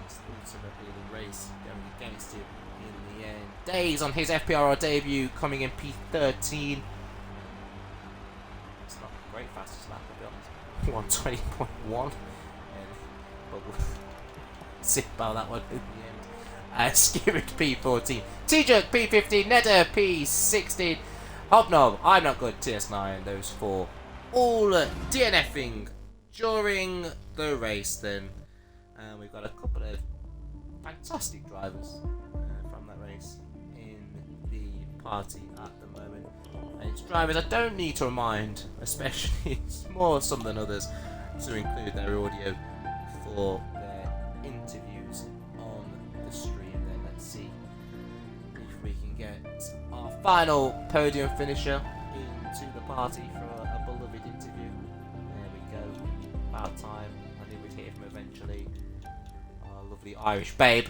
was ultimately the race going against him in the end. Days on his FPRR debut coming in P13. It's not a great fastest lap, to be honest. 120.1. But we'll see about that one in the end. Skirrit P14. T-Jerk P15. Neda P16. Hobnob, I'm Not Good, TS9. Those four all DNFing during the race then. And we've got a couple of fantastic drivers from that race in the party at the moment. And it's drivers I don't need to remind, especially more some than others, to include their audio for their interviews on the stream. Then let's see if we can get our final podium finisher into the party for a beloved interview. There we go. About time. I knew we'd hear from eventually. Our lovely Irish babe,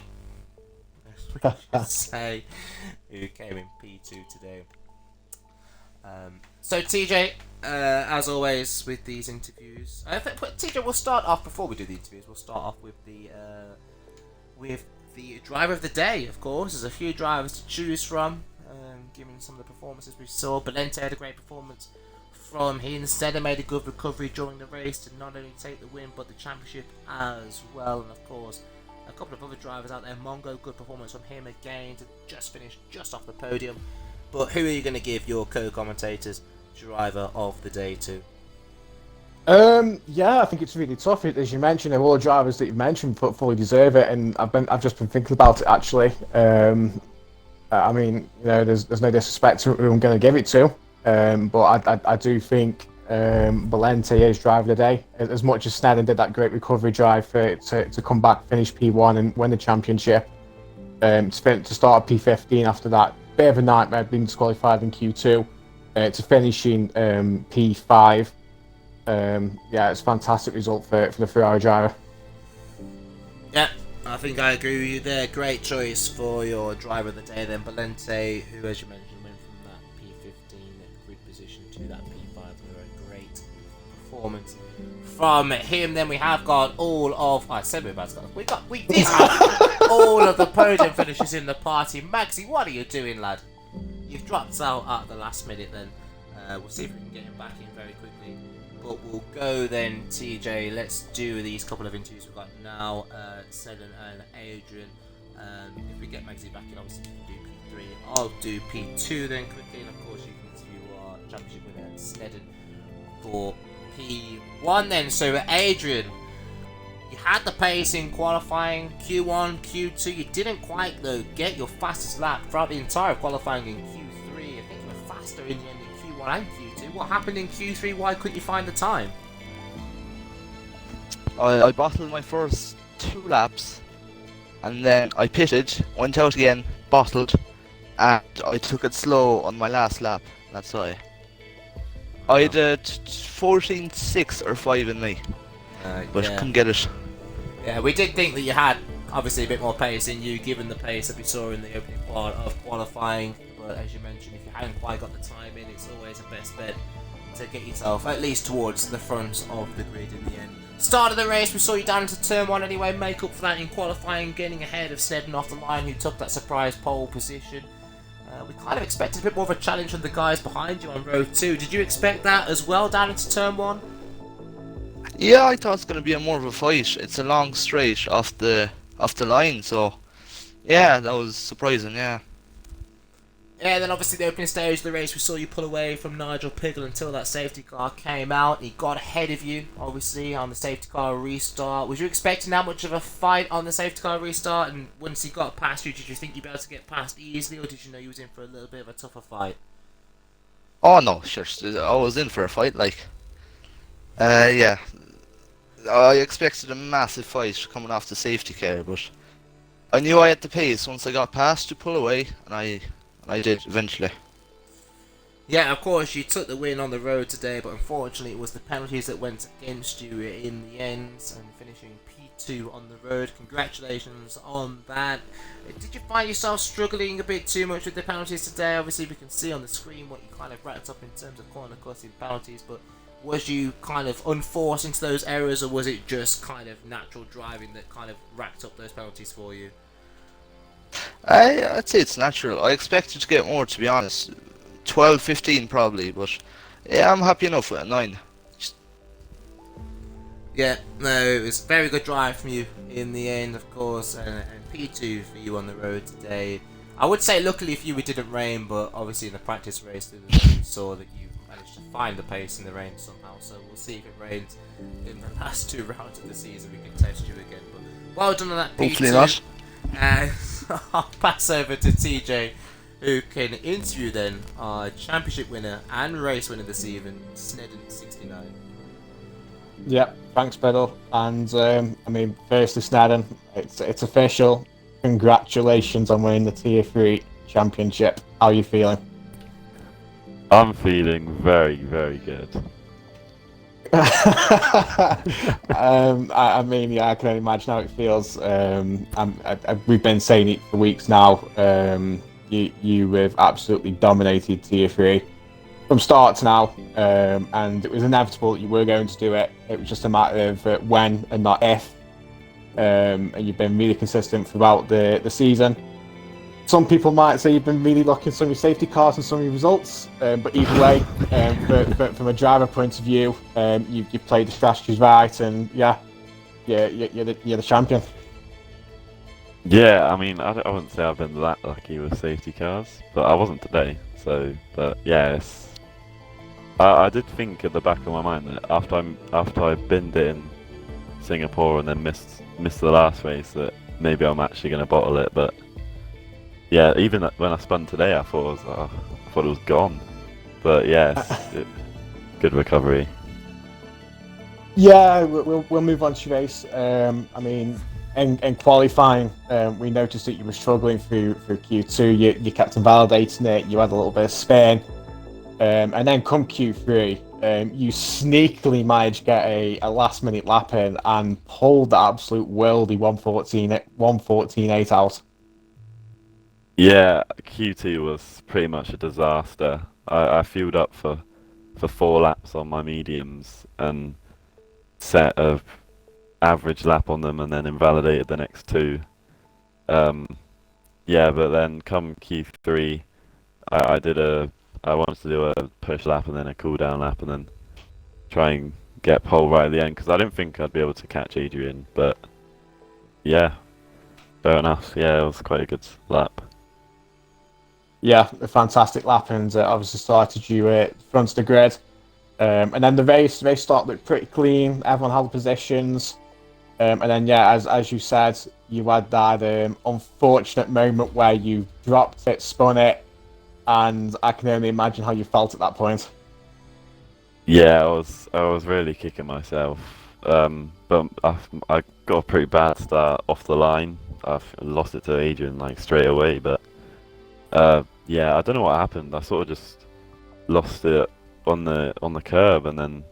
as we should say, who came in P2 today. So TJ, as always with these interviews, TJ, we'll start off before we do the interviews. We'll start off with the driver of the day. Of course, there's a few drivers to choose from, given some of the performances we saw. Valente had a great performance from him. Instead, made a good recovery during the race to not only take the win but the championship as well. And of course, a couple of other drivers out there. Mongo, good performance from him again to just finish just off the podium. But who are you going to give your co-commentators driver of the day to? Yeah, I think it's really tough. As you mentioned, all the drivers that you've mentioned fully deserve it, and I've just been thinking about it actually. I mean, you know, there's no disrespect to who I'm going to give it to, but I do think Valente is driver of the day. As much as Snedden did that great recovery drive to come back, finish P1 and win the championship, to start at P15 after that bit of a nightmare being disqualified in Q2, to finishing P5. Yeah, it's a fantastic result for the Ferrari driver. Yeah, I think I agree with you there. Great choice for your driver of the day then. Valente, who as you mentioned went from that P15 grid position to that P5 with a great performance from him. Then we have got all of, I said we were about to go. We did have all of the podium finishes in the party. Maxi, what are you doing, lad? You've dropped out at the last minute then. We'll see if we can get him back in very quickly. But we'll go then, TJ. Let's do these couple of interviews we've got now. Snedden and Adrian. If we get Maxi back in, obviously we can do P3. I'll do P2 then quickly. And of course, you can interview our championship winner, Snedden, for P1 then. So, Adrian, you had the pace in qualifying Q1, Q2. You didn't quite, though, get your fastest lap throughout the entire qualifying in Q3. I think you were faster in the end in Q1 and Q2. What happened in Q3? Why couldn't you find the time? I bottled my first 2 laps, and then I pitted, went out again, bottled, and I took it slow on my last lap. That's why. I had 14.6 or 5 in me, but yeah. couldn't get it. Yeah, we did think that you had obviously a bit more pace in you, given the pace that we saw in the opening part of qualifying. But as you mentioned, if you hadn't quite got the time in, it's always a best bet to get yourself at least towards the front of the grid in the end. Start of the race, we saw you down into turn 1 anyway, make up for that in qualifying, getting ahead of Snedden off the line, who took that surprise pole position. We kind of expected a bit more of a challenge from the guys behind you on row 2. Did you expect that as well down into turn 1? Yeah, I thought it's gonna be a more of a fight. It's a long straight off the line, so yeah, that was surprising. Yeah. Yeah, then obviously the opening stage of the race, we saw you pull away from Nigel Pickle until that safety car came out. He got ahead of you, obviously, on the safety car restart. Was you expecting that much of a fight on the safety car restart? And once he got past you, did you think you'd be able to get past easily, or did you know you was in for a little bit of a tougher fight? Oh no, sure. I was in for a fight. Yeah. I expected a massive fight coming off the safety car, but I knew I had the pace once I got past to pull away, and I did eventually. Yeah, of course, you took the win on the road today, but unfortunately it was the penalties that went against you in the end, and finishing P2 on the road. Congratulations on that. Did you find yourself struggling a bit too much with the penalties today? Obviously, we can see on the screen what you kind of racked up in terms of corner crossing penalties, but was you kind of unforced into those errors, or was it just kind of natural driving that kind of racked up those penalties for you? I'd say it's natural. I expected to get more, to be honest. 12, 15 probably, but yeah, I'm happy enough with a 9. Yeah, no, it was a very good drive from you in the end, of course, and P2 for you on the road today. I would say luckily for you it didn't rain, but obviously in the practice race we saw that you managed to find the pace in the rain somehow, so we'll see if it rains in the last 2 rounds of the season. We can test you again, but well done on that, P2. Hopefully not. And I'll pass over to TJ, who can interview then our championship winner and race winner this evening, Snedden69. Yep, thanks, Biddle. And I mean, firstly, Snedden, it's official. Congratulations on winning the Tier 3 championship. How are you feeling? I'm feeling very, very good. I mean, yeah, I can only imagine how it feels. We've been saying it for weeks now. You have absolutely dominated Tier 3 from start to now, and it was inevitable that you were going to do it. It was just a matter of when and not if. And you've been really consistent throughout the season. Some people might say you've been really lucky in some of your safety cars and some of your results, but either way, from a driver point of view, you played the strategies right, and yeah, you're the champion. Yeah, I mean, I wouldn't say I've been that lucky with safety cars, but I wasn't today. So, but yeah, I did think at the back of my mind that after I binned it in Singapore and then missed the last race, that maybe I'm actually going to bottle it, but. Yeah, even when I spun today, I thought it was gone. But yeah, good recovery. Yeah, we'll move on to your race. I mean, in qualifying, we noticed that you were struggling through Q2. You kept invalidating it. You had a little bit of spin, and then come Q3, you sneakily managed to get a last-minute lap in and pulled the absolute worldy 114.8 out. Yeah, Q2 was pretty much a disaster. I fueled up for 4 laps on my mediums and set a average lap on them and then invalidated the next 2. Yeah, but then come Q3, I wanted to do a push lap and then a cool down lap and then try and get pole right at the end because I didn't think I'd be able to catch Adrian, but yeah, fair enough. Yeah, it was quite a good lap. Yeah, a fantastic lap, and obviously started you front of the grid. And then the race start looked pretty clean. Everyone had the positions. And then, yeah, as you said, you had that unfortunate moment where you dropped it, spun it, and I can only imagine how you felt at that point. Yeah, I was really kicking myself. But I got a pretty bad start off the line. I lost it to Adrian like straight away, but yeah, I don't know what happened. I sort of just lost it on the curb, and then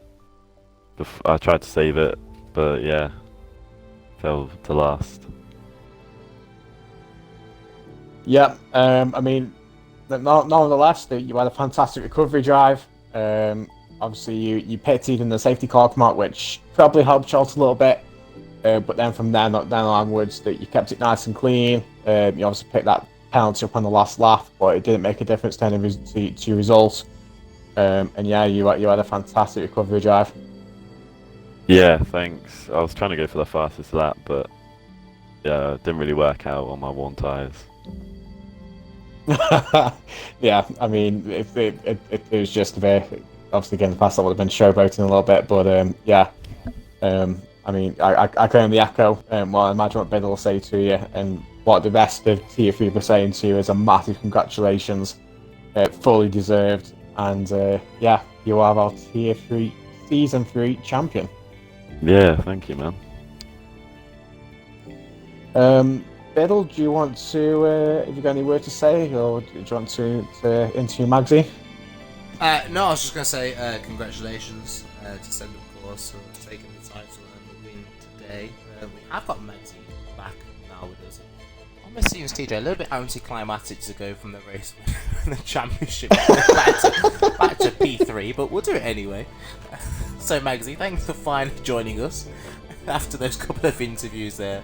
I tried to save it, but yeah, fell to last. Yeah, I mean, nonetheless, you had a fantastic recovery drive. Obviously, you pitted in the safety car come out, which probably helped you out a little bit. But then from then onwards, that you kept it nice and clean. You obviously picked that penalty up on the last lap, but it didn't make a difference to your results. And yeah, you had a fantastic recovery drive. Yeah, thanks. I was trying to go for the fastest lap, but yeah, it didn't really work out on my worn tyres. Yeah, I mean, if it was just a bit, obviously getting past that would have been showboating a little bit, but yeah, I mean, I can only echo what I imagine what Biddle will say to you, and what the rest of Tier 3 were saying to you is a massive congratulations, fully deserved, and yeah, you are our Tier 3 Season 3 champion. Yeah, thank you, man. Biddle, do you want to, have you got any word to say, or do you want to interview Magsy? No, I was just going to say congratulations to Send, of course, for taking the title and the win today. We have got Magsy back now with us. It almost seems, TJ, a little bit anticlimactic to go from the race and the championship back to P3, but we'll do it anyway. So, Magsy, thanks for finally joining us after those couple of interviews there.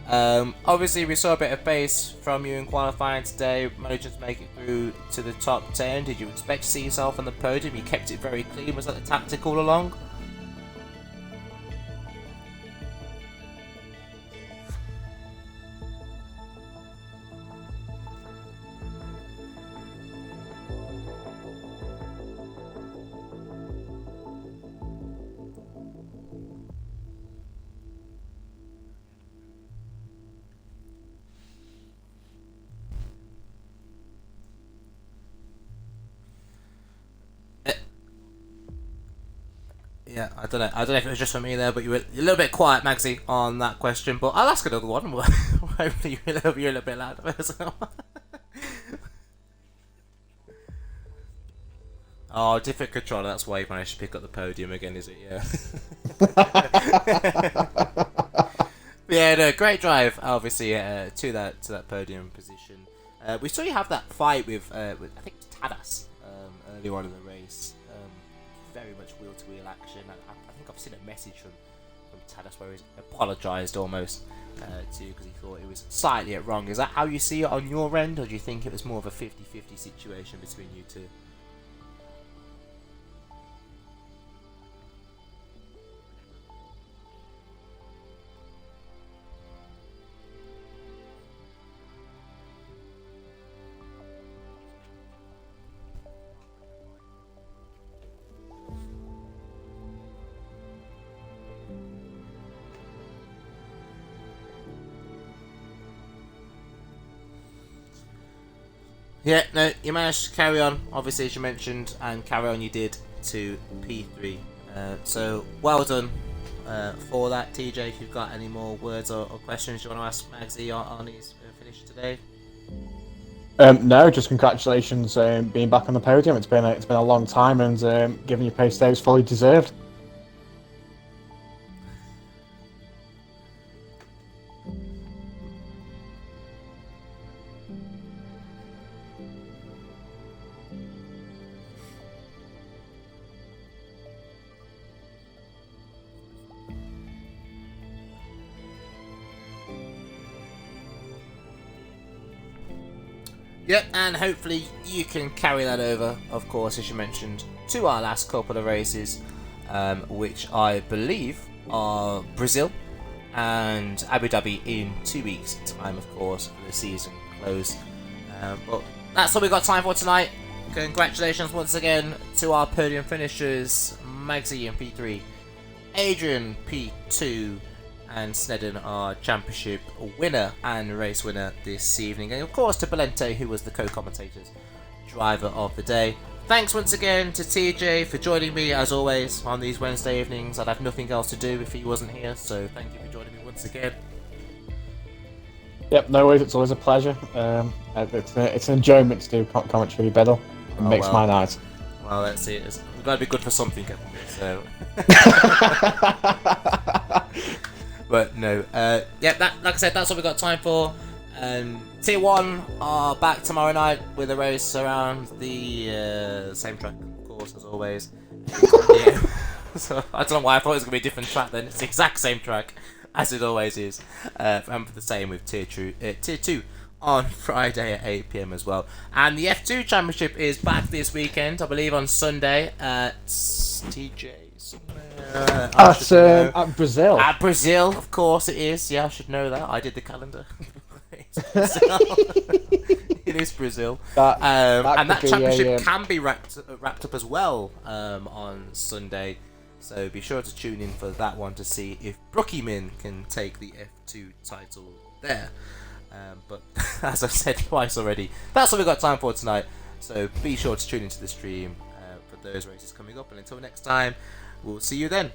Obviously, we saw a bit of pace from you in qualifying today, managing to make it through to the top 10. Did you expect to see yourself on the podium? You kept it very clean. Was that the tactic all along? Yeah, I don't know if it was just for me there, but you were a little bit quiet, Magsy, on that question. But I'll ask another one. Hopefully you're a little bit louder. Oh, different controller. That's why you managed to pick up the podium again, is it? Yeah. Yeah, no, great drive, obviously, to that podium position. We saw you have that fight with I think Tadas earlier on in the race. Very much wheel-to-wheel action. I think I've seen a message from Tadas where he's apologised almost to you because he thought it was slightly wrong. Is that how you see it on your end, or do you think it was more of a 50-50 situation between you two? Yeah, no, you managed to carry on, obviously, as you mentioned, and carry on you did to P3. So, well done for that, TJ. If you've got any more words or questions you want to ask Magsy on his finish today? No, just congratulations being back on the podium. It's been a long time, and giving your pace today was fully deserved. Yep, and hopefully you can carry that over, of course, as you mentioned, to our last couple of races, which I believe are Brazil and Abu Dhabi in 2 weeks' time, of course, for the season close. But that's all we've got time for tonight. Congratulations once again to our podium finishers, Magsy in P3, Adrian P2, and Snedden, our championship winner and race winner this evening. And of course to Belente, who was the co-commentator's driver of the day. Thanks once again to TJ for joining me, as always, on these Wednesday evenings. I'd have nothing else to do if he wasn't here, so thank you for joining me once again. Yep, no worries, it's always a pleasure. It's an enjoyment to do commentary with Biddle. It makes my night. Well, let's see. It's got to be good for something, so... But no, yeah, like I said, that's what we've got time for. Tier 1 are back tomorrow night with a race around the same track, of course, as always. Yeah. So I don't know why I thought it was going to be a different track then. It's the exact same track, as it always is. And for the same with Tier 2 on Friday at 8 p.m. as well. And the F2 Championship is back this weekend, I believe on Sunday at TJ somewhere. I should know. At Brazil. At Brazil, of course it is. Yeah, I should know that. I did the calendar. It is Brazil. And that could be championship can be wrapped up as well on Sunday. So be sure to tune in for that one to see if Brookie Min can take the F2 title there. But as I've said twice already, that's all we've got time for tonight. So be sure to tune into the stream for those races coming up. And until next time, we'll see you then.